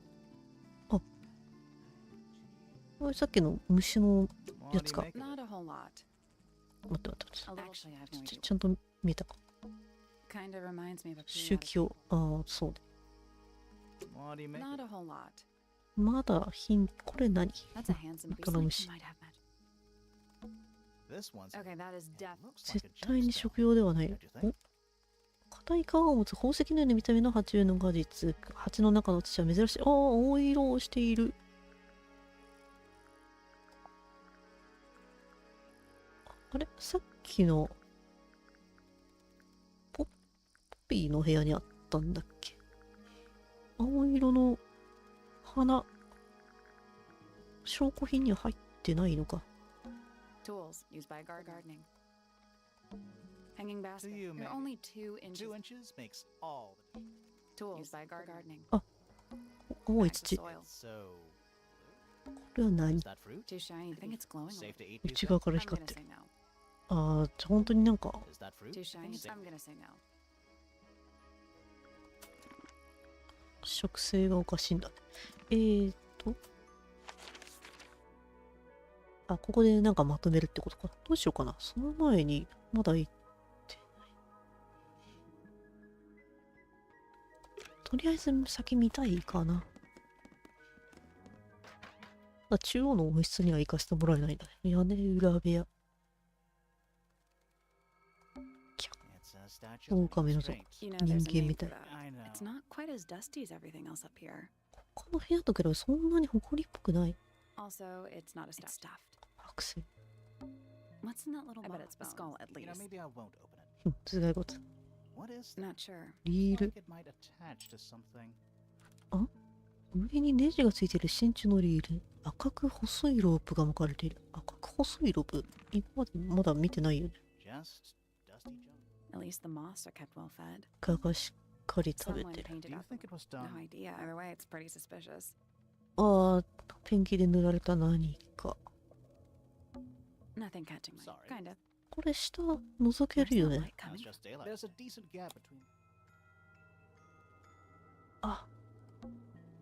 A: あ、これさっきの虫のやつか。待って。ちゃんと見えたか。宗教、ああ、そうね。まだこれ何？この虫。絶対に食用ではない。お、硬い皮を持つ宝石のような見た目の爬虫の果実。鉢の中の土は珍しい。ああ、青色をしている。あれ、さっきのポッピーの部屋にあったんだっけ？青色の花、証拠品には入ってないのか。
B: Tools used by gardening. Hanging basket. They're only 2 inches.
C: 2 inches makes all the
B: Tools used by gardening.
A: あ、青い土。こ
C: So,
A: れは何？
C: is that fruit?
B: Too shiny. I think it's glowing.
C: Safe to eat?
A: 内側から
B: I'm
A: 光っ
B: gonna
A: て
B: say
A: る。
B: no.
A: ああ、本当になんか
C: Is that fruit?
B: Too shiny.
C: Safe.
B: I'm gonna say no.
A: 植生がおかしいんだね。あ、ここでなんかまとめるってことか。どうしようかな。その前に、まだ行ってない。とりあえず先見たいかな。中央の温室には行かせてもらえないんだね。屋根裏部屋。狼の像。人間みたい。
B: It's not quite as dusty as everything else up here.
A: 他の部屋と比べそんなに埃っぽくない。
B: Also, it's not a stuffed.
A: 白線。
B: What's in that little box? I bet it's a skull at
C: You know,
B: least.
C: maybe I won't open it.
A: 頭蓋骨。
C: What is that?
B: Not sure.
A: リー
C: Like
A: ル。
C: it might attach to something.
A: 上にネジがついている真鍮のリール。赤く細いロープが巻かれている。赤く細いロープ。今までまだ見てないよね。
C: Just dusty junk.
B: At least the moths are kept well fed.
A: 蚊がしっかり食べ
B: Someone
A: てる。
B: painted
C: Do you
B: up.
C: think it was
B: No
C: done?
B: idea. Either way, it's pretty suspicious.
A: ああ、ペンキで塗られた何か。
B: Nothing catching my.
C: Sorry.
B: Kind of.
A: これ下覗け
B: Where's
A: るよ
B: that
A: ね。
B: light
C: Now it's
B: coming?
C: just daylight. There's a decent gap between.
A: あ、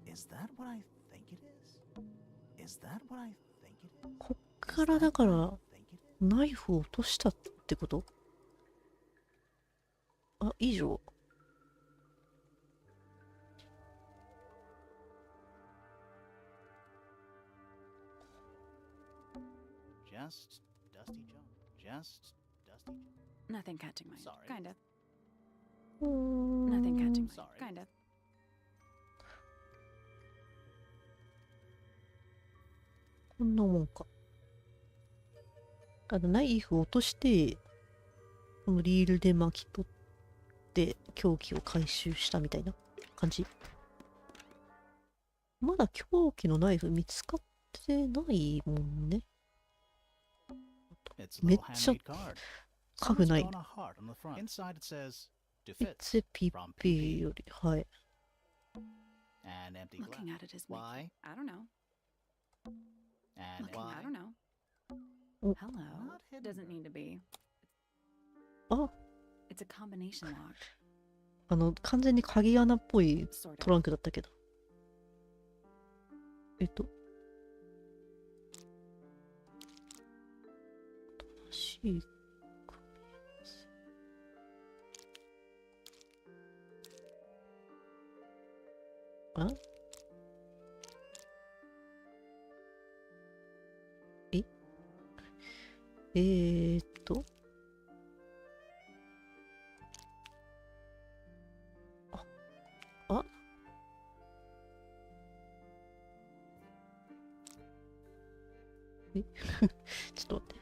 C: Is that what I think it is? Is that what I think it is?
A: こっからだから
C: Think it is?
A: ナイフを落としたってこと？あ、以上。
C: Just dusty junk. Just dusty junk.
B: Nothing catching my.
C: Sorry.
B: Kind of.
A: うーん
B: Nothing catching my.
C: Sorry.
B: Kind of.
A: こんなもんか。ナイフを落として、このリールで巻き取って、凶器を回収したみたいな感じ。まだ凶器のナイフ見つかってないもんね。
C: It's a
A: めっ
C: little
A: ちゃ
C: handmade card.
A: 家具
C: Someone's
A: ない
C: drawn a heart on the front. Inside it says
A: い
C: defense
A: つピッ
C: from
A: ピ
C: PP
A: ーより、はい。
C: and empty
B: Looking
C: glass.
B: at it is.
C: Why?
B: I don't know.
C: And
B: Looking.
C: why?
B: I don't know.
A: Oh.
B: Hello.
C: Not hidden.
B: Doesn't need to be.
A: あ、
B: It's a combination lock.
A: 完全に鍵穴っぽい
B: Sort
A: ト
B: of.
A: ランクだったけど。新しい組み合わせ。あえあ、ちょっと待って。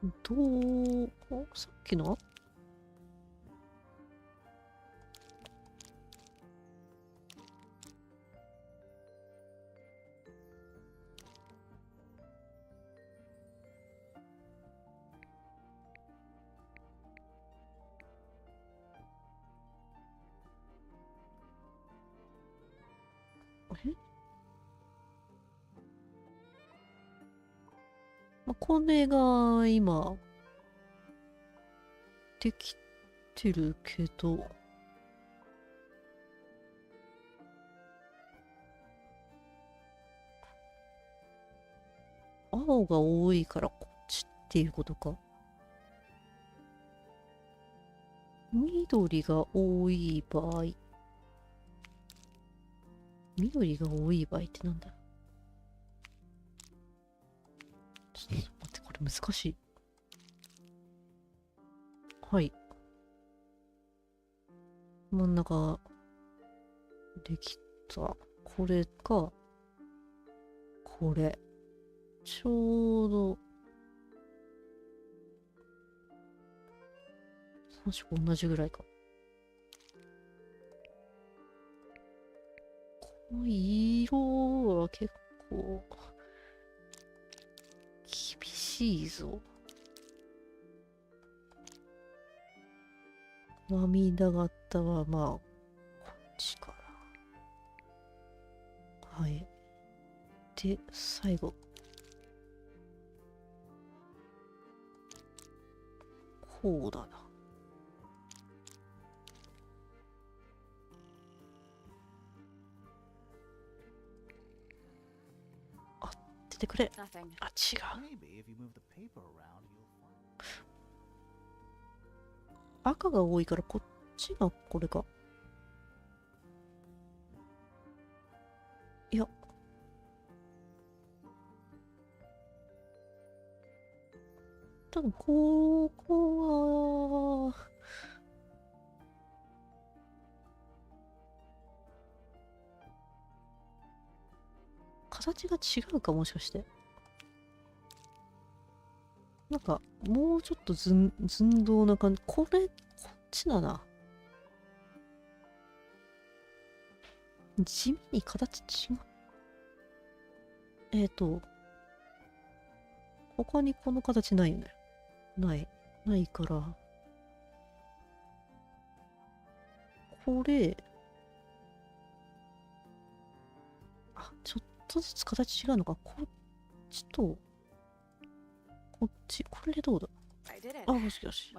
A: さっきのこれが今できてるけど、青が多いからこっちっていうことか。緑が多い場合、緑が多い場合ってなんだ。ちょっと待って、これ難しい。はい。真ん中できた。これか、これ。ちょうど、3色同じぐらいか。この色は結構、厳しいぞ。涙型はまあ、こっちかな。はい。で、最後。こうだな。あ、出てくれ。あ、違う。赤が多いからこっちがこれか。いや。多分ここは、形が違うかもしかして。なんか、もうちょっと寸胴な感じ。こっちだな。地味に形違う。他にこの形ないよね。ないから。これ、ちょっとずつ形違うのか。こっちと、こっち、これでどうだ。よしよし。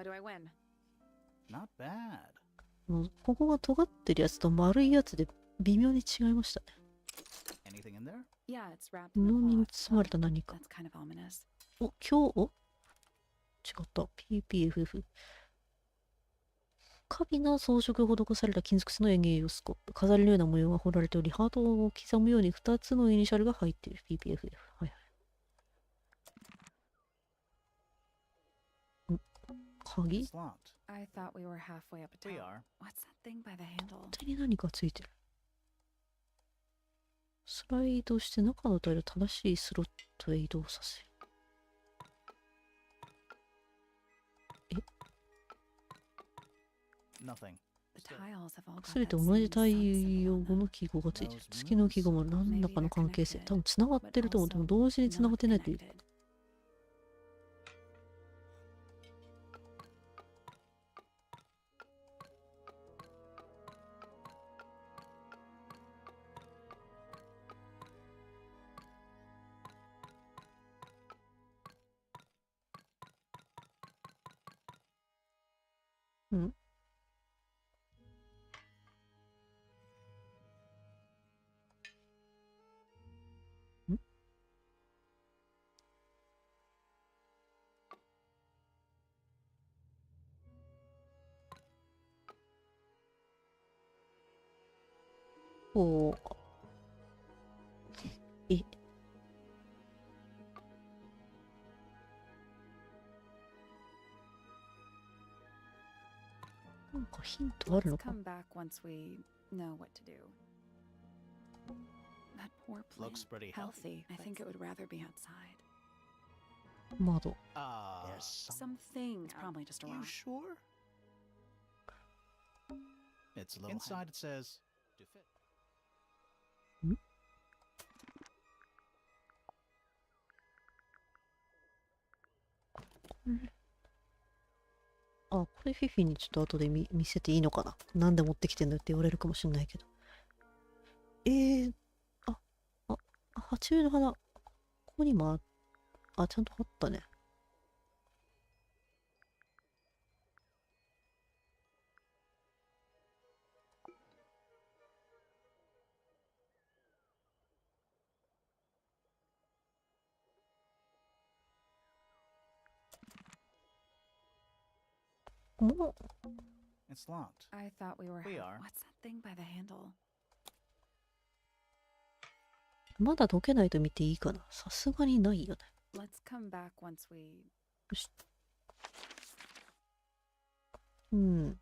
A: ここが尖ってるやつと丸いやつで微妙に違いましたね。布に包まれた何か。違った。PPFF。華美な装飾が施された金属製の園芸用スコップ。飾りのような模様が彫られており、ハートを刻むように2つのイニシャルが入っている。PPFF。はいはい。鍵？勝手に何かついてる。スライドして中のタイルを正しいスロットへ移動させる。すべて同じ太陽の記号がついてる。月の記号も何らかの関係性。多分繋がってると思っても同時に繋がってないという。うん。おー。なんかヒントあるのか。窓。
C: There's
B: Something. It's probably just a
C: You
B: rock.
C: sure? It's a little inside. It says to fit.
A: あ、これフィフィにちょっと後で見せていいのかな。なんで持ってきてんのって言われるかもしれないけど。あ、鉢植えの花。ここにもちゃんとあったね。も
C: It's locked.
B: I thought we were.
C: We are.
B: What's that thing by the handle?
A: うまだ解けないと見ていいかな。さすがにないよね。
B: Let's come back once we.
A: よし。うん。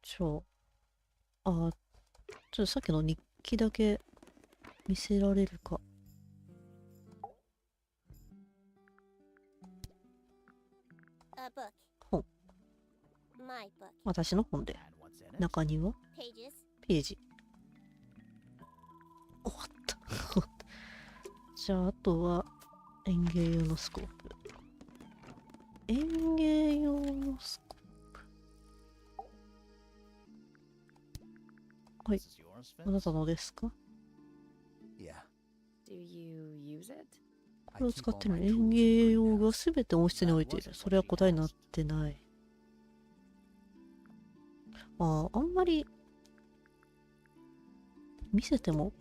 A: ちょっとさっきの日記だけ見せられるか。
E: A book.
A: 本。
E: My book.
A: 私の本で。
C: And what's in it?
A: 中には
E: Pages.
A: ページ。終わった。じゃあ、あとは園芸用のスコープ。園芸用のスコープ。はい。
C: This is yours,
A: あな
C: Vince?
A: たのですか？
C: Yeah.
B: Do you use it?
A: これを使ってる園芸用がすべて温室に置いている。それは答えになってない。あんまり見せても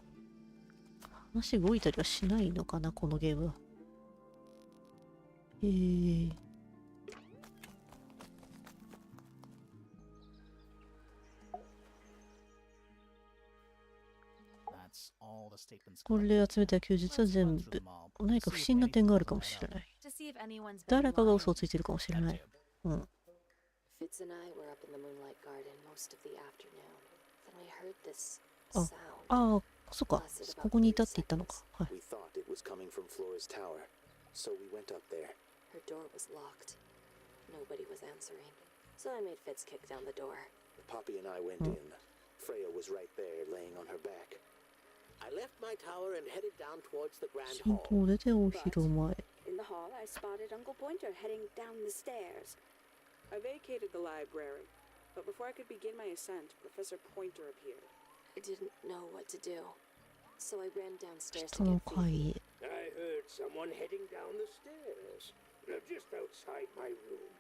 A: 話動いたりはしないのかな、このゲームは。
C: That's all the statements
A: これで集めた休日は全部。何か不審な点があるかもしれない。
B: To see if anyone's been
A: 誰かが
B: lying.
A: 嘘をついてるかもしれない。うん。
F: Fitz and I were up in the moonlight garden most of the afternoon. Then we heard this
A: あ
F: sound.
A: そっか。ここにいたって言ったのか。はい。
I: We thought it was coming from Flora's tower, so we went up there.
F: Her door was locked. Nobody was answering. So I made Fitz kick down the door.
I: Poppy and I went in. Freya was right there, laying on her back.
G: I left my tower and headed down towards the grand
A: 神
G: hall.
A: 道出てお昼前。
H: In the hall, I spotted Uncle Pointer heading down the stairs.
J: I vacated the library, but before I could begin my ascent, Professor Pointer appeared.
F: I didn't know what to do. So I ran downstairs
A: 下
F: to
A: の
F: get
A: 階
F: Fifi.
A: へ。
D: I heard someone heading down the stairs. Just outside my room.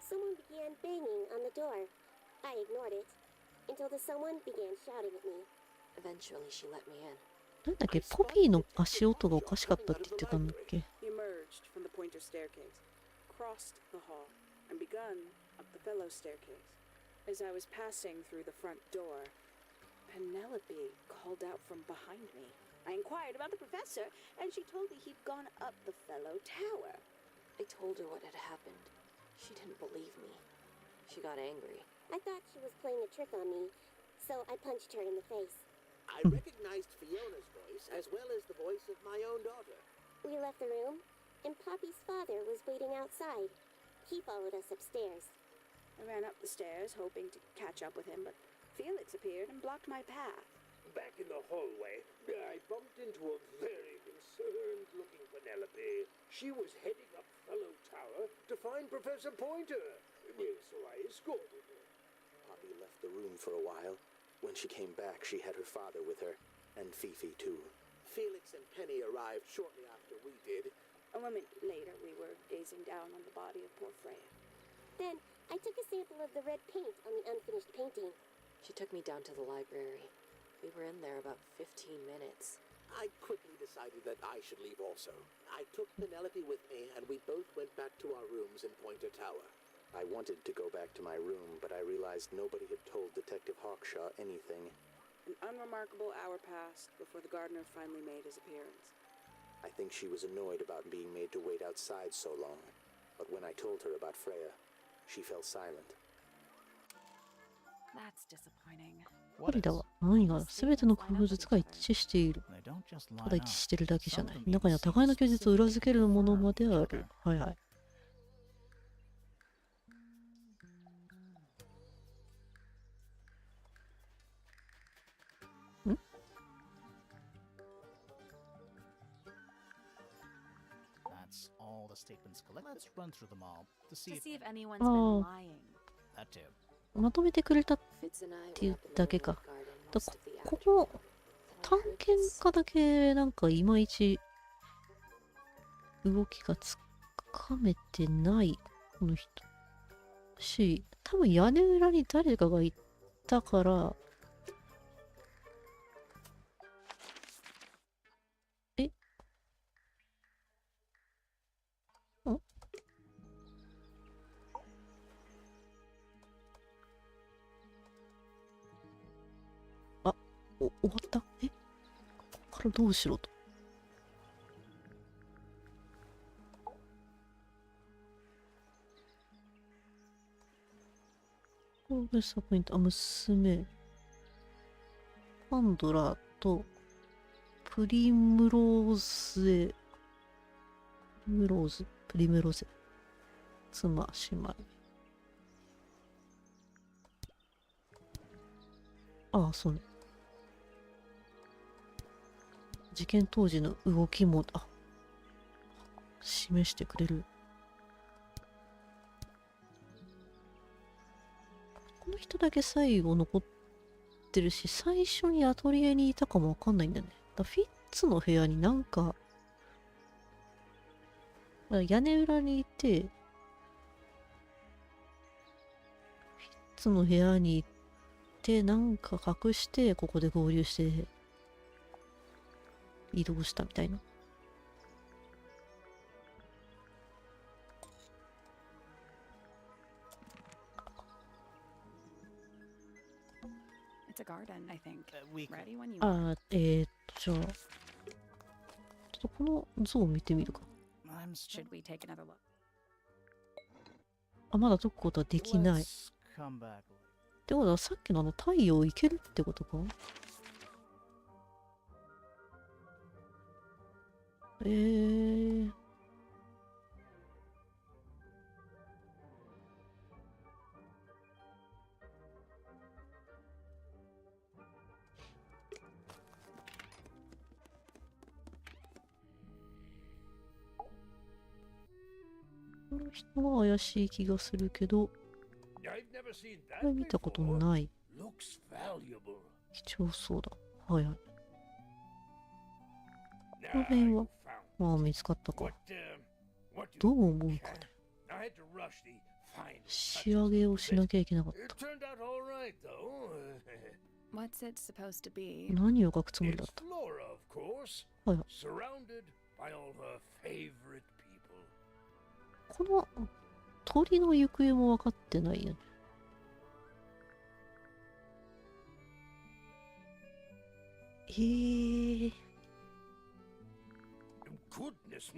E: Someone began banging on the door. I ignored it until the someone began shouting at me.
F: Eventually, she let me in.
A: なんだっけ、ポピーの足音がおかしかったって言ってたんだっけ。
J: He emerged from the Pointer staircase, crossed the hall, and begun up the fellow staircase. As I was passing through the front door, Penelope called out from behind me.
H: I inquired about the professor, and she told me he'd gone up the fellow tower.
F: I told her what had happened. She didn't believe me. She got angry.
E: I thought she was playing a trick on me, so I punched her in the face.
G: I recognized Fiona's voice as well as the voice of my own daughter.
E: We left the room, and Poppy's father was waiting outside. He followed us upstairs.
H: I ran up the stairs, hoping to catch up with him, but Felix appeared and blocked my path.
D: Back in the hallway, I bumped into a very concerned-looking Penelope. She was heading up Fellow Tower to find Professor Pointer, so I escorted her.
I: Poppy left the room for a while. When she came back, she had her father with her, and Fifi too.
G: Felix and Penny arrived shortly after we did.
H: A moment later, we were gazing down on the body of poor Freya.
E: Then I took a sample of the red paint on the unfinished painting.
F: She took me down to the library. We were in there about 15 minutes.
G: I quickly decided that I should leave also. I took Penelope with me, and we both went back to our rooms in Pointer Tower.
I: I wanted to go back to my room, but I realized nobody had told Detective Hawkshaw anything.
J: An unremarkable hour passed before the gardener finally made his appearance.
I: I think she was annoyed about being made to wait outside so long. But when I told her about Freya, she fell silent.
B: That's disappointing.
A: パリだわ。何がすべての供述が一致している。ただ一致してるだけじゃない。中には互いの供述を裏付けるものまである。はいはい。
C: That's all the statements collected. Let's run through them all to see
B: To
C: if
B: see if anyone's
A: Oh.
B: been lying.
C: that too.
A: まとめてくれたっていうだけか。ここ、探検家だけなんかいまいち動きがつかめてないこの人し、多分屋根裏に誰かがいたから終わった？ここからどうしろと。これサポイント。娘。パンドラとプリムローゼ。プリムローゼ。妻、姉妹。ああ、そうね。事件当時の動きも、示してくれる。この人だけ最後残ってるし、最初にアトリエにいたかもわかんないんだよね。フィッツの部屋になんか、屋根裏にいて、フィッツの部屋に行って、なんか隠して、ここで合流して、移動したみたいな。
B: It's a garden, I think.
C: We
B: Ready when you
A: じゃあ、ちょっとこの像を見てみるか。
C: I'm still.
B: should we take another look?
A: まだ解くことはできない。っ
C: Let's come back later.
A: てことはさっきの太陽いけるってことか？この人は怪しい気がするけど、これ見たことない。貴重そうだ。はいはい。この辺は見つかったか。どう思うかね。仕上げをしなきゃいけなかった。
B: What's it supposed to be?
A: 何を書くつもりだった？はいはい。この鳥の行方も分かってないよね。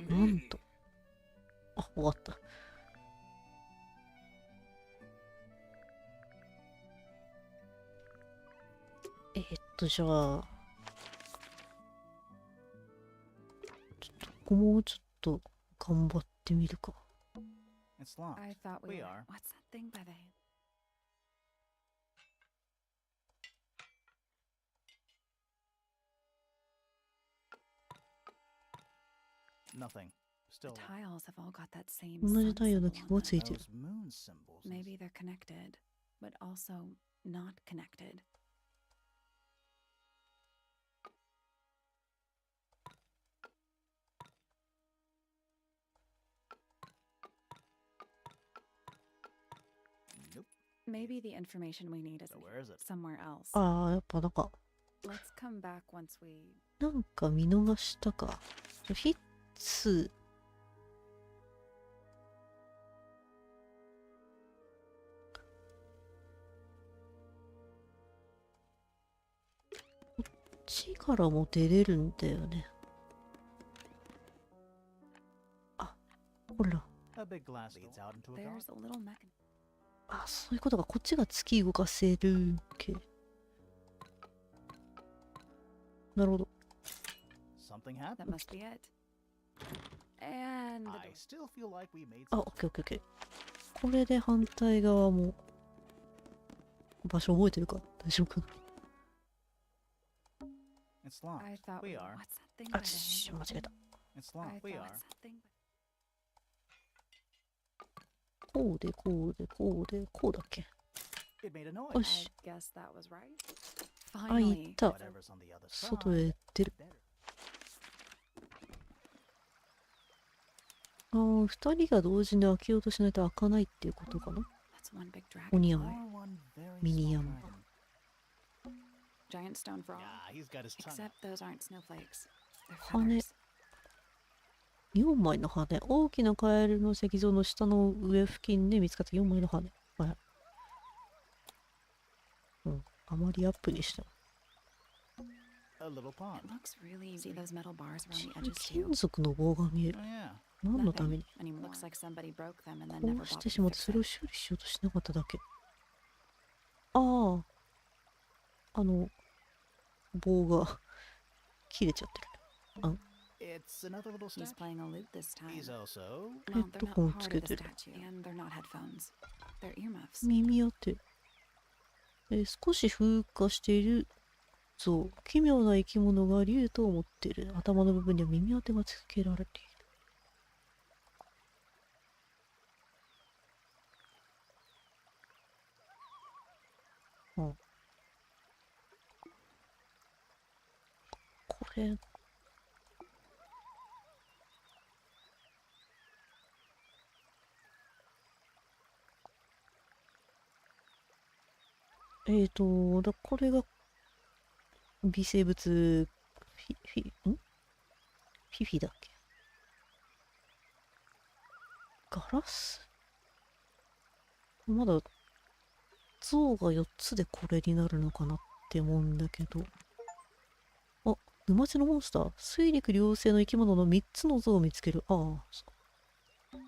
A: なんと。終わった。じゃあ、ここもうちょっと頑張ってみるか。
B: I thought we are. What's that thing by the
C: Nothing. Still.
B: The tiles have all got that same
A: 同じ
B: sun
A: 太陽の
B: symbol
A: 記
B: on
A: 号が
B: them.
A: ついてる。
C: Those moon symbols.
B: Maybe they're connected, but also not connected.
C: Nope.
B: Maybe the information we need is
C: So where is it?
B: somewhere else.
A: やっぱなんか、
B: Let's come back once we.
A: なんか見逃したか。フィッツ。こっちからも出れるんだよね。ほら。
C: A big glass leads out into a garden.
B: There's a little mechanism.
A: あ、そういうことか。こっちが突き動かせる系。なるほど。
B: That must be it. And the
C: I still feel like we made
A: あ、オッケーオッケーオッケー。これで反対側も場所覚えてるか大丈夫か
C: It's locked.
B: I thought,
C: We are.
B: what's that thing
A: な。あ、
B: by the
A: し、
B: handle?
A: 間違えた。
C: It's
B: I
C: locked. We
B: thought,
C: are.
B: what's that thing?
A: こうでこうでこうでこうだっけ。
C: It made a noise.
A: よ
B: I
A: し。
B: guess that was right.
A: あ、い
B: Finally.
A: った。
C: Whatever's on the other
A: 外
C: side.
A: へ出る。ああ、二人が同時に開けようとしないと開かないっていうことかな。
B: That's one big
A: 鬼
B: dragonfly.
A: 山。
C: Or one very
A: ミニ
C: small
A: ヤンマ。
C: dragon.
B: Giant stone frog.
C: Yeah, he's got his tongue
B: Except
C: out.
B: those aren't snowflakes. They're
A: 羽。
B: feathers.
A: 4枚の羽。大きなカエルの石像の下の上付近で見つかった4枚の羽。はい。うん。あまりアップにしても。
C: A little pond.
B: It looks really. See those metal bars around the
A: これ
B: edges
A: 金
B: too?
A: 属の棒が見える。
C: Oh, yeah.
A: 何のために
B: Anymore. Looks like somebody broke them and then
A: こ
B: never
A: うし
B: bothered
A: て
B: to
A: しまって
B: fix
A: それを
B: it.
A: 修理しようとしなかっただけ。ああ。棒が切れちゃってる。あ、
C: It's another little
B: He's
C: statue.
B: playing a lute this time.
C: He's also.
B: No, they're not
A: Headphone
B: part of the
A: つけてる。
B: statue, and they're not headphones. They're earmuffs.
A: 耳当て。少し風化している像。奇妙な生き物が竜と思っている。頭の部分には耳当てがつけられている。うん。これ。これが微生物フィフィだっけ。ガラスまだ像が4つでこれになるのかなって思うんだけど。あ、沼地のモンスター。水陸両生の生き物の3つの像を見つける。ああ、そう。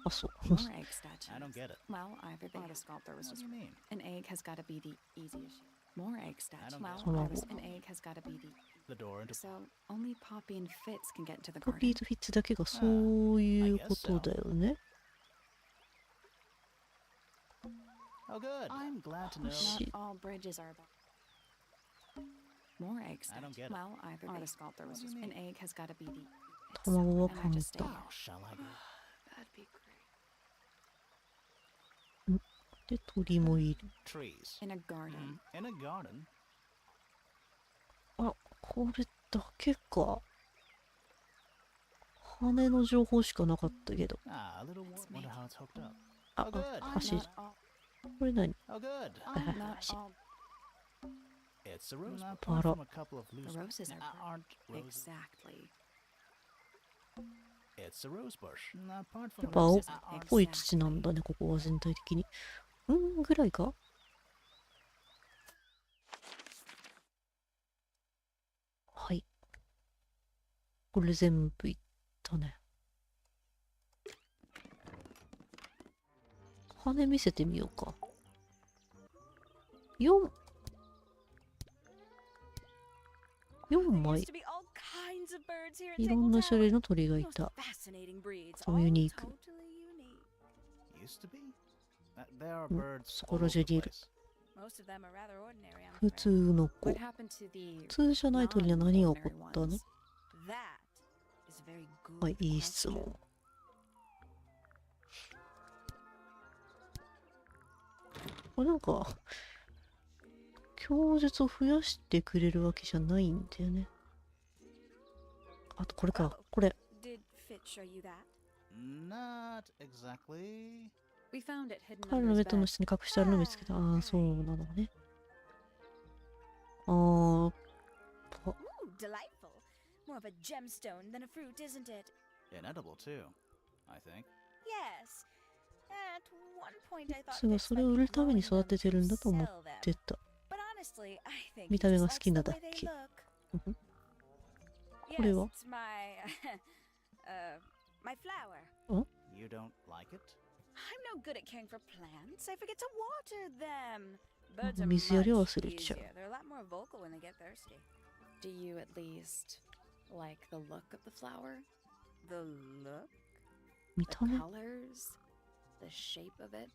A: あ、そう。
B: More egg statues.
C: I don't get it.
B: Well, either they the sculptor was
C: What
B: just
C: do you mean?
B: an egg has got to be the easiest. More egg statues.
C: don't
B: Well,
C: get
A: it.
B: an egg has got to be the.
C: The door into.
B: So only Poppy and Fitz can get into the
A: ポピ
B: garden.
A: ーとフィッツだけがそういうことだよね。
C: Oh, good. I'm glad to know.
B: Not all bridges are about. More egg
C: I don't
B: statues.
C: get it.
B: Well, either the sculptor was
C: What do
B: just
C: you
B: an
C: mean?
B: egg has got to be the.
A: 卵は
B: And
A: 簡
B: I just stay
A: 単。
C: Oh, shall I go?
B: That'd be great.
A: で、鳥もいる。
C: Trees.
B: In a garden.
C: In a garden.
A: あ、これだけか。羽の情報しかなかったけど。
C: Ah, a little wonder how it's hooked up.
A: あ、
C: Oh, good.
A: あ、足。
B: Not all.
A: これ何
C: Oh, good.
B: Not
A: Shit.
B: all.
C: It's a rose.
A: Para.
C: Apart from a couple of
B: The
C: loose.
B: roses are.
C: Aren't roses.
B: Exactly.
C: It's a rose bush. Apart
A: や
C: from
A: っぱ青っ
C: roses. Aren't
A: ぽい土なんだね、ここは全体的に。ぐらいか。はい。これ全部いったね。羽見せてみようか。4枚。いろんな種類の鳥がいた。そうユニーク。
C: used to be. There are
A: うん
C: birds
A: そこ
C: all
A: ら
C: over
A: 中
C: the
A: にいる。
C: place.
H: Most of them are rather ordinary, I'm
A: 普
H: afraid.
A: 通の子。
B: What happened to the
A: 普通じゃない鳥には何が起こったの？
H: That is a very good
A: はい、いい質
H: question.
A: 問。これなんか、供述を増やしてくれるわけじゃないんだよね。あとこれか、これ。
H: Did Fit show you that?
C: Not exactly.
B: We found it hidden
A: 彼
B: under
A: の
B: his
A: ベッドの
B: bed.
A: 下に隠してあるのを見つけた。ああ、そうなのね。あー、
H: Ooh, delightful. More of a gemstone than a fruit, isn't it?
C: Inedible too, I think.
H: Yes. At one point I thought
A: それが
H: Fitz
A: それを
H: might
A: 売
H: be
A: るために
H: growing
A: 育ててるんだと
H: them
A: 思
H: to
A: っ
H: sell them.
A: てた。
H: But honestly, I think
A: 見
H: he
A: た目
H: just
A: が好
H: likes
A: きな
H: the
A: だ
H: way they
A: け。
H: look.
A: これは
H: Yes, it's my my flower.
C: You don't like it?
H: I'm no good at caring for plants. I forget to water them. Birds are
A: 水やり
H: much
A: 忘れちゃう。
H: easier. They're a lot more vocal when they get thirsty.
B: Do you at least like the look of the flower?
H: The look?
A: 見
B: The
A: た目
B: colors? The shape of it?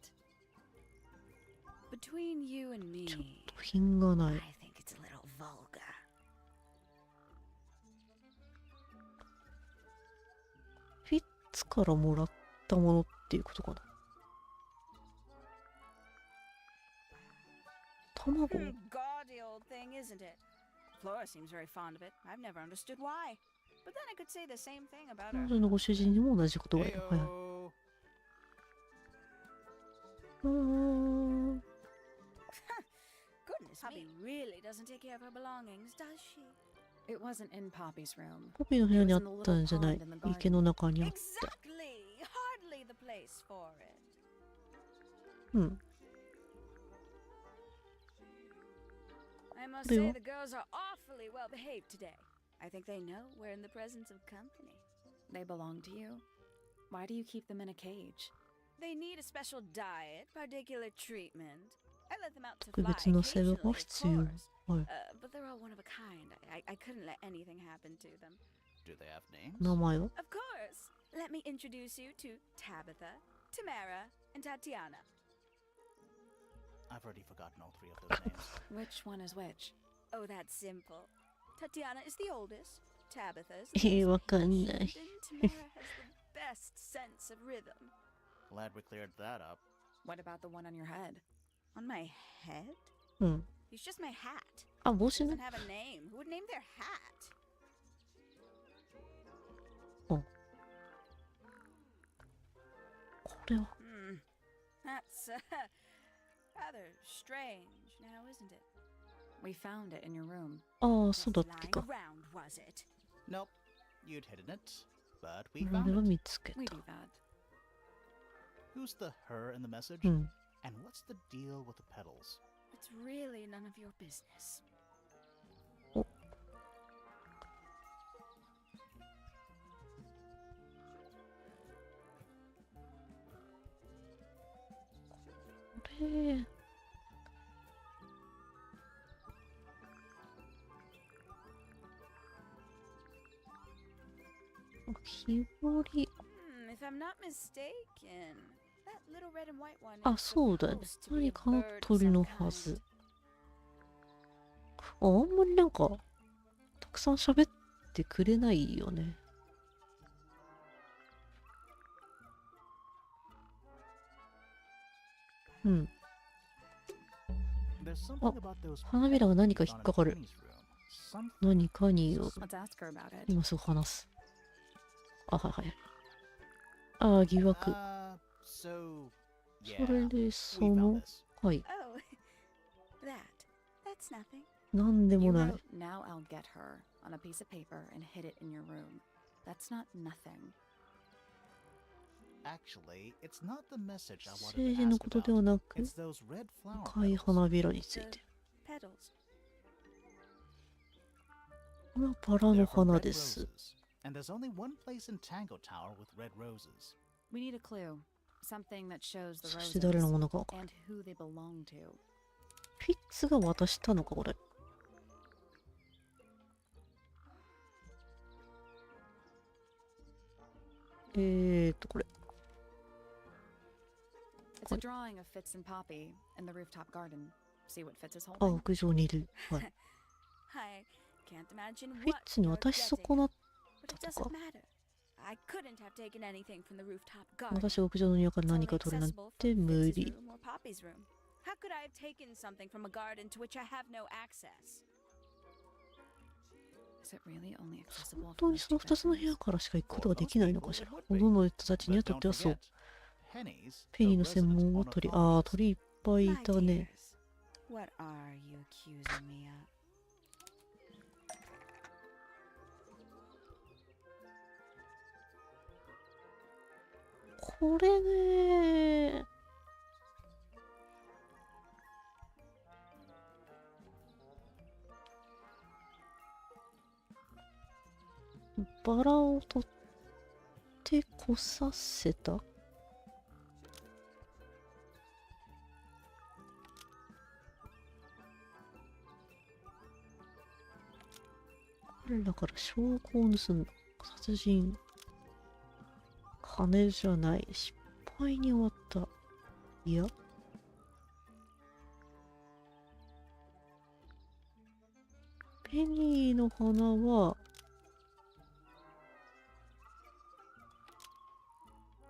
B: Between you and me,
A: ちょっと品がない。
H: I think it's a little vulgar.
A: フィッツからもらったものっていうことかな。卵
H: Gaudy old thing, isn't it? Flora seems very fond of it. I've never understood why. But then I could say the same thing about
A: 彼
H: her.
A: 女のご主人にも同じことがある。はいはい。
C: Heyo.
H: Goodness me. Poppy really doesn't take care of her belongings, does she?
B: it wasn't in Poppy's room.
A: ポピーの部屋にあったんじゃない。池の中にあった。
H: Exactly! Hardly the place for it.
A: うん。
H: I must
A: Bill?
H: say the girls are awfully well behaved today. I think they know we're in the presence of company.
B: They belong to you? Why do you keep them in a cage?
H: They need a special diet, particular treatment. I let them out to
A: 特
H: fly
A: 別な世
H: occasionally,
A: 話
H: of
A: が必要。
H: course.
A: はい。
H: But they're all one of a kind. I couldn't let anything happen to them.
C: Do they have names?
A: 名前は
H: Of course. Let me introduce you to Tabitha, Tamara, and Tatiana.
C: I've already forgotten all three of those names.
B: Which one is which?
H: Oh, that's simple. Tatiana is the oldest. Tabitha is the
A: わ
H: most
A: かんない。
H: patient, and Tamara has the best sense of rhythm.
C: Glad we cleared that up.
B: What about the one on your head?
H: On my head?
A: うん。
H: He's just my hat.
A: あ、帽子
H: Doesn't
A: ね。
H: have a name. Who would name their hat?
A: これは。
H: That's rather strange now, isn't it?
B: We found it in your room.
A: ああ、そうだ
H: Just
A: っけ
H: lying
A: か。
H: around, was it?
C: Nope. You'd hidden it, but we
A: 俺
C: found
A: は
C: it.
A: 見つけ
B: We
A: た
B: do。that.
C: Who's the her in the message?
A: うん。
C: And what's the deal with the petals?
H: It's really none of your business.
A: これ。木彫り。
H: If I'm not mistaken, that little red and white one
A: あ、
H: is
A: そうだね。
H: supposed to be a
A: 何かの
H: bird of
A: 鳥
H: some
A: の
H: kind.
A: はず。あんまりなんか、たくさん喋ってくれないよね。うん。
C: There's something
A: Oh,
C: about those
A: 花びらが何か
C: petals
A: 引っ
C: on
A: かか
C: Penny's
A: る。
C: room. Something.
A: 何かによる。
B: Let's ask her about it.
A: 今すぐ話す。あ、はいはい。ああ、疑惑。
C: So,
A: そ
C: yeah.
A: れで、
C: We
A: そ
C: found
A: の、
C: this.
A: はい。
H: Oh, that's nothing.
A: なんで
B: You
A: もない。
B: wrote, "Now I'll get her" on a piece of paper and hid it in your room. That's not nothing.
C: Actually, it's not the message I
A: 政
C: wanted
A: 治
C: to
A: の
C: ask
A: ことでは
C: about.
A: なく、
C: It's those red flower
A: 赤い
C: petals.
A: 花びらについ
H: The
A: て。
H: petals.
A: これはバラ
C: They're
A: の
C: from
A: 花
C: red
A: です。
C: roses. And there's only one place in Tangle Tower with red roses.
B: We need a clue. Something that shows the
A: そ
B: roses
A: して誰のものかわかる。
B: and who they belong to.
A: フィッツが渡したのか、これ。これ。
B: It's a drawing of Fitz and Poppy in the rooftop garden. See what Fitz is
A: あ、
B: holding?
A: 屋上にいる。はい。
H: I can't imagine
A: フィッ
H: what
A: ツに
H: you're
A: 渡し
H: getting,
A: 損なっ
H: but it
A: たと
H: doesn't
A: か。
H: matter. I couldn't have taken anything from the rooftop garden.
A: 私が屋上の庭から
H: It's
A: 何か
H: only
A: 取るなん
H: accessible
A: て
H: from
A: 無
H: Fitz's
A: 理。
H: room or Poppy's room. How could I have taken something from a garden to which I have no access?
B: Is it really only
A: 本
B: accessible
A: 当
B: from
A: に
B: those
A: その
B: two
A: 2つの部屋
B: bedrooms?
A: からしか行くことがで
C: For
A: き
C: most
A: ないのか
C: people,
A: しら。
C: it would
A: ほ
C: be.
A: とんどの人たちに
C: But
A: はとっ
C: don't
A: てはそう。
C: forget, Penny's
A: ペニー
C: the
A: の専
C: resident
A: 門は鳥。ああ、
C: ornithologist.
A: 鳥いっぱいい
H: My
A: たね。
H: dears, what are you accusing me of?
A: これね。バラを取ってこさせた。彼らから証拠を盗んだ。殺人。金じゃない。失敗に終わった。いや。ペニーの花は、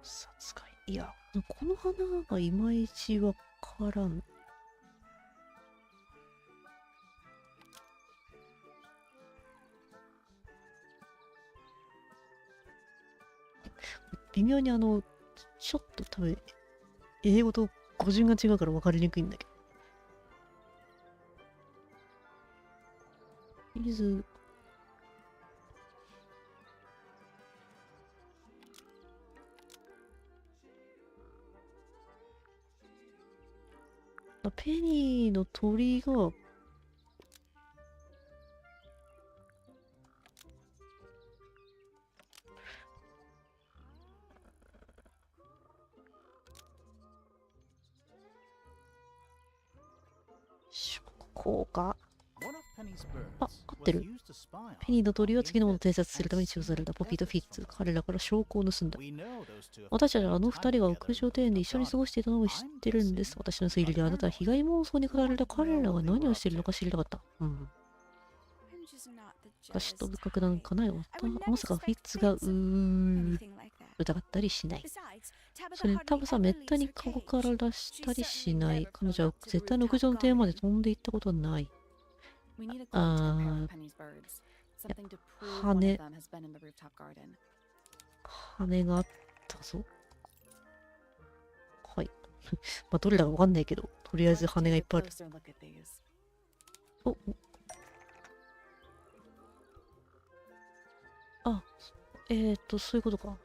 A: 殺害。いや、この花がいまいちわからん。微妙にちょっと多分、英語と語順が違うから分かりにくいんだけど。水。ペニーの鳥が、こうか。あ、合ってる。ペニーの鳥は次のものを偵察するために使用されたポピーとフィッツ。彼らから証拠を盗んだ。私たちはあの二人が屋上庭園で一緒に過ごしていたのを知ってるんです。私の推理であなたは被害妄想に語られた彼らが何をしているのか知りたかった。うん。私と部格なんかないわ。まさかフィッツが疑ったりしない。それに多分さ、めったに顔から出したりしない。彼女は絶対屋上の庭園まで飛んでいったことはない。羽。羽があったぞ。はい。まあ、どれだかわかんないけど、とりあえず羽がいっぱいある。お、あ、そういうことか。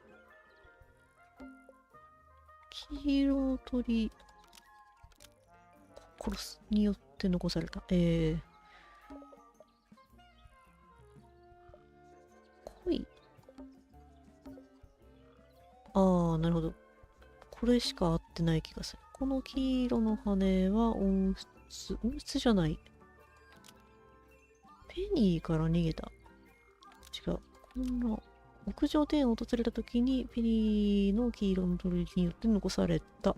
A: 黄色の鳥、殺すによって残された。恋。ああ、なるほど。これしか合ってない気がする。この黄色の羽は温室。温室じゃない。ペニーから逃げた。違う。こんな。屋上庭園を訪れた時にペニーの黄色の鳥によって残された。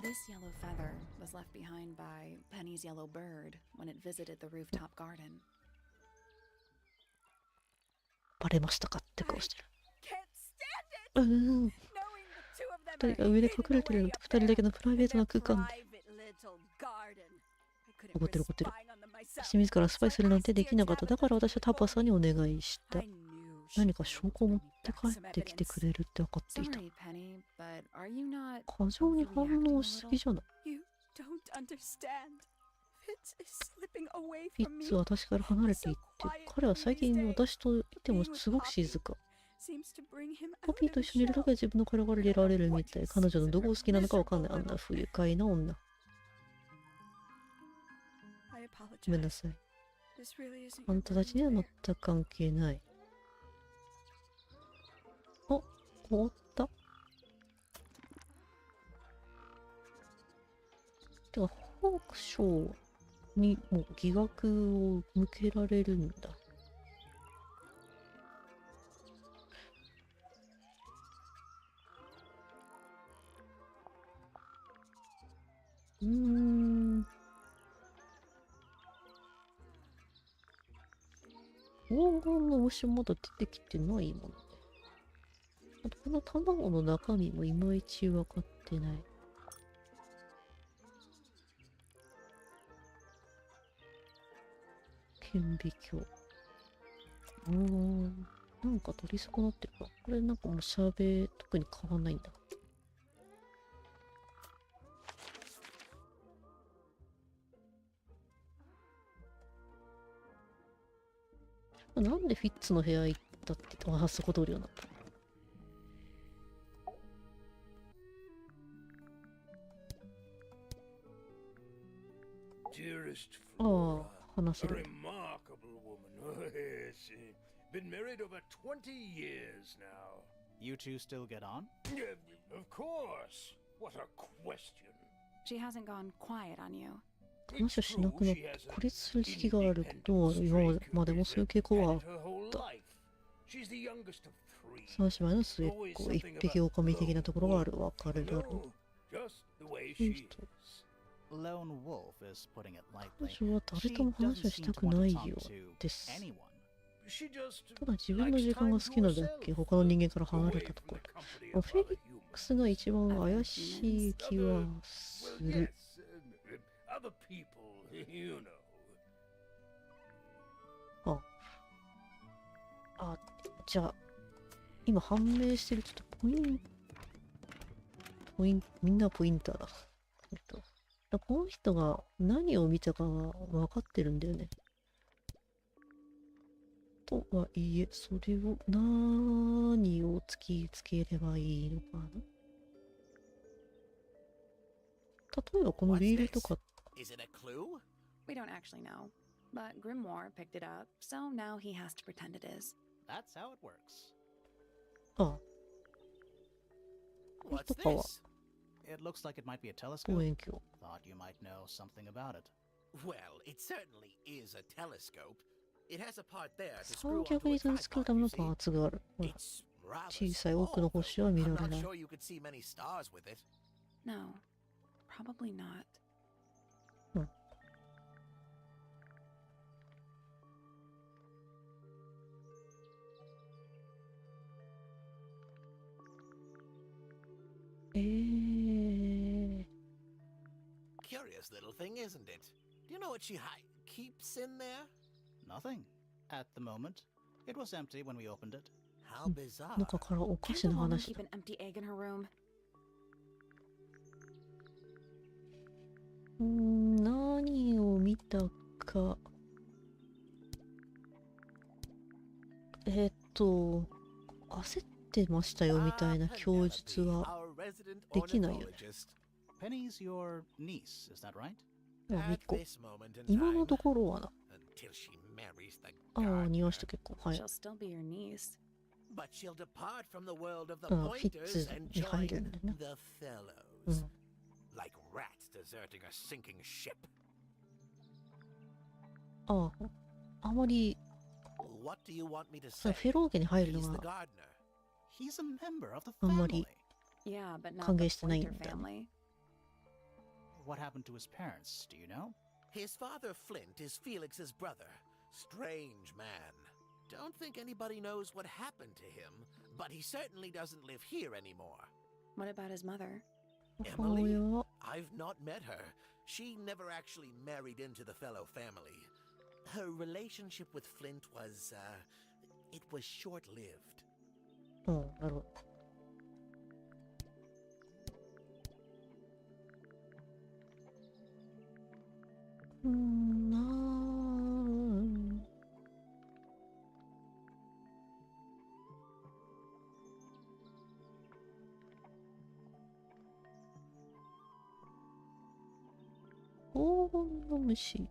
A: バレましたかって顔してる。二人が上で隠れてるのと二人だけのプライベートな空間で。怒ってる怒ってる。私自らスパイするなんてできなかった。だから私はタパさんにお願いした。何か証拠を持って帰ってきてくれるって分かっていた。過剰に反応しすぎじゃない。フィッツは私から離れていって、彼は最近私といてもすごく静か。ポピーと一緒にいるときは自分の体から出られるみたい。彼女のどこを好きなのか分かんない。あんな不愉快な女。ごめんなさい。あんたたちには全く関係ない。あ、終わった。てか、ホークショーにもう疑惑を向けられるんだ。黄金の星まだ出てきてないもんね。あとこの卵の中身もいまいち分かってない。顕微鏡。なんか取り損なってるか。これなんかもう特に変わんないんだ。なんでフィッツの部屋行ったって、あそこ通るようになった。ああ、話せる。
D: Been married over 20 years now.
C: You two still get on?
D: Of course. What a question.
B: She hasn't gone quiet on you.
A: 話をしなくなって孤立する時期があることは今までもそういう傾向はあった。
D: She's the youngest of
A: 3姉妹の末っ子、一匹狼的なところがある。わかるだろう。
D: just the way she is.
C: Lone Wolf is putting it
A: 彼
C: lightly.
A: 女は誰
C: She
A: とも
C: doesn't
A: 話をし
C: seem
A: た
C: to
A: く
C: want
A: な
C: to
A: い
C: talk
A: よ
C: to
A: です。
C: anyone.
D: She just
A: ただ自分の時間が好きなだけ、他の人間から離れたところ。フェニックスが一番怪しい気はす
D: well,
A: る。
D: yes, other people, you know.
A: あ、じゃあ、今判明してるちょっとみんなポインターだ。この人が何を見たかは分かってるんだよね。とはいえ、それを何を突きつければいいのかな。例えばこのリールとか。
G: Is it a clue?
B: We don't actually know, but Grimoire picked it up, so now he has to pretend it is.
C: That's how it works.
A: ああ。これ
G: What's
A: とかは
G: this?
C: It looks like it might be a
A: 望
C: telescope.
A: 遠鏡。
C: Thought you might know something about it.
G: Well, it certainly is a telescope. It has a part there to screw
A: 三
G: onto
A: 脚
G: a
A: に取り付ける
G: tripod,
A: ため
G: you
A: のパー
G: see.
A: ツがある。
G: It's rather
A: 小さい多く
G: small,
A: の
G: though.
A: 星は見
G: I'm
A: られ
G: not
A: ない。
G: sure you could see many stars with it.
B: No, probably not.
A: うん。
G: Curious little thing, isn't it? Do you know what she keeps in there?
C: Nothing. At the moment. It was empty when we opened it.
G: How bizarre.
A: 中からお菓
B: Can't
A: 子
B: the
A: の
B: woman
A: 話
B: keep
A: だ。
B: an empty egg in her room?
A: 何を見たか。焦ってましたよみたいな供述はできないよね。
C: Penny's your niece, is that right?
A: みっ
G: At
A: こ。
G: this moment in
A: 今の
G: time,
A: ところはな。
G: until she marries the
A: ああ、
G: gardener,
A: 庭師と結婚。はい。
B: She'll still be your niece.
G: but she'll depart from the world of the
A: ああ、フィッ
G: pointers
A: ツ
G: and
A: に入る
G: join
A: んだよね。
G: the
A: う
G: fellows,
A: ん。
G: like rats deserting a sinking ship.
A: ああ、あまり
G: What do you want me to
A: そ
G: say?
A: のフェロー家に入る
G: He's
A: の
G: the
A: が
G: gardener.
C: He's a member of the
A: あんまり
C: family.
B: Yeah, but not
A: 歓
B: the
A: 迎してないん
B: Pointer
A: だよね。
B: family.
C: What happened to his parents, do you know?
G: His father Flint is Felix's brother. Strange man. Don't think anybody knows what happened to him, but he certainly doesn't live here anymore.
B: What about his mother?
A: 母
G: Emily?
A: 親は
G: I've not met her. She never actually married into the fellow family. Her relationship with Flint was, it was short-lived.
A: うん、なるほど。黄金の虫。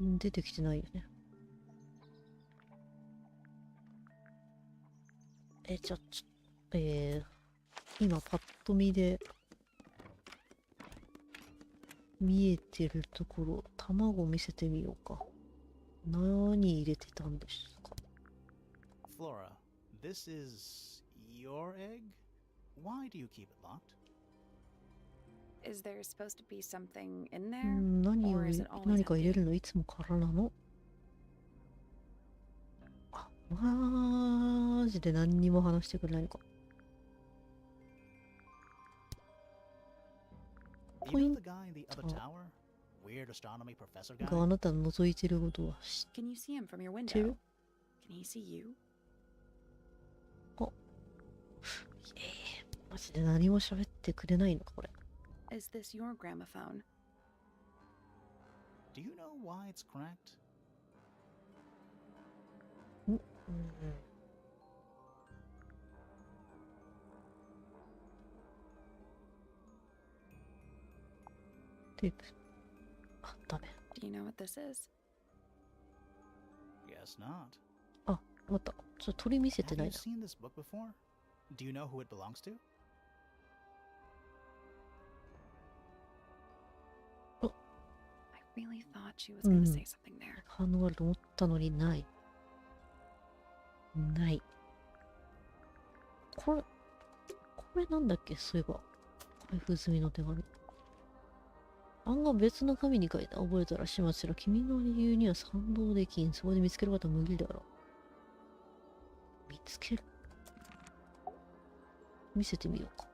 A: 出てきてないよね。じゃあ、今パッと見で見えてるところ、卵見せてみようか。何入れてたんですか？
C: Flora, this is your egg? Why do you keep it locked?
B: Is there supposed to be something in there?
A: 何
B: Or is it always
A: 何か入れ
B: empty?
A: るのいつも空なの？あ、マジで何にも話してくれないのか。
C: You know the guy in the other tower? Weird astronomy professor
A: が
C: guy?
A: あなたの覗いてることは知っ
B: Can you see him from your
A: て
B: window?
A: る？
B: Can he see you?
A: マジで何も喋ってくれないのかこれ。
B: Is this your gramophone?
C: Do you know why it's cracked? テープ。あ、ダメ。
B: Do you know what this is?
C: Guess not.
A: あ、また。鳥見せて
C: Have
A: ない
C: you
A: な。
C: seen this book before? Do you know who it belongs to?
B: I really thought she was going to say something there.
A: 反応あると思ったのにない。ない。これなんだっけ、そういえば。開封済みの手紙。案が別の紙に書いた。覚えたら始末しろ。君の理由には賛同できん。そこで見つけることは無理だろう。見つける。見せてみようか。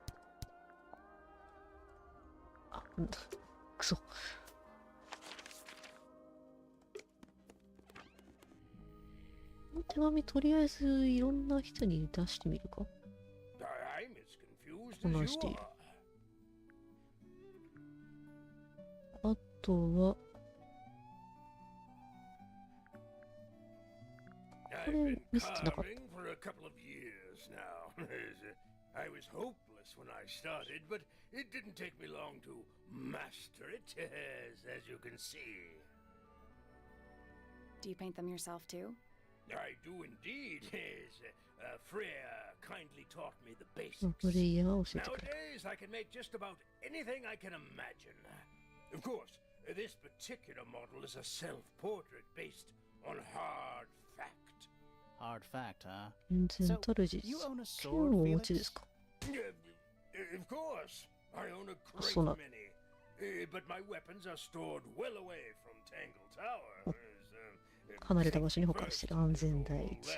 A: あ、くそ。この手紙とりあえずいろんな人に出してみるか。混乱している。あとはこれ見せてなかった。
D: I was hopeless when I started, but it didn't take me long to master it, as you can see.
B: Do you paint them yourself too?
D: I do indeed. Freya kindly taught me the basics. Nowadays, I can make just about anything I can imagine. Of course, this particular model is a self-portrait based on hard fact.
C: Hard fact, huh?
A: So, you own a sword, Felix?
D: Of course. I own a great many. But my weapons are stored well away from Tangle Tower.
A: 離れた場所に保管してる。安全第一。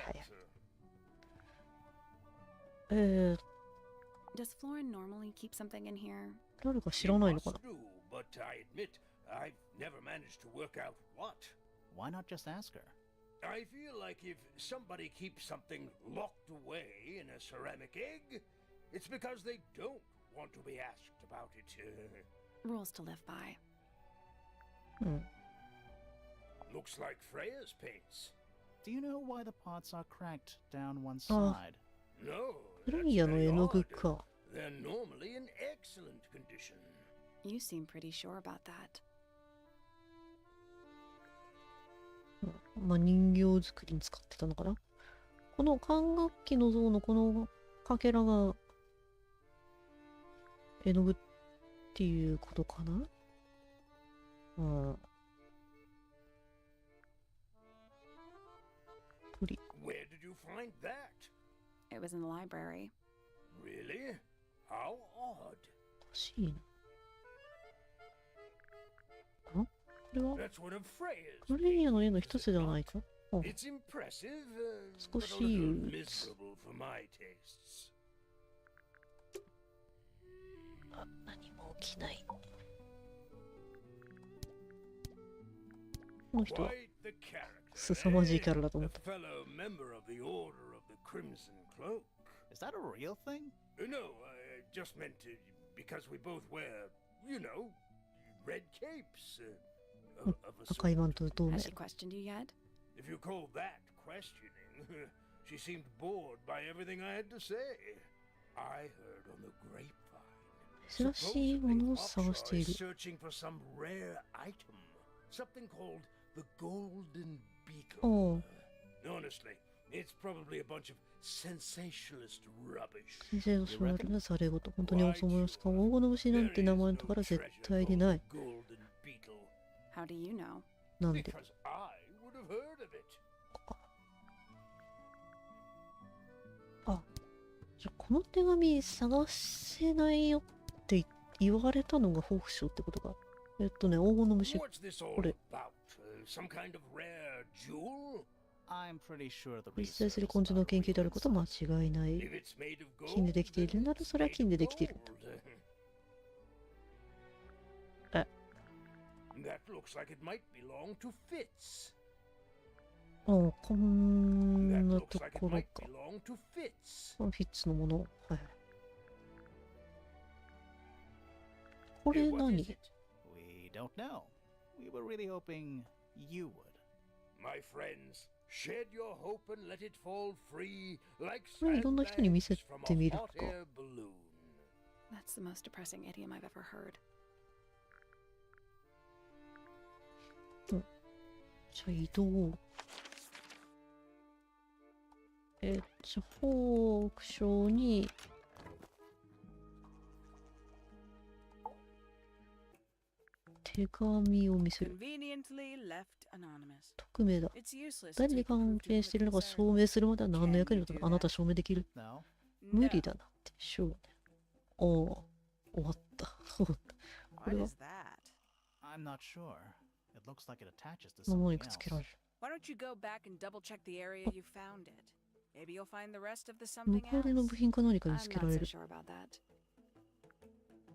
B: Does Florin normally keep something in here?
A: 誰か知らないのかな。
D: But I admit I've never managed to work out what.
C: Why not just ask her?
D: I feel like if somebody keeps something locked away in a ceramic egg, it's because they don't want to be asked about it.
B: Rules to live by.
D: Looks like Freya's paints.
C: Do you know why the pots are cracked down one side?
D: No,
A: Freyaの絵の具か。
D: they're normally in excellent condition.
B: You seem pretty sure about that.
A: まあ人形作りに使ってたのかな。この管楽器の像のこのかけらが絵の具っていうことかな。鳥。
D: Where did you find that?
B: It was in the library.
D: Really? How odd.
A: おかしいな。これは
D: That's one of Freya's.
A: フレイヤの絵の一つではないか。
D: It's impressive,
A: 少
D: but
A: し
D: a little
A: 憂鬱。
D: miserable for my tastes.
A: あ、何も起きない。この人は
D: Quite the character.
A: 凄まじいキャラだと思っ
D: A
A: た。
D: fellow member of the Order of the Crimson Cloak.
C: Is that a real thing?
D: No, I just meant because we both wear, you know, red capes of a
A: 赤い
D: sort.
A: マント同盟
B: Has she questioned you yet?
D: If you call that questioning, she seemed bored by everything I had to say. I heard on the grapevine.
A: 珍しいものを探している。
D: Searching for some rare item, something called the Golden Beaker.
A: Oh.
D: Honestly, it's probably a bunch of sensationalist rubbish.
A: 先生のそれはざれ言。本当におそもよすか。黄金の虫なんて名前のところは絶対にない。
D: Golden Beetle.
B: How do you know?
A: なんで
D: Because I would have heard of it.
A: あ、じゃあこの手紙探せないよって言われたのがフォークショーってことか。黄金の虫。
D: What's this all
A: これ。
D: about? Some kind of rare jewel?
C: I'm pretty sure the
A: 実在する
C: research
A: 根性の研究であることは間違いない。
D: If it's made of gold,
A: 金でできているならそれは
D: it's
A: 金で
D: made
A: で
D: of
A: きているんだ。
D: gold.
A: え、
D: That looks like it might belong to Fitz.
A: ああ、こん
D: That
A: な
D: looks
A: と
D: like it
A: ころ
D: might
A: か。
D: belong to Fitz.
A: このフィッツのもの。はいはい。これ
D: What is
A: 何
D: it?
C: We don't know. We were really hoping you would.
D: My friends, shed your hope and let it fall free like
A: これいろんな人に見せ
D: sandbags from
A: て
D: a
A: みるか。
D: hot air balloon.
B: That's the most depressing idiom I've ever heard.
A: じゃあ移動。じゃあフォークショーに手手紙を見せる。
H: Conveniently left anonymous.
A: 匿名だ。
H: It's useless to
A: 誰に
H: take a
A: 関
H: proof to
A: 係しているのか
H: whom it
A: 証明するまでは何の役に立たない。あなた証明できる？
C: No?
A: 無理だなって。しょうね。おお、終わった。こ
H: What
A: れは
H: is that?
C: I'm not sure. It looks like it attaches to
A: 物に
C: something
A: くっつけら
C: else.
A: れる。
H: Why don't you go back and double check the area you found it? Maybe you'll find the rest of the
A: 向
H: something
A: こうでの
H: else.
A: 部品か何かに
B: I'm
A: つけら
B: not
A: れ
B: so
A: る。
B: sure about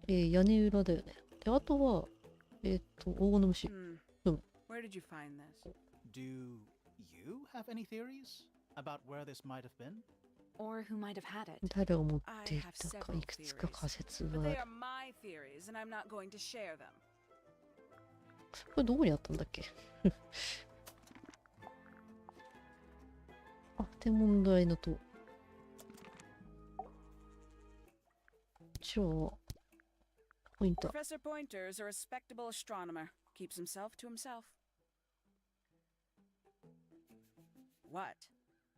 B: that.
A: 屋根裏だよね。で、あとは、黄金の虫。
H: Where did you find this?
C: Do you have any theories about where this might have been?
B: Or who might have had it.
A: 誰が持っ
H: I
A: てい
H: have
A: たか
H: several
A: いくつか
H: theories,
A: 仮説
H: but
A: があ
H: they
A: る。
H: are my theories, and I'm not going to share them.
A: これどこにあったんだっけ？あ、天文台のと。じゃあ、ポインター。
H: Professor Pointer is a respectable astronomer. Keeps himself to himself. What?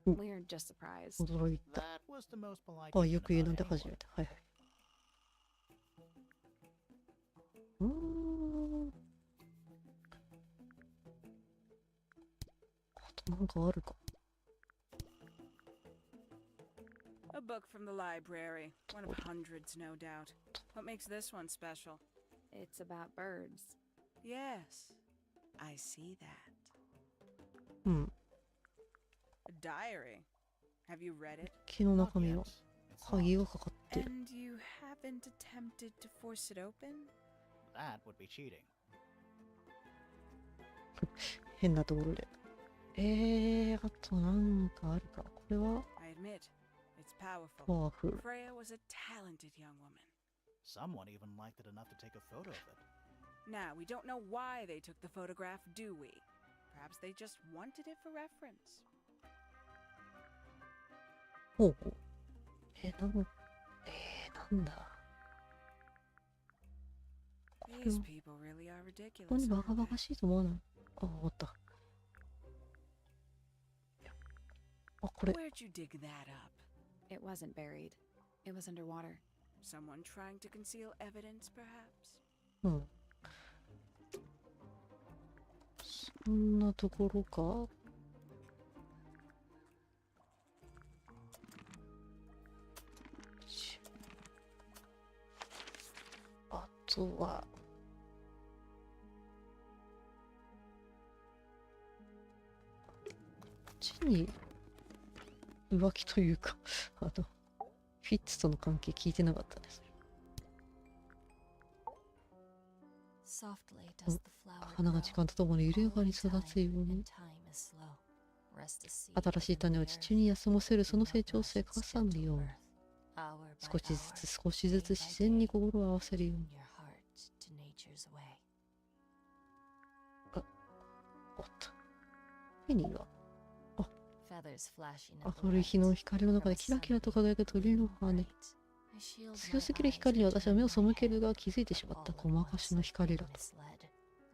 B: We're just surprised.
A: 驚いた。
C: That was the most polite
A: あ、
C: even
A: よく言うなん
C: about
A: て
C: anyone.
A: 初めて。はいはい。うーん。あとなんかあるか。
H: A book from the library. One of hundreds, no doubt. What makes this one special?
B: It's about birds.
H: Yes, I see that.
A: うん。
H: A diary. Have you read it?
A: 木の
C: Not
A: 中身
C: yet.
A: は
C: It's
A: 鍵
C: locked.
A: がかかってる。
H: And you haven't attempted to force it open?
C: That would be cheating.
A: 変なところで。あとなんかあるか。これは
H: I admit, it's powerful.
A: パワフル。
H: Freya was a talented young woman.
C: Someone even liked it enough to take a photo of it.
H: Now, we don't know why they took the photograph, do we? Perhaps they just wanted it for reference.
A: ほうほう。なんだ。
H: These people really are
A: ここに
H: ridiculous.
A: バカ
H: aren't
A: バ
H: they?
A: カしいと思わない？あ、終わった。あ、これ。
H: Where'd you dig that up?
B: It wasn't buried. It was underwater.
H: Someone trying to conceal evidence, perhaps?
A: うん。そんなところか？あとは、こっちに浮気というか、フィッツとの関係聞いてなかったです。
F: Softly does the flower
A: 花が時間とともに緩やかに育
F: grow.
A: つよう
F: And
A: に。
F: time is slow. Rest a seed
A: 新しい種を地中に休ませるその成長性かさむように。
F: Hour
A: 少
F: by
A: しず
F: hour,
A: つ少しずつ自然に心を合わせるように。
F: your heart to nature's way.
A: おっと。フェニーは
F: Feathers flashing in the
A: 明るい日の
F: light.
A: 光の中でキラキラと輝く鳥の羽。
F: I shield
A: 強
F: my
A: すぎる
F: eyes
A: 光に
F: to
A: 私は目を背
F: turn
A: け
F: my
A: るが
F: head.
A: 気づいてしまった
F: All
A: ご
F: at
A: まかし
F: once,
A: の
F: like
A: 光だ
F: I'm
A: と。
F: misled.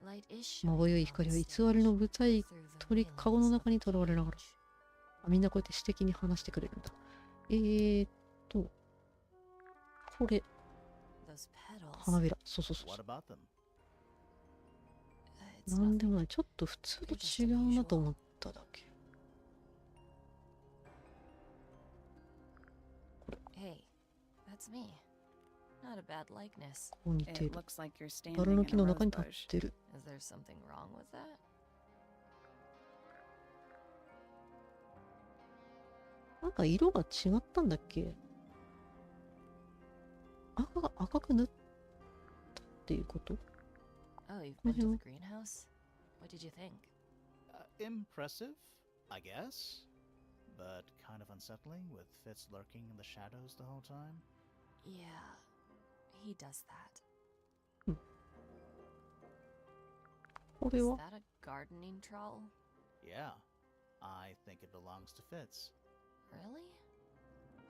F: Light is
A: ま
F: shining
A: ばゆい
F: on
A: 光は
F: the
A: 偽
F: stage
A: りの舞台
F: through the
A: 鳥かごの
F: veilings
A: 中に
F: of
A: とらわれながら。
F: cage.
A: みんなこうやって詩的に話してくれるんだ。これ、
F: Those petals.
A: 花びら。そうそうそう
C: What about them?
F: It's
A: なん
F: nothing.
A: でもない。ちょっと普通と違うなと思っただけ。
F: Hey, that's me. Not a bad likeness.
A: こう似て
B: It
A: る。
B: looks like you're standing
A: バラの
B: in
A: 木
B: a
A: の
B: rose
A: 中に立
B: bush.
A: ってる。
F: Is there something wrong with that?
A: なんか色が違ったんだっけ？赤く塗ったっていうこと？
F: Oh, you've been to the greenhouse? What did you think?
C: Impressive, I guess. But kind of unsettling with Fitz lurking in the shadows the whole time.
F: Yeah, he does that.
A: これ
F: Is
A: は
F: that a gardening trowel?
C: Yeah, I think it belongs to Fitz.
F: Really?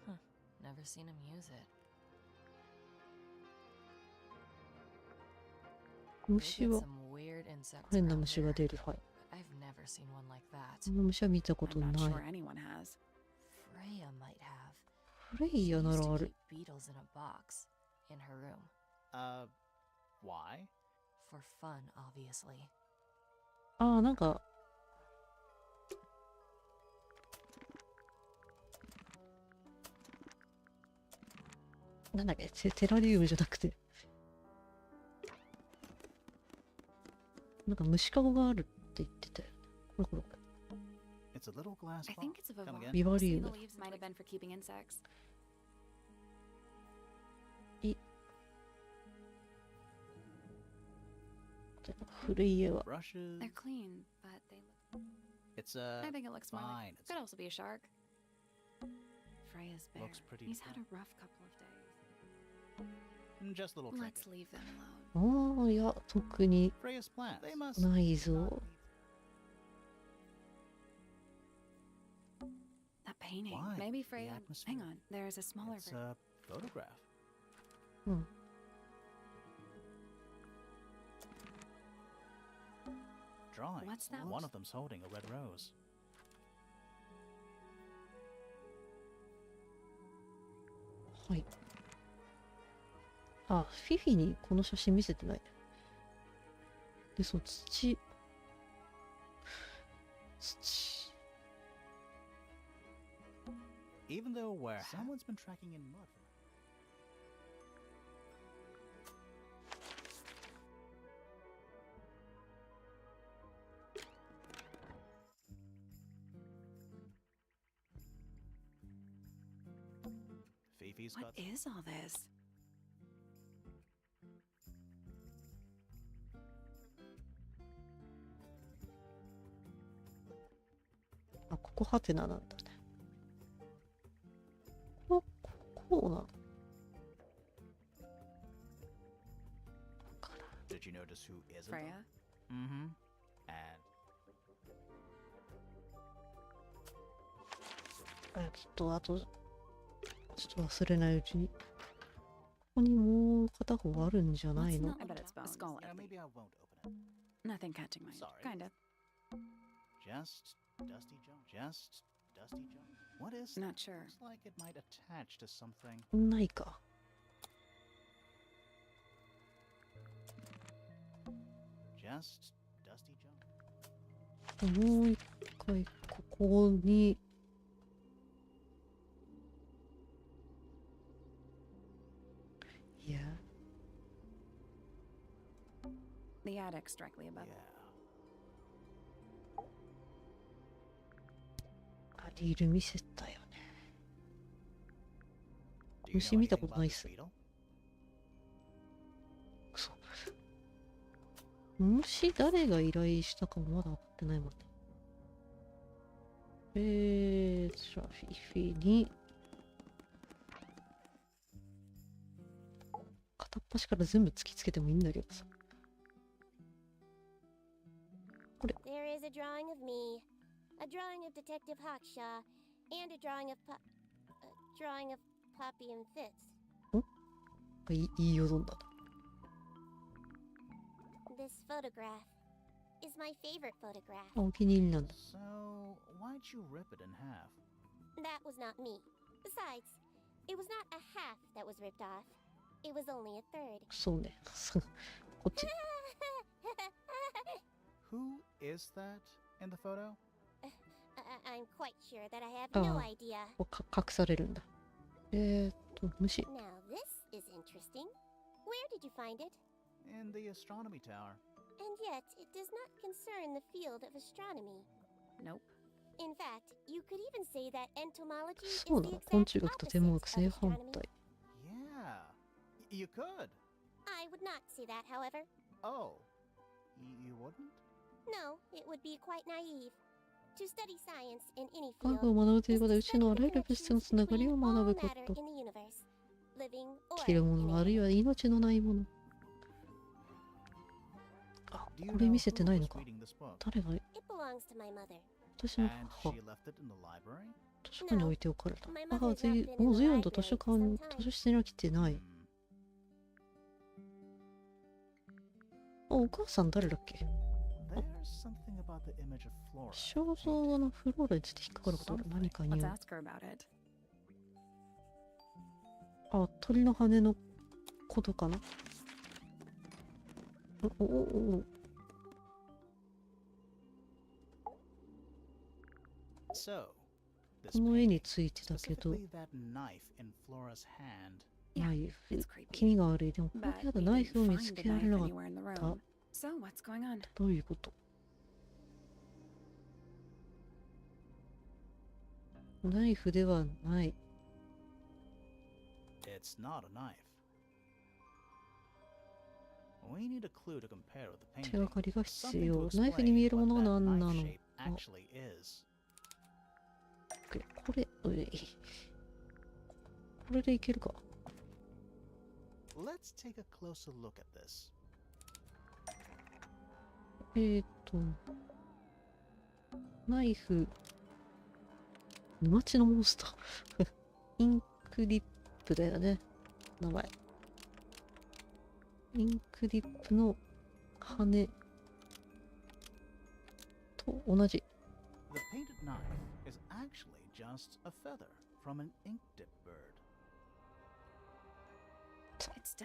F: Huh, never seen him use it.
A: 虫
F: We get
A: は
F: some weird insects
A: 変な
F: around
A: 虫が
F: here.
A: 出る。はい。
F: I've never seen one like
A: こ
F: that.
A: の虫は見たこと
B: I'm
A: な
B: not
A: い。
B: sure anyone has.
F: Freya might have.
A: フレ
F: She
A: イヤ
F: used
A: なら
F: to
A: ある。
F: keep beetles in a box in her room.
C: Why?
F: For fun, obviously.
A: ああ、なんか、なんだっけ、テラリウムじゃなくて、なんか虫かごがあるって言ってたよ。これこれ。
C: It's a little glass
B: I
C: box.
B: think it's a
C: Come
B: vivarium.
C: again?
A: ビバリウ
B: The
A: ム。
B: leaves might have been for keeping insects.
A: 古い家は。
C: Brushes.
B: They're clean, but they look.
C: It's
B: I think it looks more
C: fine.
B: like. Could also be a shark. Freya's bear.
C: Looks pretty
B: He's had a
C: depressed.
B: rough couple of days.
C: Just a little
B: Let's
C: trinket.
B: leave them alone.
A: ああ、いや、特に
C: Freya's plants. They must
A: ないぞ。
B: That painting.
C: Why?
B: Maybe
C: The
B: Freya.
C: atmosphere.
B: Hang on. There's a smaller
C: It's
B: version.
C: a photograph.
A: うん。
C: Drawing.
B: What's that?
C: One of them's holding a red rose.
A: はい。あ、フィフィにこの写真見せてない。で、そう、土。
C: Even though where someone's been tracking in mud. Fifi's
B: What
C: got
B: is all this?
A: あ、ここハテナなんだね。こうなの。
C: Did you notice who isn't?
B: Freya?
C: Mm-hmm. And
A: あと、ちょっと忘れないうちに。ここにもう片方あるんじゃない
B: What's
A: の
B: not? I bet it's a skull.
C: you know, maybe I won't open it.
B: Nothing catching my eye.
C: Sorry.
B: Kinda.
C: Just dusty junk. Just dusty junk. What is?
B: Not sure.
C: Looks like it might attach to something.
A: ないか。
C: Just dusty junk.
A: もう一回ここに。いや。
B: The attic's directly above.
C: Yeah.
A: あ、リール見せたよね。
C: Do you know
A: 虫見た
C: anything
A: こと
C: about
A: ないっ
C: this
A: す。
C: beetle?
A: くそ。虫誰が依頼したかもまだ分かってないもんね。じゃあフィフィに片っ端から全部突きつけてもいいんだけどさ。これ。
E: There is a drawing of me, a drawing of Detective Hawkshaw, and a drawing of Poppy and Fitz.
A: いいよどんだな。
E: This photograph is my favorite photograph.
A: あ、お気に入りなんだ。
C: So why'd you rip it in half?
E: That was not me. Besides, it was not a half that was ripped off. It was only a third.
A: そうね。こっち。
C: Who is that in the photo?
E: I'm quite sure that I have
A: Oh.
E: no idea.
A: 隠されるんだ。虫。
E: Now this is interesting. Where did you find it?
C: In the astronomy tower.
E: And yet, it does not concern the field of astronomy.
B: Nope.
E: In fact, you could even say that entomology is
A: そうな
E: the
A: の。昆
E: exact
A: 虫学と天
E: opposite
A: 文
E: of
A: 学正反
E: astronomy.
A: 対。
C: Yeah. You could.
E: I would not say that, however.
C: Oh. You wouldn't?
E: No, it would be quite naive. To study science in any
A: 科
E: field
A: 学を学ぶという
E: is
A: ことは
E: to
A: うちの
E: study
A: あ
E: the
A: らゆる物質の
E: connections
A: つながり
E: between
A: を
E: all
A: 学ぶこ
E: matter
A: と。
E: in the universe, living
A: 生
E: or
A: きるものあるい
E: inanimate.
A: は命のないもの。あ、
C: Do you
A: これ
C: know
A: 見せて
C: who
A: ない
C: was
A: のか。
C: reading this book?
A: 誰が
E: It belongs to my mother.
A: 私の
C: And
A: 母。
C: she left it in the library?
A: 図書館に置いておかれた。
E: My
A: 母
E: mother
A: は
E: has not been in
A: もう
E: the
A: 随分と
E: library
A: 図書
E: for some
A: 館、
E: time.
A: 図書室には来てない。
C: Hmm.
A: あ、お母さん誰だっけ。
C: There's something about the image of Flora.
A: 肖像のフローラについて引っかかることある。何かに
B: Let's ask her about it.
A: あ、鳥の羽のことかな。おお。この絵についてだけど、ナイフ、気味が悪い。でもこの部屋でナイフを見つけられなかった。どういうこと？ナイフではない。手がかりが必要。ナイフに見えるものは何なのか。これ、これでいけるか。ナイフ、沼地のモンスター。インクリップだよね。名前。インクリップの羽と同じ。確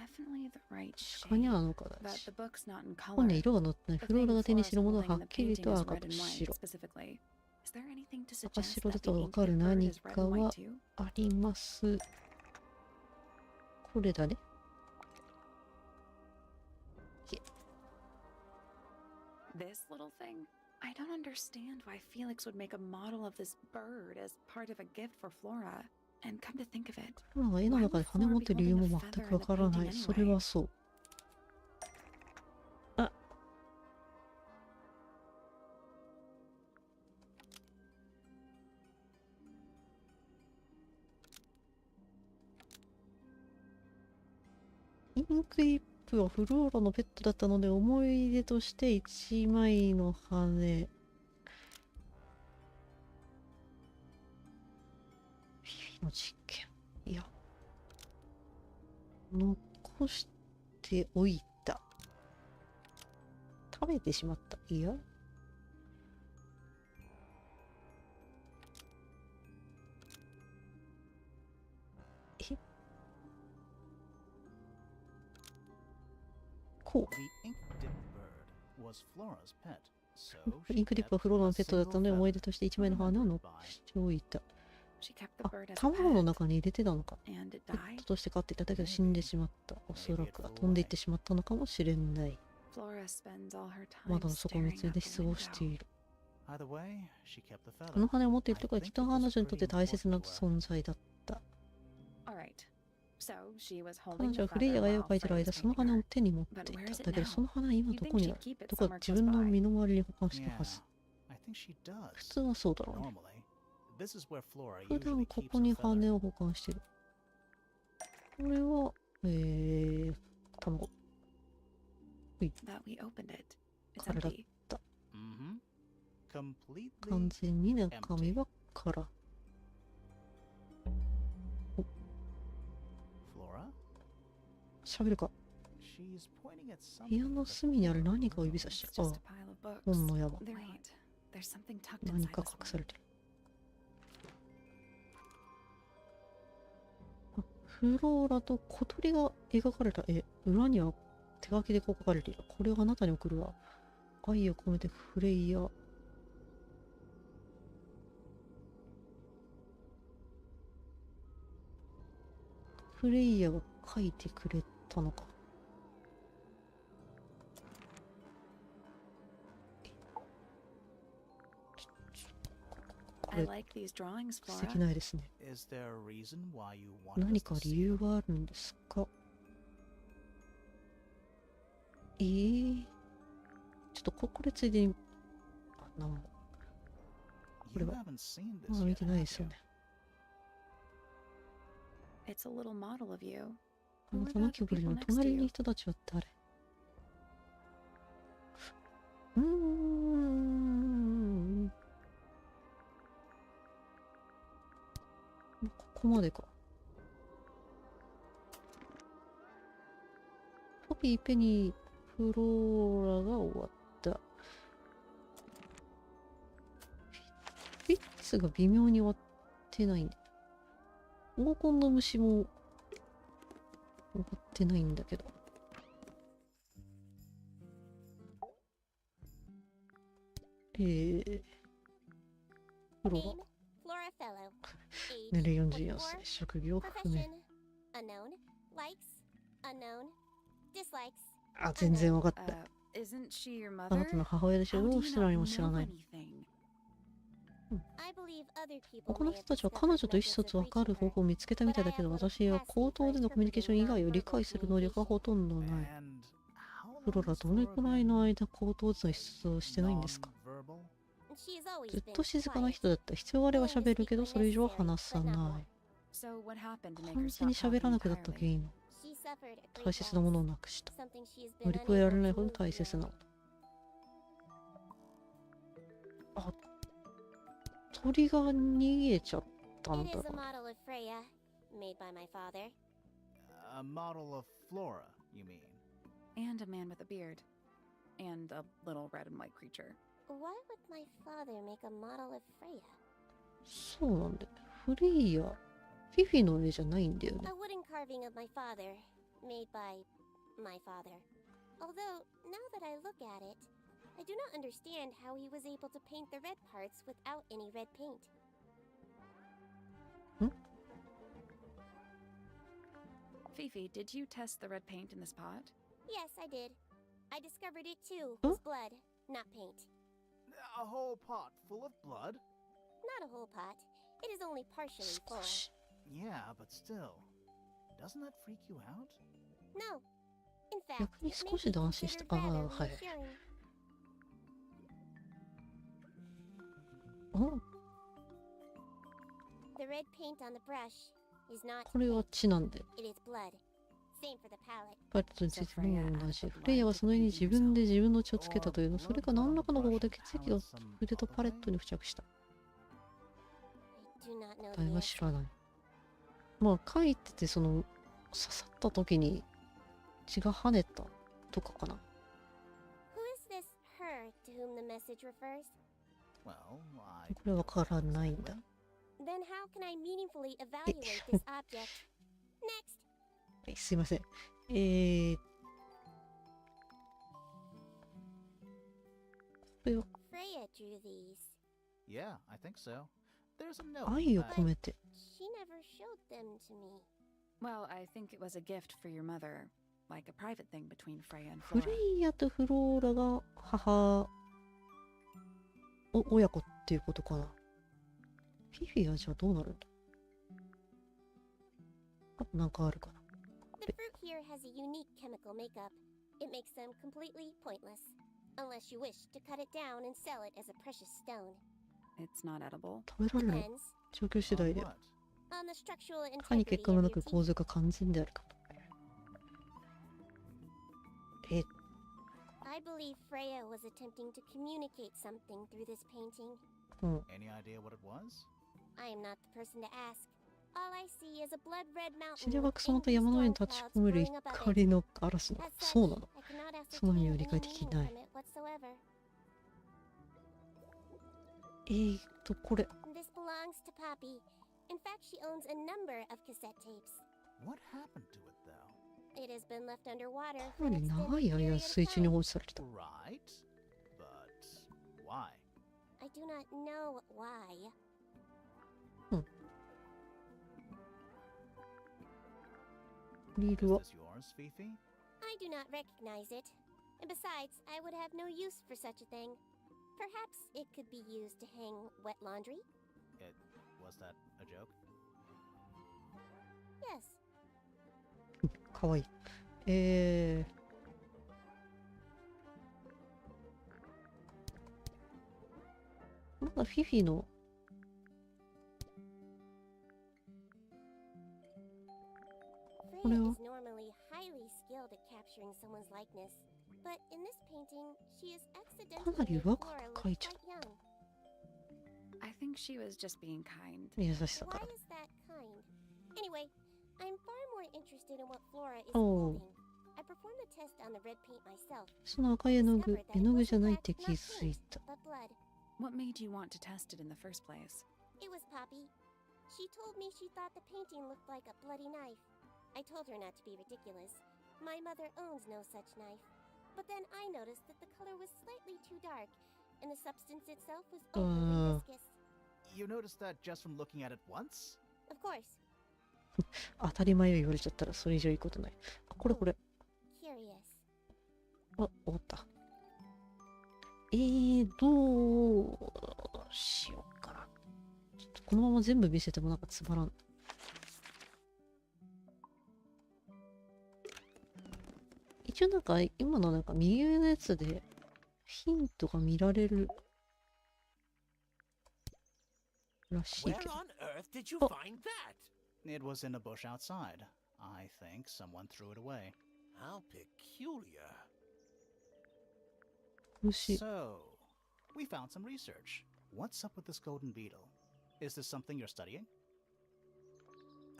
A: かにあの子だし。本に色が載ってない。フローラが手にしているものははっきりと赤と白。赤白だとわかる何かはあります。これだね。
B: This little thing? I don't understand why Felix would make a model of this bird as part of a gift for Flora. And come to think of it,
A: フローラが絵の中で羽を持っている理由も全くわからない。それはそう。あ。インクリップはフローラのペットだったので思い出として1枚の羽。の実験。いや。残しておいた。食べてしまった。いや。え？こう。インクリップはフローラのペットだったので思い出として1枚の羽を残しておいた。あ、卵の中に入れてたのか。ペットとして飼っていただけど死んでしまった。おそらくは飛んでいってしまったのかもしれない。窓の底を見つめて失望している。この羽を持っているところはきっと彼女にとって大切な存在だった。彼女はフレイヤが絵を描いている間、その羽を手に持っていた。だけどその羽は今どこにある？どこか自分の身の回りに保管しているはず。普通はそうだろうね。普段ここに羽を保管してる。これは、卵。ほい。空だった。完全に中身は空。お。喋るか。部屋の隅にある何かを指さしてる。ああ、本の山。何か隠されてる。フローラと小鳥が描かれた絵。裏には手書きでこう書かれている。これをあなたに送るわ。愛を込めてフレイヤ。フレイヤが書いてくれたのか。これ素敵な絵ですね。何か理由があるんですか？ちょっとこれついでに、これはまだ見てないですよね。あなたのキブリの隣にいる人たちは誰？ここまでか。ポピー、ペニー、フローラが終わった。フィッツが微妙に終わってないんだ。黄金の虫も終わってないんだけど。フロ
E: Name,
A: ラ
E: Flora Fellow.
A: 年
E: Age,
A: 齢44
E: 24.
A: 歳、職業不明。
E: Profession, unknown. Likes, unknown. Dislikes,
A: あ、全然わかった。
B: Isn't she your
A: あな
B: mother?
A: たの母親でしょ。
B: How
A: ど
B: do
A: う
B: you
A: して
B: not
A: 何も知ら
B: know
A: ないの？
B: anything?
E: I believe other people
A: 他の
E: may
A: 人
E: have
A: たちは
E: discovered
A: 彼女と意思
E: methods
A: 疎
E: of
A: 通を図る
E: reaching
A: 方
E: her,
A: 法を見つけたみたいだけど、
E: but I have
A: 私は
E: looked
A: 口
E: past
A: 頭でのコミュニケーション以外を理解する能力がほとんどない。
C: And how
A: フロ
C: long
A: ラ、
C: has
A: どれ
C: Flora
A: くらい
C: been
A: の間口頭での意思疎通をしてないんですか？
C: non-verbal?
E: She has always
A: ずっ
E: been
A: と静かな
E: quiet.
A: 人だった。必要あれば喋るけど、それ以上は話さない。
B: So what happened to make
A: 完
B: her
A: 全に
B: stop
A: 喋ら
B: talking
A: なくなった原
B: entirely?
A: 因。
E: She suffered a great
A: 大切なものを
E: loss,
A: なくした。
E: something she has been
A: 乗り越えられ
E: unable
A: ない
E: to
A: ほど
E: move
A: 大切な
E: beyond.
A: こと。あ、鳥が逃げちゃったん
E: It
A: だ
E: is a
A: ろう。
E: model of Freya, made by my father.
C: A model of Flora, you mean?
B: And a man with a beard. And a little red and white creature.
E: Why would my father make a model of Freya?
A: そうなんだよ。フレイヤ、フィフィの絵じゃないんだよね
E: A。wooden carving of my father, made by my father. Although, now that I look at it, I do not understand how he was able to paint the red parts without any red paint.
B: Fifi, did you test the red paint in this pot?
E: Yes, I did. I discovered it too.
A: Huh?
E: Was blood, not paint.
C: A whole pot full of blood?
E: Not a whole pot. It is only partially
A: 少
E: full.
A: し。
C: Yeah, but still. Doesn't that freak you out?
E: No. In fact,
A: 逆に
E: it may
A: 少
E: be
A: しで安心した。
E: considered
A: あ
E: rather
A: あ、はい。
E: reassuring.
A: あ、
E: The red paint on the brush is not
A: これは
E: paint.
A: 血なんで。
E: It is blood. Same for the palette.
A: パレットについても同じ。フレイヤはその絵に自分で自分の血をつけたというの。それか何らかの方法で血液を筆とパレットに付着した。
E: I do not know
A: 答え
E: the
A: は
E: answer.
A: 知らない。まあ書いてて、その刺さった時に血が跳ねたとかかな。
E: Who is this her to whom the message refers?
C: Well, I
A: これわからないんだ。
E: Then how can I meaningfully evaluate this object? Next.
A: はい、すいません。これは
E: Freya drew these.
C: Yeah, I think so. There's a note.
A: 愛を
C: that-
A: 込めて。
E: She never showed them to me.
B: Well, I think it was a gift for your mother. Like a private thing between Freya and
A: フ
B: Flora.
A: レイヤとフローラが親子っていうことかな。フィフィはじゃあどうなるんだ。あとなんかあるかな。
E: The fruit here has a unique chemical makeup. It makes them completely pointless. Unless you wish to cut it down and sell it as a precious stone.
B: It's not edible.
A: 食べられる
E: Depends
A: 状況次
C: On
A: 第で。
C: what?
E: on the structural
A: いかに
E: integrity
A: 結果が
E: of
A: な
E: your
A: く
E: teeth.
A: 構造が完全であるかと。
E: I believe Freya was attempting to communicate something through this painting.
A: うん。
C: Any idea what it was?
E: I am not the person to ask. All I see is a blood red
A: シ
E: mountain
A: リア
E: with
A: がその他
E: angry
A: 山の上
E: storm
A: に立ち
E: clouds
A: 込める
E: brewing above
A: 怒り
E: it.
A: の嵐の。
E: As
A: そう
E: such,
A: なの。
E: I cannot
A: その意味
E: ascertain
A: を理
E: any
A: 解でき
E: meaning
A: ない。
E: from it whatsoever.
A: これ。
E: This belongs to Poppy. In fact, she owns a number of cassette tapes.
C: What happened to it, though?
E: It has been left underwater
A: か
E: for
A: な
E: an
A: り
E: extended
A: 長い
E: period
A: 間
E: of
A: 水中に
E: time.
A: 放置されてた。
C: Right. But why?
E: I do not know why.
A: リー
C: Is
A: ルは
C: this yours, Fifi?
E: I do not recognize it. And besides, I would have no use for such a thing. Perhaps it could be used to hang wet laundry?
C: Was that a joke?
E: Yes.
A: かわいい。まだフィフィの
E: Freya is normally highly skilled at capturing someone's likeness. But in this painting, she is
A: かな
E: accidentally
A: り
E: made
A: 若
E: Flora
A: く
E: look
A: 描いちゃ
E: quite young.
B: I think she was just being kind.
A: う。優しさか
E: Why
A: ら。
E: is that kind? Anyway, I'm far more interested in what Flora is
A: Oh.
E: holding. I performed the test on the red paint myself.
A: その赤い絵の具
E: Discovered、that
A: 絵
E: it
A: の具
E: was
A: じゃ
E: in
A: ないっ
E: fact
A: て
E: not
A: 気づい
E: paint,
A: た。
E: but blood.
B: What made you want to test it in the first place?
E: It was Poppy. She told me she thought the painting looked like a bloody knife. I told her not to be ridiculous. My mother owns no such knife. But then I noticed that the color was slightly too dark, and the substance itself was overly viscous.
C: You noticed that just from looking at it once?
E: Of course.
A: 当たり前を言われちゃったらそれ以上いいことない。あ、これ。
E: Curious.
A: あ、終わった。どうしようかな。ちょっとこのまま全部見せてもなんかつまらん。一応なんか今のなんか右上のやつでヒントが見られるらしいけど。
G: Where on earth did you find that?
C: It was in a bush outside. I think someone threw it away.
G: How peculiar.
C: So, we found some research. What's up with this golden beetle? Is this something you're studying?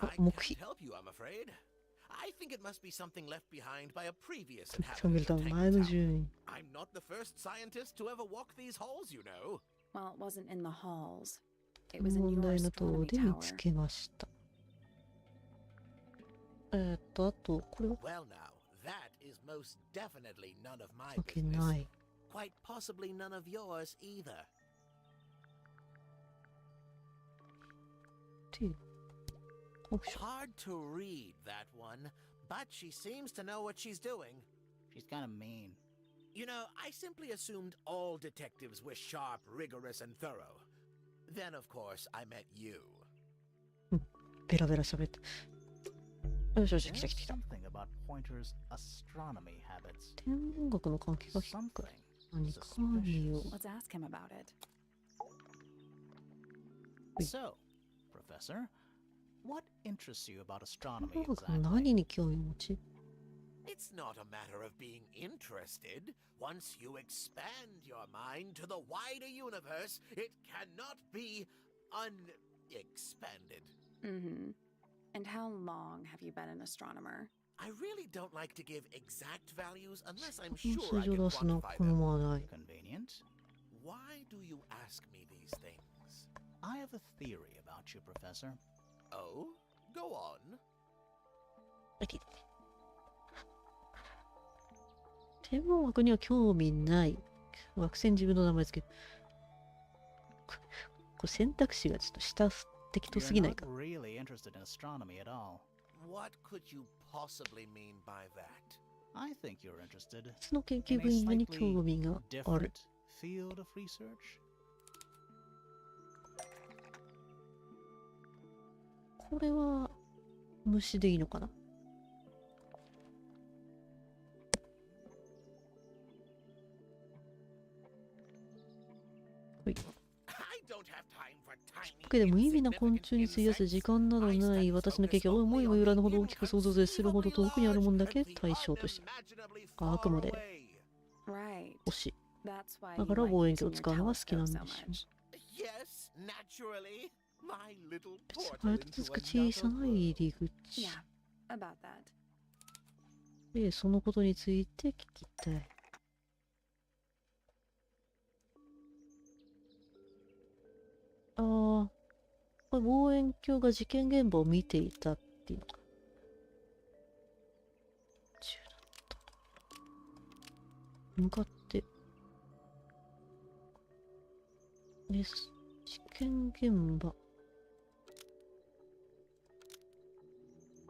G: I can't help you, I'm afraid. I think it must be something left behind by a previous inhabitant of Tangle. I'm not the first scientist to ever walk these halls, you know.
B: Well, it wasn't in the halls. It was in
A: 問
B: your
A: 題の塔
B: astronomy
A: で見
B: tower.
A: つけました。あと、これは
G: Well now, that is most definitely none of my
A: わけ
G: business.
A: ない。
G: Quite possibly none of yours either.
C: Hard to read, that one, but she seems to know what she's doing. She's kind of mean.
G: You know, I simply assumed all detectives were sharp, rigorous, and thorough. Then, of course, I met you.
A: ベラベラ喋って。よしよし、来た来た来た。
C: Something about Pointer's astronomy habits.
A: 天文学の関係が低い。何かによ。
B: Let's ask him about it.
C: So, Professor, what interests you about
A: 天
C: astronomy
A: 文学の
C: exactly?
A: 何に興味を持ち
G: It's not a matter of being interested. Once you expand your mind to the wider universe, it cannot be unexpanded.
B: Mm-hmm. And how long have you been an astronomer?
G: I really don't like to give exact values unless I'm
A: この
G: sure
A: 数
G: I
A: 字を
G: can
A: 出すのは
G: quantify
A: 好
G: them.
A: まない。
C: Convenient.
G: Why do you ask me these things?
C: I have a theory about you, Professor.
G: Oh? Go on.
A: 天文学には興味ない。惑星に自分の名前つける。これ選択肢がちょっと下適当すぎ
C: You're
A: ない
C: not
A: か。
C: really interested in astronomy at all.
G: What could you possibly mean by that?
C: I think you're interested
A: 別の研
C: in
A: 究
C: a
A: 分野に
C: slightly
A: 興味がある。
C: different field of research.
A: これは虫でいいのかな。はい。
G: I don't have time for tiny
A: だけで無意味な昆虫に費やす時間などない私の経験は思いもよらぬほど大きく想像絶するほど遠くにあるもんだけ対象としてあくまで
B: Right.
A: 星
B: That's why
A: だ
B: you
A: から
B: like
A: 望遠
B: using
A: 鏡を
B: your
A: 使うのが好きなんで
B: telescope
A: し
B: so
A: ょう
B: much.
G: Yes, naturally. My little
A: あ
G: portal
A: れとつ
G: into
A: く小さ
G: another
A: な
G: world.
A: 入り口
B: Yeah, about that.
A: でそのことについて聞きたい。ああ、これ望遠鏡が事件現場を見ていたっていうのか。銃だった。向かってです。事件現場。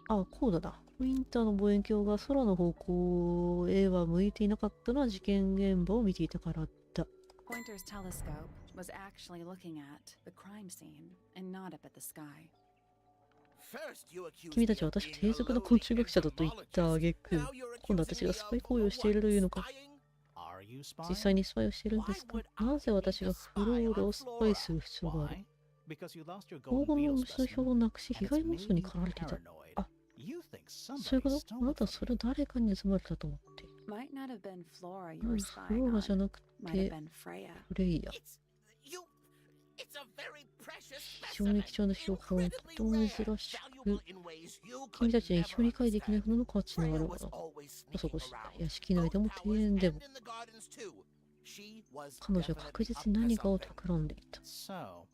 A: あ、こうだな。ウィンターの望遠鏡が空の方向へは向いていなかったのは事件現場を見ていたからだ。
B: Pointer's telescope was actually looking at the crime scene and not up at the sky.
G: First you accused
A: 君た
G: me
A: ちは
G: of
A: 私
G: being
A: 低
G: a
A: 俗な
G: lowly
A: 昆虫学者だと言った挙句、
G: entomologist. Now you're
A: 今度は
G: accusing
A: 私
G: me
A: が
G: of
A: スパイ行為をしているというのか。
G: spying?
C: Are you
A: 実
C: spying?
A: 際にスパイをしているんですか。なぜ私がフローラをスパイする必要がある。
C: Why? Because you lost your
A: 黄
C: golden
A: 金の
C: beetle
A: 虫の標
C: specimen.
A: をなくし、被
C: And
A: 害
C: it's
A: 妄想
C: made
A: に
C: you
A: 駆られていた。
C: paranoid.
A: あ、
C: You think
A: そういう
C: somebody
A: こと。あ
C: stole
A: な
C: it
A: たは
C: from
A: それを誰かに盗まれたと思って。
B: Might not have been Flora
A: う
B: you
A: ん、
B: were
A: フロ
B: spying
A: ーラじゃ
B: on.
A: なく
B: Might have
A: て、
B: been Freya.
A: フレイヤ。
G: It's a very precious
A: 非常に貴重な標本、とても珍しく、君たちに一応理解できないほどの価値のあるもの。あそこし、屋敷内でも庭園でも。彼女は確実に何かを企んでいた。
C: So,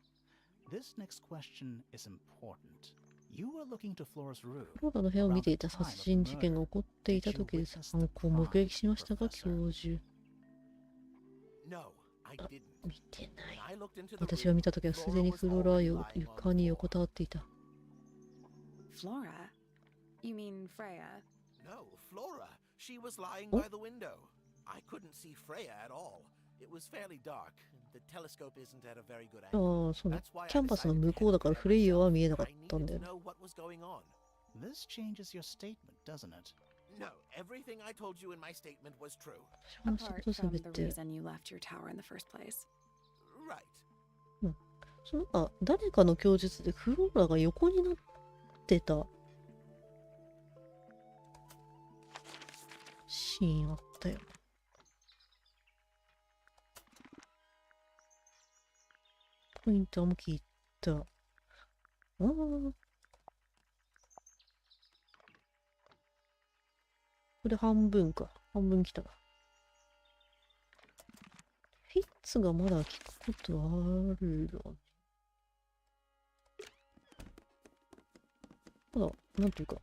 C: this next question is important. You were looking to Flora's room.
A: フローラの部屋を見ていた殺人事件が起こっていた時です。犯行を目撃しましたか、教授。
G: I didn't.
A: 見てない。
G: I looked into the
A: 私が
G: room.
A: 見たときはすでにフローラーは床に横たわっていた。
B: Flora? You mean Freya?
G: No, Flora. She was lying
A: Oh.
G: by the window. I couldn't see Freya at all. It was fairly dark. The telescope isn't at a very good
A: あ
G: angle.
A: あ、そうね。
G: That's why
A: キ
G: I
A: ャンバスの
G: decided
A: 向
G: to
A: こうだから
G: handle
A: フレイヤ
G: it
A: は見えな
G: myself.
A: かっ
G: I
A: たん
G: needed
A: だよ
G: to
A: ね。
G: know what was going on.
C: This changes your statement, doesn't it?
G: No, everything I told you in my statement was true.
A: 私の仕
B: Apart
A: 事す
B: from
A: べ
B: the
A: て。
B: reason you left your tower in the first place.
G: Right.
A: なんか誰かの供述でフローラが横になってたシーンあったよ。ポインターも聞いた。ああ。これ半分か。半分来たな。フィッツがまだ聞くことあるのね。ただ、なんていうか。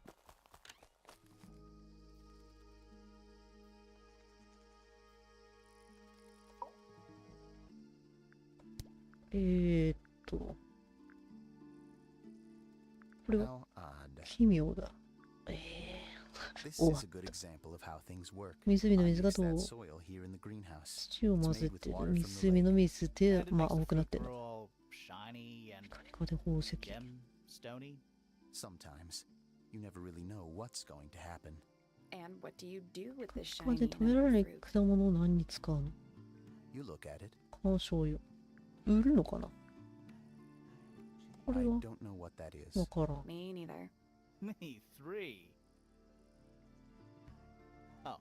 A: これは
I: How odd.
A: 奇妙だ。
I: This
A: Oh.
I: is a good example of how things work.
A: 湖の
I: I
A: 水が
I: mix
A: どう
I: that soil here in the greenhouse.
A: 土を混
I: It's
A: ぜ
I: made with
A: て
I: water from the
A: 湖の
I: lake.
A: 水で
C: And it
A: まあ
C: makes the
A: 青くなって
C: fruit
A: るの。
C: grow all shiny and
A: カリカリで宝石。
C: gemstony.
I: Sometimes you never really know what's going to happen.
B: And what do you do with this
A: これ
B: shiny
A: で食べられない
B: fruit?
A: 果物を何に使うの？
I: You look at it.
A: 観賞用。売るのかな？こ
I: I
A: れは
I: don't know what that is.
A: わからん。
B: Me neither.
C: Me three. Oh,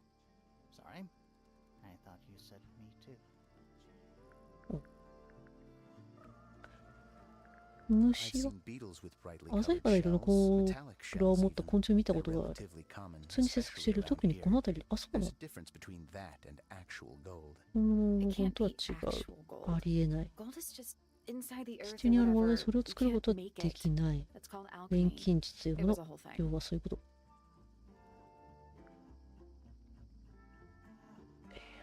C: sorry. I thought you said me too.
A: 虫
I: I've
A: は
I: seen beetles with brightly
A: 鮮や
I: colored
A: かな色の
I: shells,
A: こ
I: metallic
A: うフラを
I: shells
A: 持った
I: even.
A: 昆虫見たこ
I: They're
A: とがある。
I: relatively common,
A: 普通に生息してい
I: especially
A: る。
I: around
A: 特にこの
I: here.
A: 辺り。あ、そうな
I: There's
A: の
I: a difference between that and actual gold.
B: It
A: 本
B: can't
A: 当は
B: be
A: 違う。
B: actual
A: あ
B: gold.
A: りえない。
B: Gold is just inside the
A: 地
B: earth
A: 中
B: or
A: にあるもの
B: whatever.
A: でそれを
B: You
A: 作るこ
B: can't
A: とは
B: make
A: で
B: it.
A: きない。
B: That's called
A: 錬
B: alchemy.
A: 金術という
B: It
A: もの
B: was a whole thing.
A: 要はそういうこと。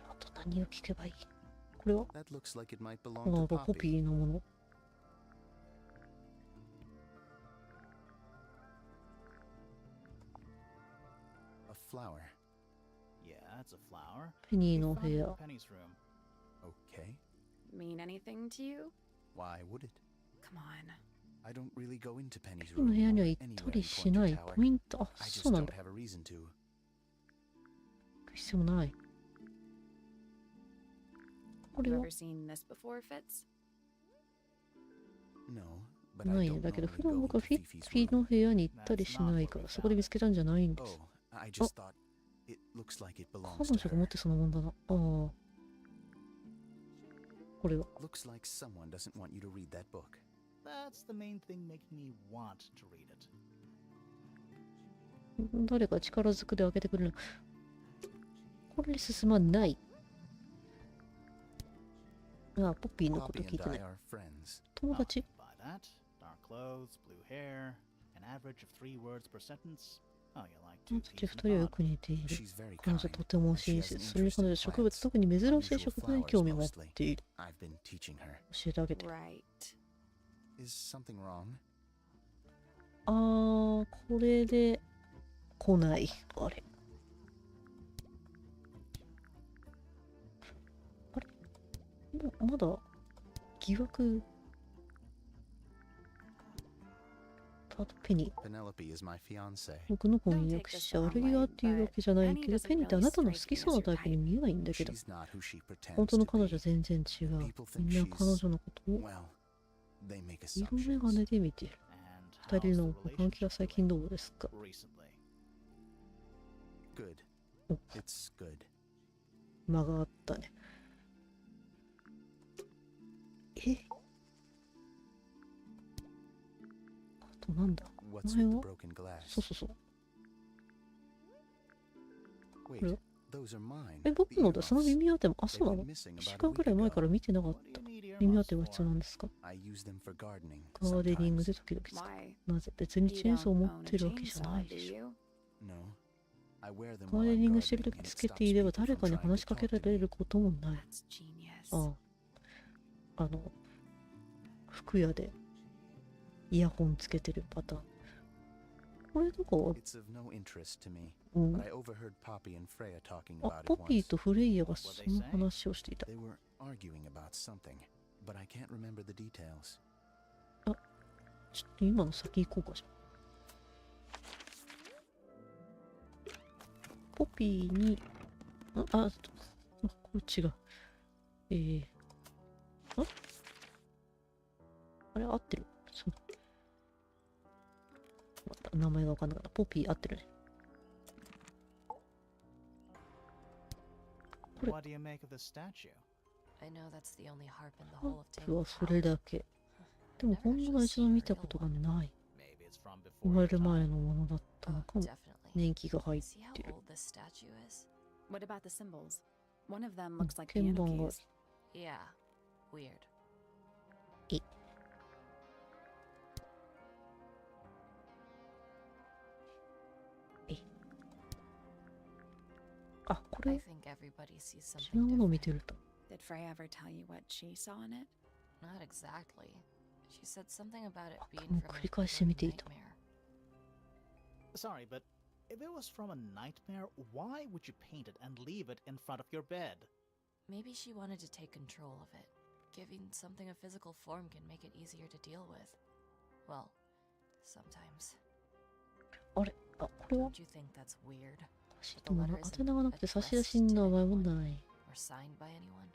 A: あと何を聞けばいい？これは
I: That looks like it might
A: あ
I: belong
A: あ、
I: to
A: ポピ
I: Poppy.
A: ーのもの。
I: A flower.
C: Yeah, it's a flower.
A: ペニー
C: We
A: の
C: found
A: 部
C: it in
A: 屋。
C: Penny's room.
I: Okay.
B: Mean anything to you?
I: Why would it?
B: Come on.
I: I don't really go into Penny's
A: ペニーの
I: room
A: 部屋には
I: or
A: 行った
I: anywhere
A: り
I: in
A: しない。
I: Pointer Tower.
A: ポイント、あ、
I: I
A: そ
I: just
A: うなん
I: don't
A: だ。
I: have a reason to.
A: 必要もない。これ
B: You
A: は
B: ever seen this before, Fitz?
I: No, but
A: な
I: I
A: いね。
I: don't
A: だけど、
I: normally
A: 普段
I: go
A: 僕は
I: into
A: フィ
I: Fifi's
A: フィ
I: room.
A: の部屋に行ったりしないから、そこで見つけたんじゃないんです
I: Oh,。I just thought it looks like it
A: 彼
I: belongs
A: 女
I: to
A: が持っ
I: her.
A: てそうなもんだな。ああ。これは。
I: Looks like someone doesn't want you to read that book.
C: That's the main thing making me want to read it.
A: 誰か力ずくで開けてくれる。これ進まない。ああ、ポッピーのこと
I: Poppy
A: 聞い
I: and
A: てない
I: I。are friends.
A: 友達
C: Buy that. Dark clothes, blue hair, an average of 3 words per sentence. Oh, you like
A: 友
C: two
A: 達
C: peas
A: 二
C: in
A: 人
C: a
A: はよ
C: pod.
A: く似ている。
I: She's very
A: 彼
I: kind.
A: 女とても
I: and she
A: 親
I: has
A: 切。
I: an
A: それに
I: interest
A: 彼女
I: in
A: は植物、
I: plants,
A: 特に珍しい
I: unusual
A: 植物に
I: flowers
A: 興味を持っ
I: mostly.
A: ている。
I: I've been teaching her.
A: 教えてあげて。
B: Right.
I: Is something wrong?
A: あー、これで来ない。あれ。あれまだ疑惑。あとペニー。
I: Penelope is my fiance.
A: 僕の婚約者、悪気がっていうわけじゃないけど、ペニーってあなたの好きそうなタイプに見えないんだけど、
I: She's not who she
A: 本
I: pretends
A: 当の
I: to
A: 彼女
I: be.
A: は全然違う。
I: People
A: み
I: think
A: んな彼女
I: she's
A: のことを
I: well, they make
A: 色眼
I: assumptions.
A: 鏡で見ている。
C: And
A: 二
C: how's
A: 人
C: the
A: の関係は
C: relationship
A: 最近どうですか？
C: doing recently?
I: Good.
A: Oh.
I: It's good.
A: 間があったね。あとなんだ？
I: What's with
A: 前
I: the
A: は
I: broken glass?
A: そうそうそう。
I: Wait,
A: これは
I: those are mine.
A: 僕
I: The
A: のだ、その
I: earmuffs.
A: 耳当ても、あ、そうな
I: They've
A: の？
I: been missing
A: 1週
I: about
A: 間
I: a
A: くらい
I: week
A: 前から
I: ago.
A: 見てなかっ
C: What
A: た。
C: do you need
A: 耳当
C: earmuffs
A: てが必要
C: for?
A: なんですか？
I: I use them for gardening
A: ガーデニング
I: sometimes.
A: で時々使う。
B: Why?
A: なぜ別に
B: You
A: チェーンソーを
B: don't
A: 持
B: own
A: っ
B: a
A: てるわけじゃな
B: chainsaw,
A: いで
B: do
A: しょ。
B: you?
I: No. I wear them
A: ガ
I: while
A: ーデ
I: I'm
A: ニングしてる
I: gardening
A: とき
I: and
A: つ
I: it
A: けて
I: stops
A: いれば
I: people
A: 誰
I: from
A: かに
I: trying
A: 話
I: to
A: しかけ
I: talk
A: ら
I: to
A: れ
I: me.
A: ることもない。
B: That's genius.
A: ああ、服屋でイヤホンつけてるパターン。これとか、うん。あ、ポピーとフレイヤがその話をしていた。あ、ちょっと今の先行こうかじゃん。ポピーに、これ違う。あれ合ってる？名前がわかんなかった。ポピー合ってるね。これ。ハープはそれだけ。でも本物は一度見たことがない。生まれる前のものだったのかも。年季が入ってる。鍵盤が。あ、これ違うものを見てると。
B: Did Frey ever tell you what she saw in it?
F: Not exactly. She said something about it
A: も
F: being
A: う
F: from
A: 繰り返し見ていた。
C: Sorry, but if it was from a nightmare, why would you paint it and leave it in front of your bed?
F: Maybe she wanted to take control of it. Giving something a physical form can make it easier to deal with. Well, sometimes.
A: あれ、これは
F: Don't you think that's weird?
A: でも宛名がなくて差出人の名前もない。
F: Or signed by anyone?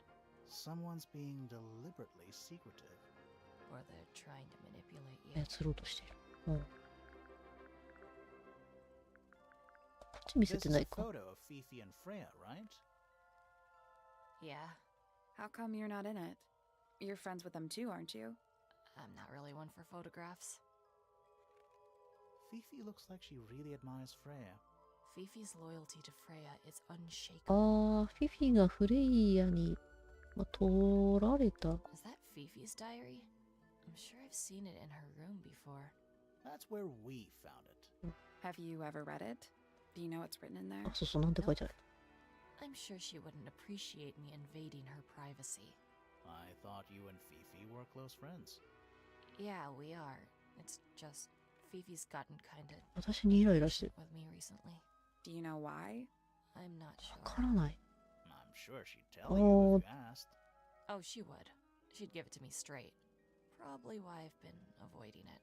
C: Someone's being deliberately secretive.
F: Or they're trying to manipulate you.
A: 操ろうとしている。うん。こっち見せてないか。
C: This is a photo of Fifi and Freya, right?
F: Yeah.
B: How come you're not in it? You're friends with them too, aren't you?
F: I'm not really one for photographs.
C: Fifi looks like she really admires Freya.
F: Fifi's loyalty to Freya is unshakable.
A: フィフィがフレイヤに、取られた。
F: Is that Fifi's diary? I'm sure I've seen it in her room before.
C: That's where we found it.
B: Have you ever read it? Do you know what's written in there?
A: あ、そうそう、なんて書いてある。
F: I'm sure she wouldn't appreciate me invading her privacy.
C: I thought you and Fifi were close friends.
F: Yeah, we are. It's just Fifi's gotten kinda
A: 私にイライラしてる。
F: with me recently.
B: Do you know why?
F: I'm not
A: わ
F: sure.
A: からない。
C: I'm sure she'd tell you if you asked.
F: Oh, she would. She'd give it to me straight. Probably why I've been avoiding it.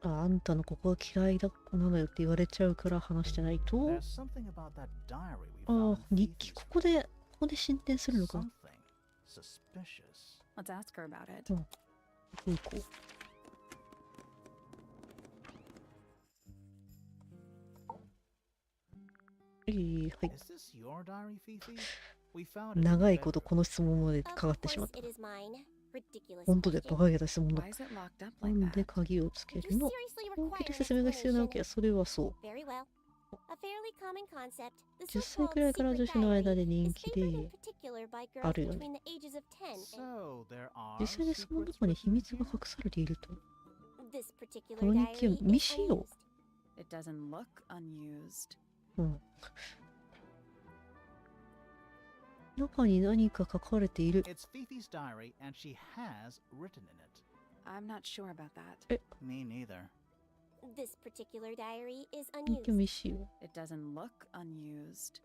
A: あんたのここが嫌いだなのよって言われちゃうから話してないと。
C: There's something about that diary we found in
A: 日記
C: Fifi's
A: ここで進展するのか。
C: Something suspicious.
B: Let's ask her about it.
A: 行こう。はい。
C: Is this your diary, Fifi? We found it.
A: 長いことこの質問までかかってしまった。本当でバカげた質問だ。
B: Why is it locked up
A: な
B: like
A: んで
B: that?
A: 鍵をつけるの？本気で説明が必要なわけや、それはそう。10歳くらいから女子の間で人気であるよね。
C: So there are
A: 実際にその中に秘密が隠されていると。 こ
E: こ
A: の日記は未使用。
B: It doesn't look unused.
A: うん。中に何か書かれている。
C: It's Fifi's diary and she has written in it.
B: I'm not sure about that.
C: Me neither.
A: 日記は未使用。
B: It doesn't look unused.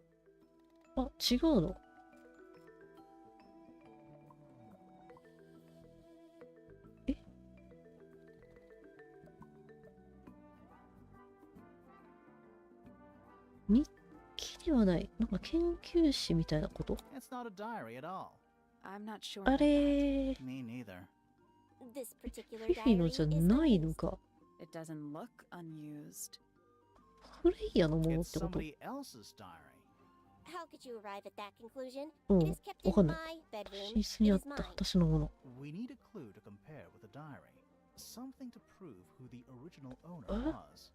A: あ、違うの。え？日記ではない。なんか研究誌みたいなこと？
C: It's not a diary at all.
B: I'm not sure.
A: あ
B: about that.
A: れー、
C: Me neither.
A: フィフィのじゃないのか。
B: It doesn't look unused.
A: フレイヤのものっ
C: It's
A: てこと？
C: somebody else's diary.
A: うん、わかんない。寝室にあった私のもの。
C: We need a clue to compare with the diary. Something to prove who the original owner was.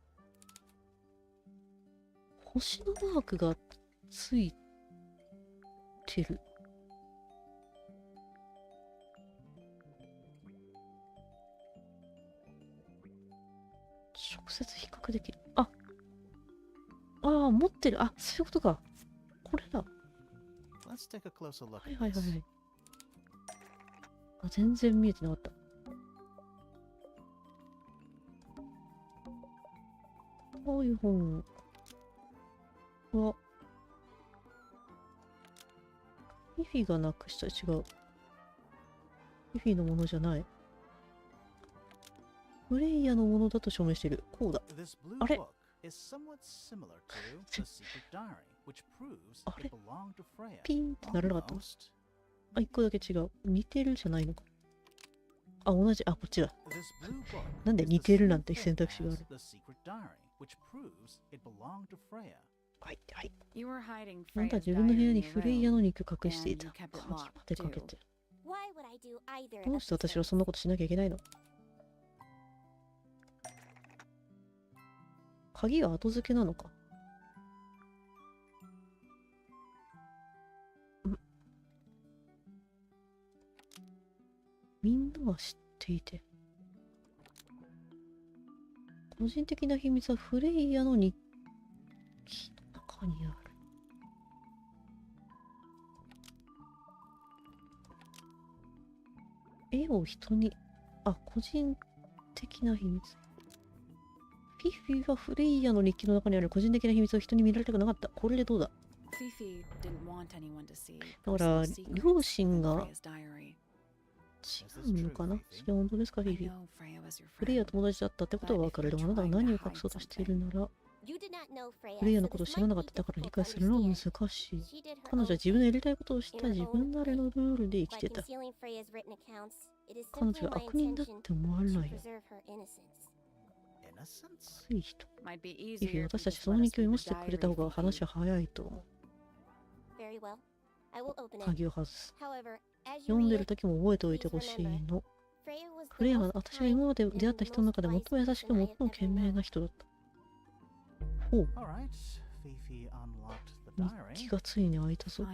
A: 星のマークがついてる。直接比較できる。あ、持ってる。あ、そういうことか。これだ。
C: Let's take a closer look
A: はい
C: at
A: はいはい
C: this.
A: はい。あ、全然見えてなかった。こういう本は、フィフィがなくしたら違う。フィフィのものじゃない。フレイヤのものだと証明している。こうだ。あれあれピーンってならなかったの？あ、一個だけ違う。似てるじゃないのか。あ、同じ。あ、こっちだ。なんで似てるなんて選択肢がある。はいはい。あんた自分の部屋にフレイヤの肉隠していた。鍵までかけて。どうして私はそんなことしなきゃいけないの？鍵は後付けなのか。みんなは知っていて。個人的な秘密はフレイヤの日記の中にある。絵を人に、あ、個人的な秘密。フィフィはフレイヤの日記の中にある個人的な秘密を人に見られたくなかった。これでどうだ？だから、両親が違うのかな？それは本当ですか、フィフィ。フレイヤ友達だったってことは分かる。でもあなたが何を隠そうとしているなら、フレイヤのことを知らなかった。だから理解するのは難しい。彼女は自分のやりたいことをした自分なりのルールで生きてた。彼女が悪人だって思われないよ。悪い人。フィフィ、私たちその日記を読ませてくれた方が話は早いと思う。鍵を外す。読んでる時も覚えておいてほしいの。フレイヤは私が今まで出会った人の中で最も優しく最も賢明な人だった。ほう。日記がついに開いたぞ。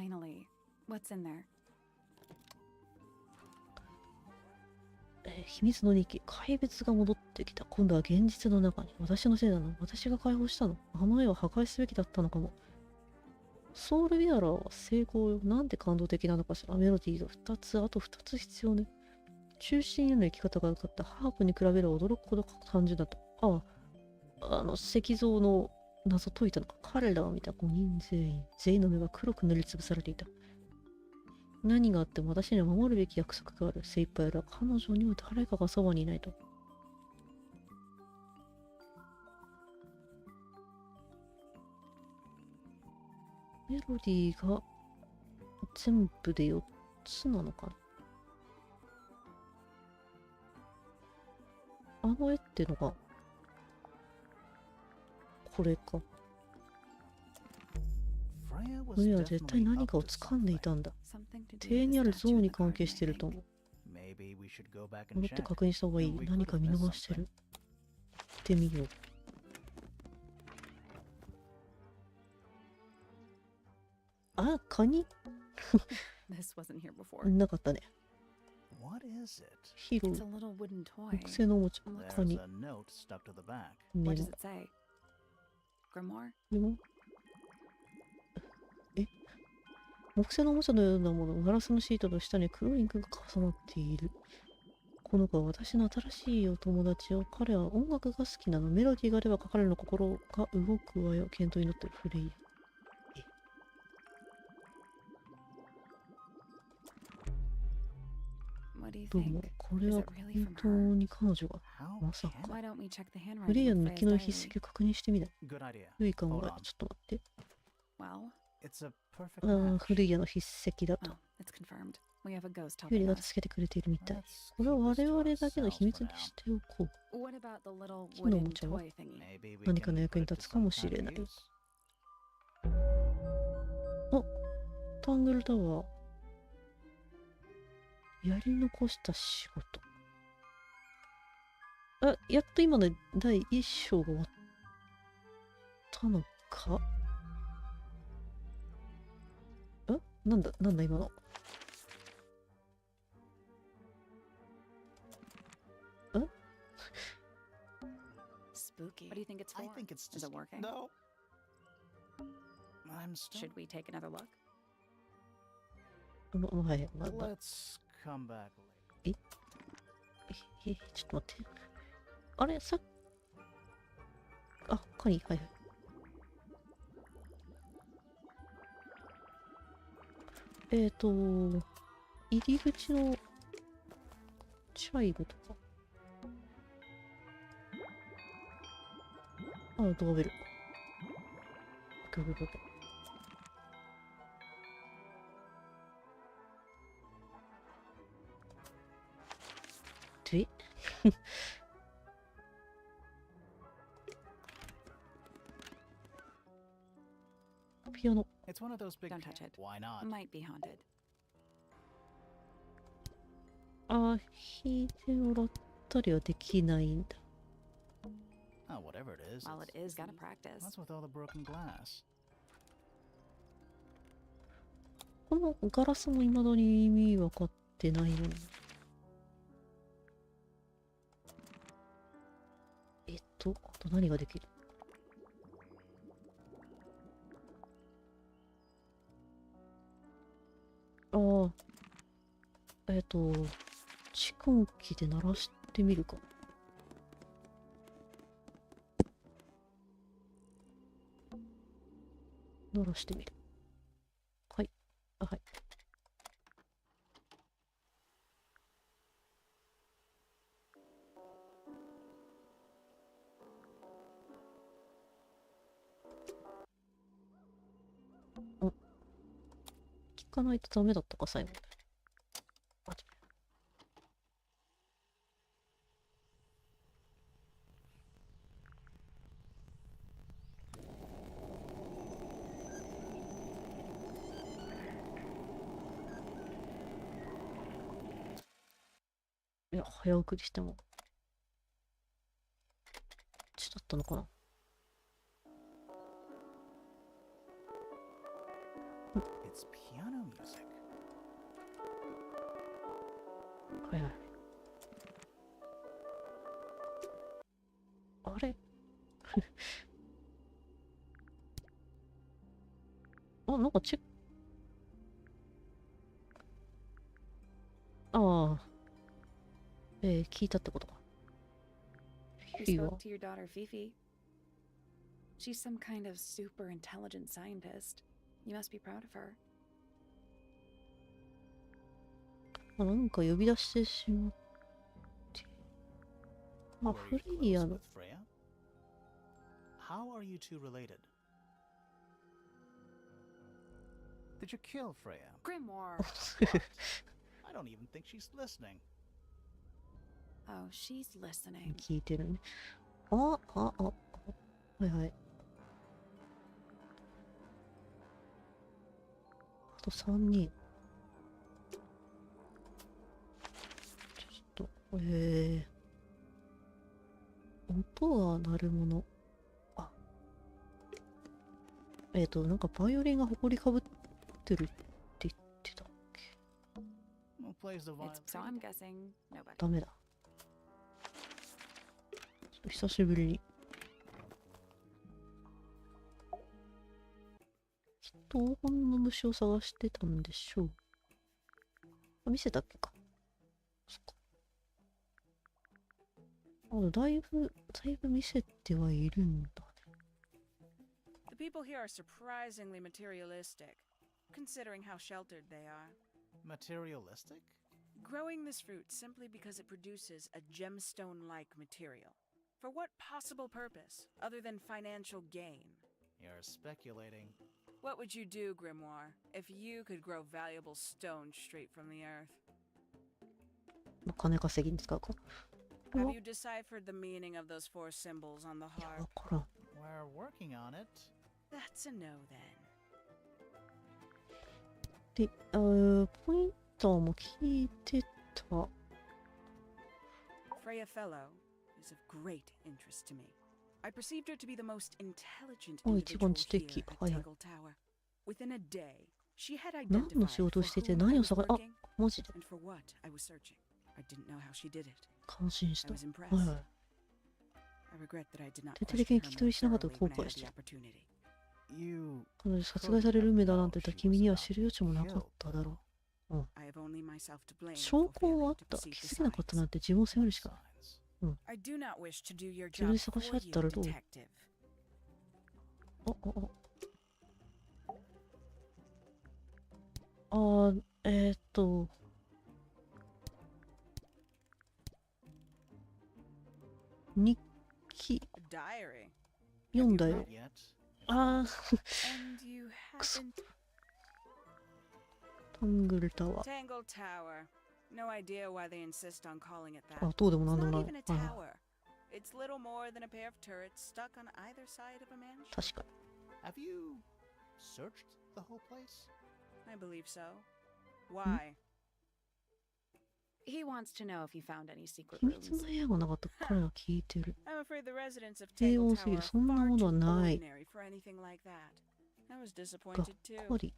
A: 秘密の日記。怪物が戻ってきた。今度は現実の中に。私のせいなの？私が解放したの？あの絵を破壊すべきだったのかも。ソウルビアラーは成功よ。なんて感動的なのかしら。メロディーが2つ、あと2つ必要ね。中心への生き方が分かった。ハープに比べれば驚くほど単純だと。ああ、石像の謎解いたのか。彼らを見た5人全員の目が黒く塗りつぶされていた。何があっても私には守るべき約束がある。精一杯だ。彼女には誰かがそばにいないと。メロディーが全部で4つなのかな。あの絵ってのがこれか。フレイヤは絶対何かを掴んでいたんだ。庭園にある像に関係してると思う。戻って確認した方がいい。何か見逃してる。行ってみよう。あ、カニなかったね。ヒーロー。木製のおもちゃ。カニ。メモ。え、木製のおもちゃのようなもの。ガラスのシートの下に黒いインクが重なっている。この子は私の新しいお友達よ。彼は音楽が好きなの。メロディーがあれば彼の心が動くわよ。健闘に乗ってるフレイヤ。どうも、これは本当に彼女が。まさか。フレイヤの日記の筆跡を確認してみない。良いかも。ちょっと待って。フレイヤの筆跡だと。ユリが助けてくれているみたい。これは我々だけの秘密にしておこう。木のおもちゃは何かの役に立つかもしれない。あ、タングルタワー。やり残した仕事。あ、やっと今の第1章が終わったのか。なんだ今の。
B: Spooky. What do you think it's for? I think it's just... Is it working?
C: No. I'm still...
B: Should we take another look?
C: Let's come back later.
A: ちょっと待って。あれさっあ、はいはいはい。入り口のチャイムとか。あ、ドアベル。オッケーオッケーオッケー。でピアノ。
C: It's one of those big.
B: Don't touch it.
C: Why not?
B: Might be haunted.
A: あ、弾いてもらったりはできないんだ。
C: Oh, whatever it is.
B: Well, it is gotta practice.
C: What's with all the broken glass?
A: このガラスも未だに意味分かってないのに。あと何ができる？ああ、蓄音機で鳴らしてみるか。鳴らしてみる。はい。あ、はい。聞かないとダメだったか、最後。いや、早送りしても。ちだったのかな。
C: It's piano music.
A: はいはい。あれあ、なんかああ。聞いたってことか。
B: You spoke to your daughter Fifi. She's some kind of super intelligent scientist. You must be proud of her.
A: なんか呼び出してしまって。まあ、フレイヤの。
C: How are you two related? Did you kill Freya?
B: Grimoire.
C: I don't even think she's listening.
B: Oh, she's listening.
A: 聞いてるね。はいはい。あと3人。ちょっと、音が鳴るもの。あ。なんかバイオリンが埃かぶってるって言ってたっけ。
B: So I'm guessing nobody.
A: ダメだ。久しぶりに。きっと黄金の虫を探してたんでしょう。見せたっけか。そっか。だいぶ見せてはいるんだね。
H: The people here are surprisingly materialistic, considering how sheltered they are.
C: Materialistic?
H: Growing this fruit simply because it produces a gemstone-like material. For what possible purpose, other than financial gain?
C: You're speculating.
H: What would you do, Grimoire, if you could grow valuable stone straight from the earth?
A: 金稼ぎに使うか。
H: Have you deciphered the meaning of those 4 symbols on the
A: いや、
H: harp?
A: わからん。
C: We're working on it.
H: That's a no then.
A: で、ポインターも聞いてた。
H: Freya Fellow is of great interest to me. I perceived her to be the most intelligent individual here at Tangle Tower. Within a day, she had identified for whom I was looking and for what I was searching. I didn't know how she did it.
A: 感心し
H: I
A: た。
H: was
A: はい
H: impressed.
A: はい。
H: I regret that I did not
A: 徹底的
H: question
A: に
H: her
A: 聞き取り
H: more
A: しなかった
H: thoroughly
A: と後
H: when I
A: 悔
H: had
A: し
H: the
A: てる。
H: opportunity.
C: You
A: 彼女殺害される運命だなんて言った君には知る余地もなかっただろう。
H: I have only myself to blame
A: 証
H: for
A: 拠はあ
H: failing
A: っ
H: to
A: た。
H: proceed
A: 気
H: with
A: づけなかった
H: science.
A: なんて自分を責めるしかない。
C: Signs.
H: I do not wish to do your
A: 自分
H: job
A: で探
H: for
A: し
H: you,
A: たらどう？
H: detective.
A: 日記
H: A diary.
A: 読んだよ。
C: Not yet.
H: And you haven't...
A: タングルタワー。
H: Tangle Tower. No idea why they insist on calling it that.
A: あ、どうでも
H: It's
A: なんでも
H: not
A: ない。
H: even a
A: あ
H: tower. It's little more than a pair of turrets stuck on either side of a mansion.
A: 確かに。
C: Have you searched the whole place?
H: I believe so. Why?
B: He wants to know if you found any secret
A: 秘密
B: rooms.
A: の部屋がなかった。彼は聞いてる。
H: I'm afraid the residents of
A: 平
H: Tangle
A: 穏すぎ
H: Tower
A: る。
H: are
A: そんな
H: far
A: ものは
H: too
A: ない。
H: ordinary for anything like that. I was
A: が
H: disappointed
A: っ
H: too.
A: かり。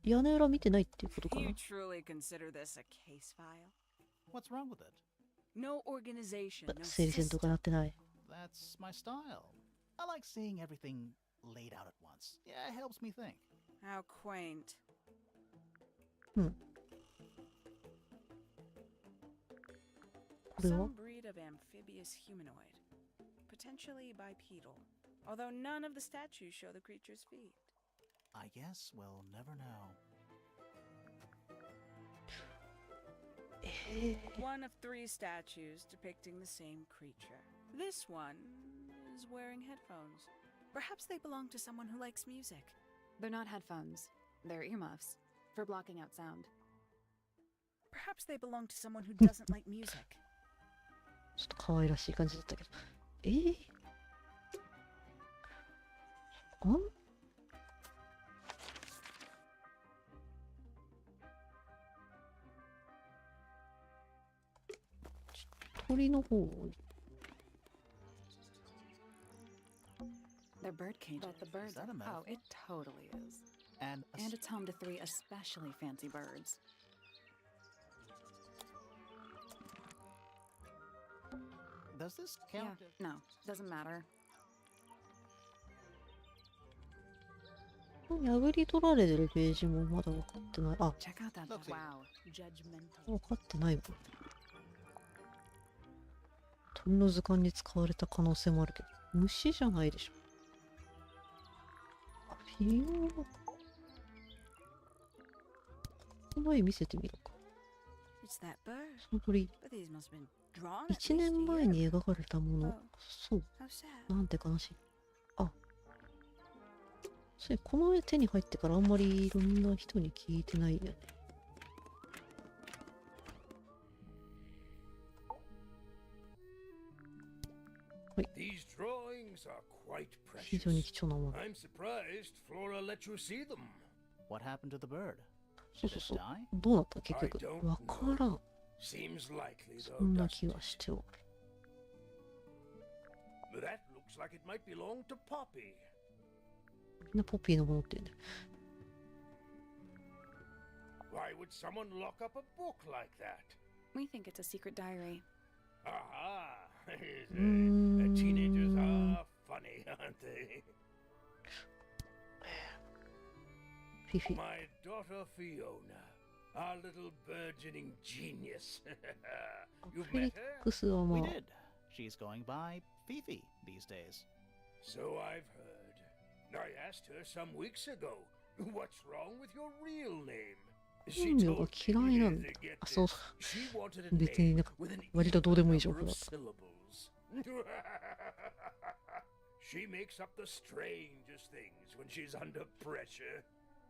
A: 屋根裏見てないっていうことか
H: You
A: な。
H: truly consider this a case file?
C: What's wrong with it?
H: No organization, no
A: 整理戦とか
H: system.
A: なってない。
C: That's my style. I like seeing everything laid out at once. Yeah, it helps me think.
H: How quaint.
A: これは
H: Some breed of amphibious humanoid, potentially bipedal, although none of the statues show the creature's feet.
C: I guess we'll never know.
H: One of 3 statues depicting the same creature. This one is wearing headphones. Perhaps they belong to someone who likes music.
B: They're not headphones. They're earmuffs for blocking out sound.
H: Perhaps they belong to someone who doesn't like music.
A: ちょっと可愛らしい感じだったけど。鳥の方。
B: They're bird cages. But the birds.
C: Is that a metaphor?
B: Oh, it totally is.
C: And
B: And it's home to 3 especially fancy birds.
C: does this
B: Yeah,
C: count?
B: no, doesn't matter.
A: 破り取られてるページもまだ分かってない。あ、
B: Check out that.
C: Look, see.
B: Wow, judgmental.
A: 分かってないわ。鳥の図鑑に使われた可能性もあるけど、虫じゃないでしょ。あ、フィオーナ。この絵見せてみろか。
H: It's that bird.
A: その鳥、
H: But these must have been drawn at
A: 1
H: least
A: 年
H: a
A: 前
H: year
A: に
H: ago.
A: 描かれたもの。そう。
H: How sad.
A: なんて悲しい。あ。それ、この絵手に入ってからあんまりいろんな人に聞いてないよね。
D: These drawings are quite
A: 非常に
D: precious.
A: 貴重なもの。
D: I'm surprised Flora let you see them.
C: What happened to the bird?
A: そう
C: Did
A: そう
C: it
A: そう。
C: die?
A: どうなった結局。わからん。
D: Seems likely
A: そ
D: though,
A: んな
D: doesn't
A: 気
D: it?
A: はしておる。
D: That looks like it might belong to Poppy.
A: みんなポピーのものって言うんだよ。
D: Why would someone lock up a book like that?
B: We think it's a secret diary.
D: Aha!
A: Mm.
D: Teenagers are funny, aren't they?
A: フィフィ。
D: My daughter Fiona, our little burgeoning genius.
A: フ
D: You've
A: ェリッ
D: met her?
A: クスは
C: We
A: まあ、
C: did. She's going by Fifi these days.
D: So I've heard. I asked her some weeks ago, what's wrong with your real name?
A: 本名が嫌いなんだ。
D: Get
A: あ、そう。
D: She wanted a
A: 別に
D: name
A: なんか
D: with an
A: 割とどうでもいい
D: even
A: 情報
D: number
A: だ
D: of
A: った。
D: syllables. She makes up the strangest things when she's under pressure.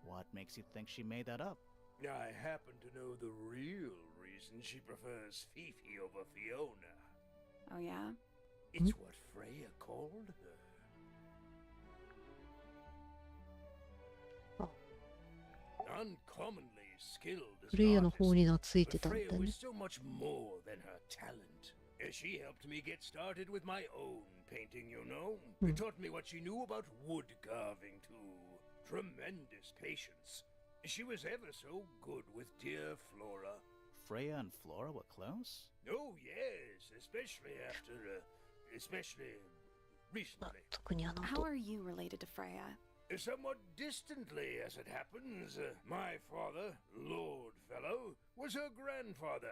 C: What makes you think she made that up?
D: I happen to know the real reason she prefers Fifi over Fiona.
B: Oh yeah?
D: It's what Freya called her.
A: Oh.
D: Uncommonly skilled as
A: フレイヤ
D: an
A: の方
D: artist,
A: に懐い
D: but
A: てたんだ
D: Freya
A: よね
D: was。so much more than her talent. She helped me get started with my own painting, you know. It taught me what she knew about wood carving, too. Tremendous patience. She was ever so good with dear Flora.
C: Freya and Flora were close?
D: Oh, yes, especially especially
A: まあ
D: recently.
A: 特に
B: How are you related to Freya?
D: Somewhat distantly, as it happens, my father, Lord Fellow, was her grandfather.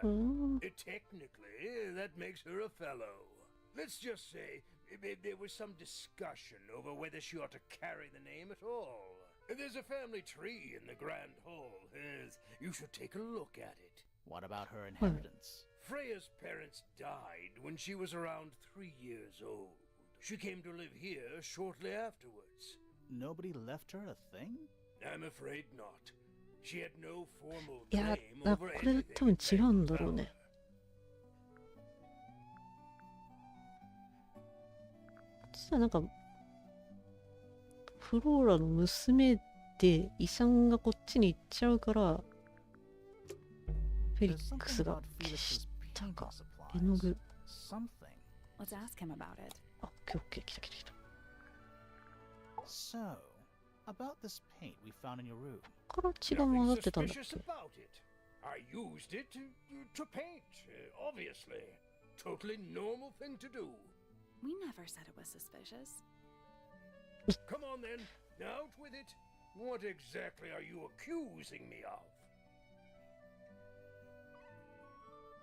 D: Technically, that makes her a fellow. Let's just say there was some discussion over whether she ought to carry the name at all. There's a family tree in the Grand Hall. You should take a look at it.
C: What about her inheritance?
D: Freya's parents died when she was around 3 years old. She came to live here shortly afterwards.
C: Nobody left her a thing?
D: I'm afraid not. She had no formal
A: いや、
D: claim
A: こ
D: over
A: れ
D: anything.
A: 多分違うんだろうね。そしたらなんか、フローラの娘で遺産がこっちに行っちゃうから、フェリックスが消したか。絵の具。
B: Let's ask him about it.
A: あ、オッケーオッケー、来た来た来た。
C: So, about this paint we found in your room.
A: から血が混ざってたんだっ
D: Suspicious
A: け？
D: about it. I used it to paint, obviously. Totally normal thing to do.
B: We never said it was suspicious.
D: Come on then, out with it. What exactly are you accusing me of?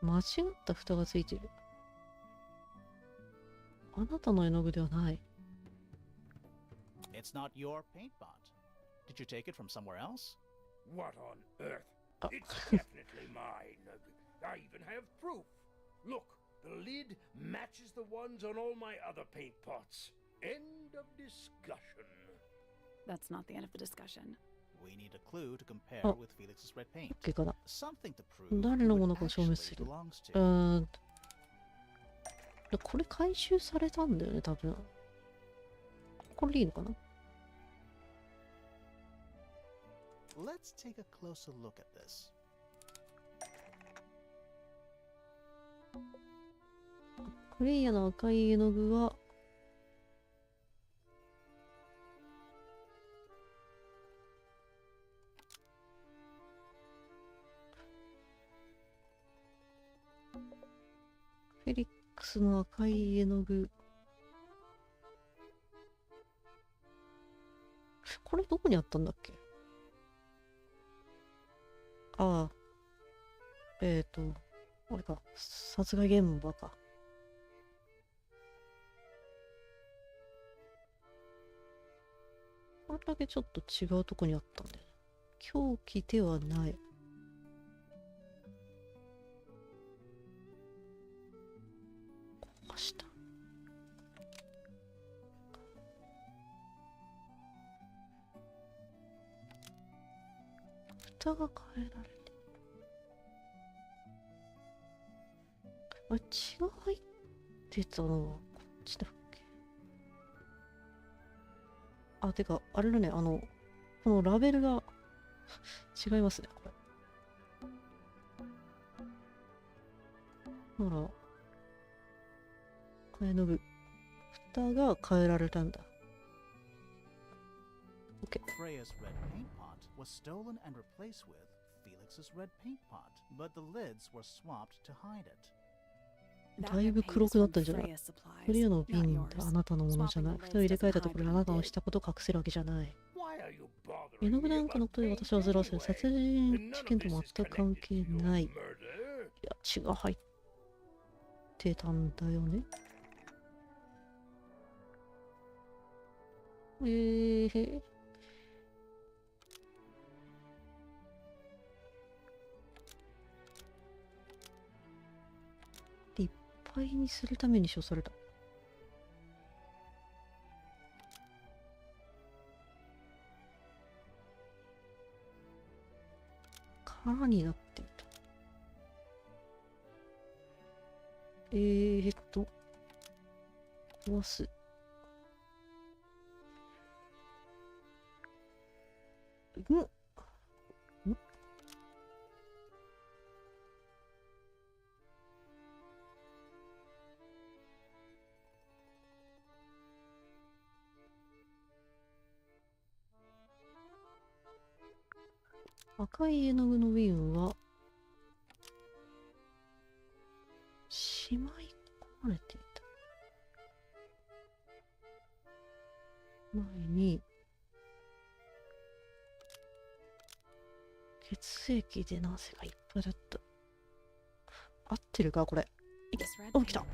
A: 間違った蓋がついてる。あなたの絵の具ではない。
C: It's not your paint pot. Did you take it from somewhere else?
D: What on earth? It's definitely mine. I even have proof. Look, the lid matches the ones on all my other paint pots. End of discussion.
B: That's not the end of the discussion.
C: We need a clue to compare
A: Oh.
C: with Felix's red paint.
A: オッケーかな。
C: Something to prove
A: 誰
C: who
A: の
C: it
A: ものか証明す
C: actually
A: る。
C: belongs to.
A: これ回収されたんだよね、多分。これでいいのかな？
C: Let's take a closer look at this.
A: クレイヤの赤い絵の具は、フェリックスの赤い絵の具。これどこにあったんだっけ？ああ。あれか。殺害現場か。これだけちょっと違うとこにあったんだよね。凶器ではない。こうした。蓋が変えられて。あれ、血が入ってたのはこっちだっけ？あ、てか、あれだね、このラベルが違いますね、これ。ほら、絵の具。蓋が変えられたんだ。OK。
C: Freya's red paint pot was stolen and replaced with Felix's red paint pot, but the lids were swapped to hide it.
A: だいぶ黒くなったんじゃない？フレアの瓶ってあなたのものじゃない。蓋を入れ替えたところであなたのしたことを隠せるわけじゃない。絵の具なんかのことで私を煩わせる殺人事件と全く関係ない。いや、血が入ってたんだよね。いっぱいにするために処された。空になっていた。壊す。赤い絵の具の瓶はしまい込まれていた。前に血液でなぜかいっぱいだった。合ってるかこれ。来た。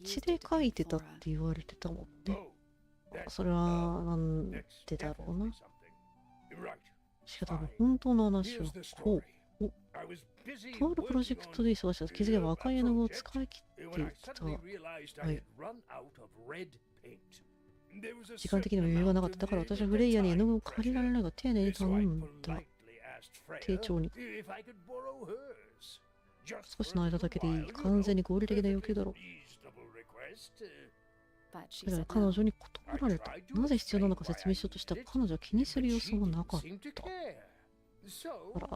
A: 血で書いてたって言われてたもんね。それはなんでだろうな。しかたぶ本当の話はこう。とあるプロジェクトで忙しかった。気づけば赤い絵の具を使い切っていた。はい。時間的にも余裕がなかった。だから私はフレイヤに絵の具を借りられないが丁寧に頼んだ。丁重に。少しの間だけでいい。完全に合理的な要求だろう。だから彼女に断られた。なぜ必要なのか説明しようとしたが彼女は気にする様子もなかった。あら、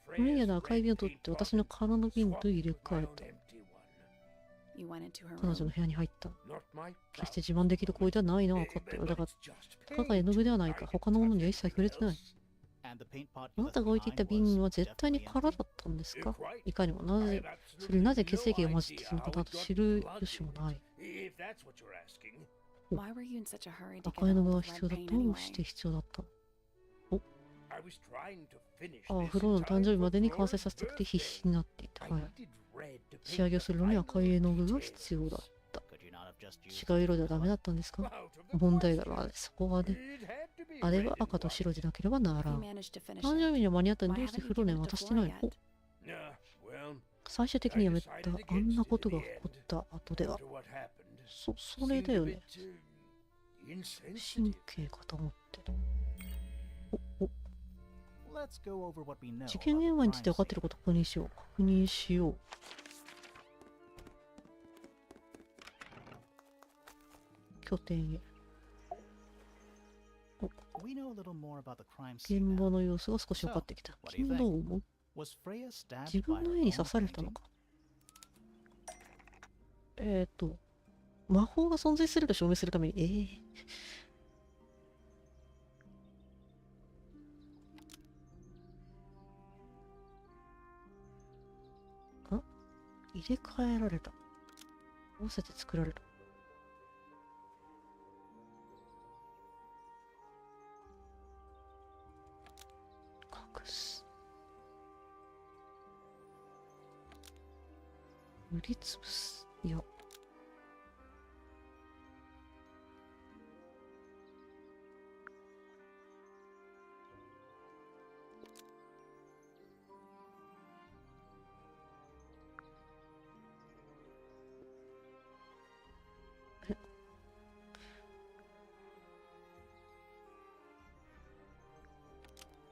A: フレイヤの赤い瓶を取って私の空の瓶と入れ替えた。彼女の部屋に入った。決して自慢できる行為ではないのは分かったよ。だから、たかが絵の具ではないか。他のものには一切触れてない。あなたが置いていた瓶は絶対に空だったんですか？いかにもそれになぜ血液が混じっているのかなど知る由もない。赤い絵の具は必要だ。どうして必要だったの？フローの誕生日までに完成させたくて必死になっていた。はい。仕上げをするのに赤い絵の具が必要だった。違う色ではダメだったんですか？問題がある。そこはね。あれは赤と白でなければならん。誕生日には間に合ったのにどうしてフローネは渡してないの？最終的にやめた。あんなことが起こった後では。それだよね。神経かと思って。事件現場について分かっていることを確認しよう。確認しよう。拠点へ。現場の様子が少し分かってきた。君はどう思う？自分の絵に刺されたのか？魔法が存在すると証明するために、入れ替えられた。合わせて作られた。隠す。塗りつぶす。いや。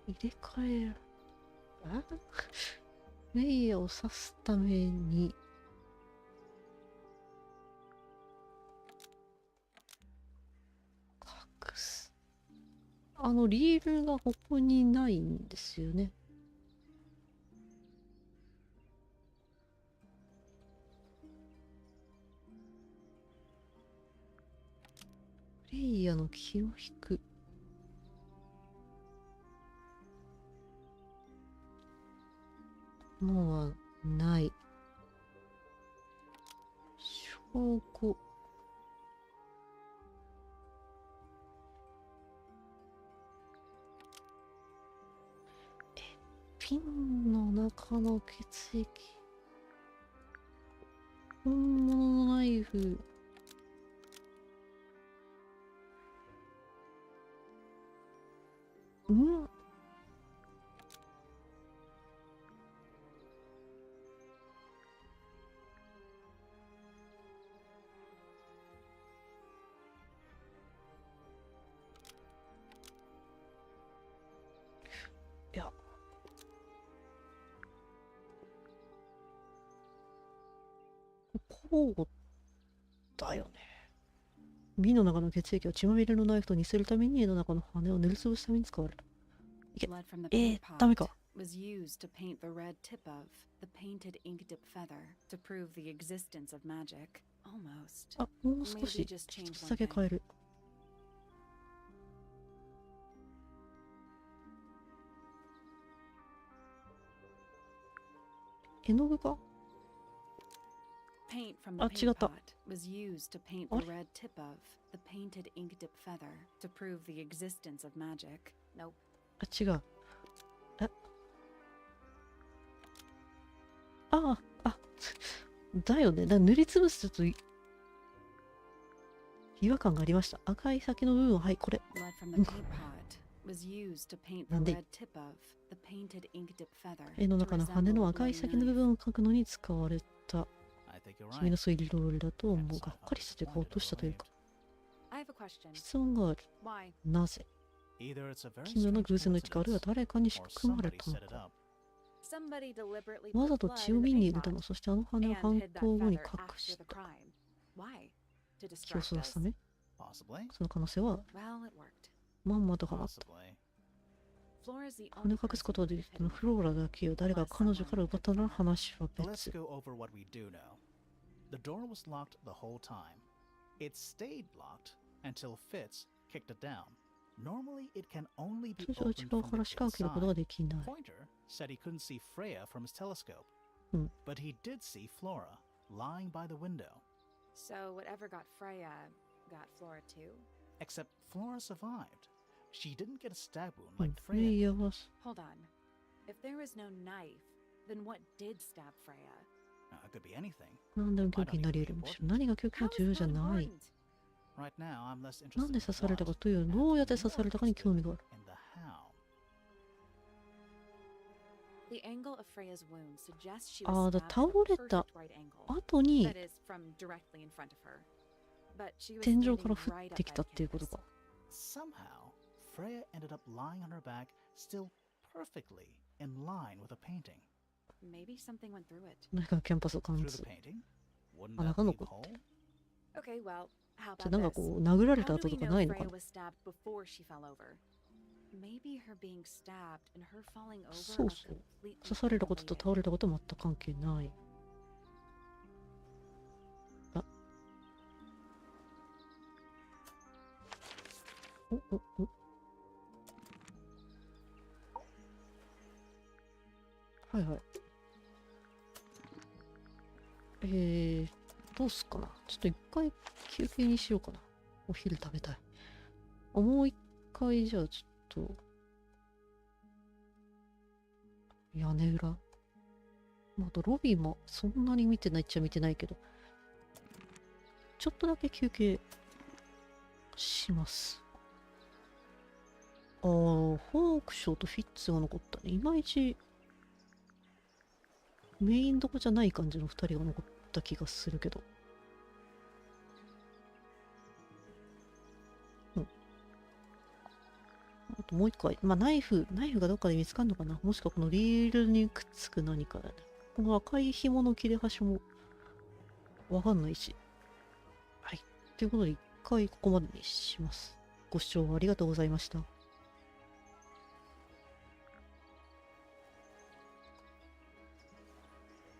A: 入れ替えレイヤーを刺すために隠す。リールがここにないんですよね。レイヤーの気を引く。ものはない。証拠。ピンの中の血液。本物のナイフ。いや。こうだよね。瓶の中の血液を血まみれのナイフと似せるために絵の中の羽を塗りつぶすために使われた。ダメか。
B: Was used to paint the red tip of the painted ink dip feather to prove the existence of magic. Almost.
A: もう少し一つだけ変える。絵の具か？
B: Paint from the
A: あ、違っ
B: paint
A: た。
B: pot was used to paint
A: あ
B: the
A: れ
B: red tip of the painted ink dip feather to prove the existence of magic. Nope.
A: あ、違う。え、ああ、あ、だよね。塗りつぶすと違和感がありました。赤い先の部分、はい、これ。
B: Blood from the paint pot was used to paint the
A: なんで
B: red tip of the painted ink dip feather
A: 絵の
B: to
A: 中の羽
B: resemble
A: の
B: a
A: 赤い
B: bloody
A: 先の部
B: knife.
A: 分を描くのに使われた。
C: I think you're
A: 君
C: right.
A: の推理通りだと思
C: And
A: う。
C: so
A: がっ
C: I
A: かりして顔を落としたというか。
B: I have a question.
A: 質問がある。
B: Why?
A: なぜ
C: Either it's a very
A: 奇妙な
C: strange
A: 偶然の一かあるいは
C: coincidence,
A: 誰かに仕
C: or
A: 組まれ
C: somebody
A: たの
C: set it
A: か。
C: up.
B: Somebody deliberately
A: わ
B: put
A: ざと
B: blood
A: 血を
B: in the
A: 瓶に
B: paint
A: 入れた
B: pot
A: の。そしてあの羽
B: and
A: を犯
B: hid that
A: 行後に
B: feather
A: 隠
B: after
A: し
B: the
A: た。
B: crime. Why? To
A: 気を
B: distract
A: そらすた
B: us.
A: め。
C: Possibly.
A: その可能性は
B: Well, it worked.
A: まんまとハマった。
C: Possibly.
B: Flora's the
A: 羽
B: only
A: を隠すことが
B: person
A: で
B: who
A: きたの
B: hid
A: フローラだけよ。誰が彼女から奪ったなら話は
C: Let's
A: 別。
C: go over what we do know. The door was locked the whole time. It stayed locked until Fitz kicked it down. Normally, it can only be
A: 通常は
C: opened
A: 内側
C: from
A: から
C: the
A: しか開けることが
C: inside.
A: できない。
C: Pointer said he couldn't see Freya from his telescope,
A: うん。
C: but he did see Flora lying by the window.
B: So whatever got Freya got Flora too?
C: Except Flora survived. She didn't get a stab wound
A: うん
C: like
A: プレ
C: Freya.
A: イヤーは
B: Hold on. If there was no knife, then what did stab Freya?
C: It could be anything.
A: 何でも凶器になり得る。むしろ何が凶器
B: How
A: が重要
B: is
A: じゃ
B: that
A: ない。
B: important?
C: Right now, I'm less
A: なん
C: interested
A: で
C: in
A: 刺されたか
C: what
A: というより
C: and
A: どうやって
C: more
A: 刺されたかに興味がある。
C: interested in the how.
B: The angle of Freya's wound suggests she
A: あ
B: was
A: あ、だ
B: stabbed
A: 倒
B: at a
A: れた
B: perfect right angle.
A: 後に
B: That is, from directly in front of her. But she was
A: 天井
B: standing
A: から降
B: right
A: っ
B: up
A: てき
B: by
A: た
B: the
A: っていうこと
B: canvas.
A: か。
C: Somehow, Freya ended up lying on her back, still perfectly in line with a painting.
B: Maybe something went through it.
A: 何かキャンパスを貫
C: Through
A: 通
C: the。painting? Wouldn't
A: 穴
C: that
A: が
C: leave
A: 残
C: a
A: って
C: hole?
B: Okay, well, how
A: じゃあ
B: about
A: なんか
B: this?
A: こう殴られた
B: How
A: 跡
B: do
A: と
B: we
A: か
B: know
A: ないのか
B: Freya
A: な。
B: was stabbed before she fell over? Maybe her being stabbed and her falling over
A: そう
B: are
A: そう。
B: completely
A: 刺されたことと
B: unrelated.
A: 倒れたことは全く関係ない。あ。お。はいはい。どうすっかな。ちょっと一回休憩にしようかな。お昼食べたい。もう一回じゃあちょっと。屋根裏。まあ、あとロビーもそんなに見てないっちゃ見てないけど。ちょっとだけ休憩します。ああ、ホークショーとフィッツが残ったね。いまいちメインどこじゃない感じの2人が残った気がするけど。うん。あともう一回。まあナイフがどっかで見つかるのかな。もしくはこのリールにくっつく何かだね。この赤い紐の切れ端もわかんないし。はい。ということで一回ここまでにします。ご視聴ありがとうございました。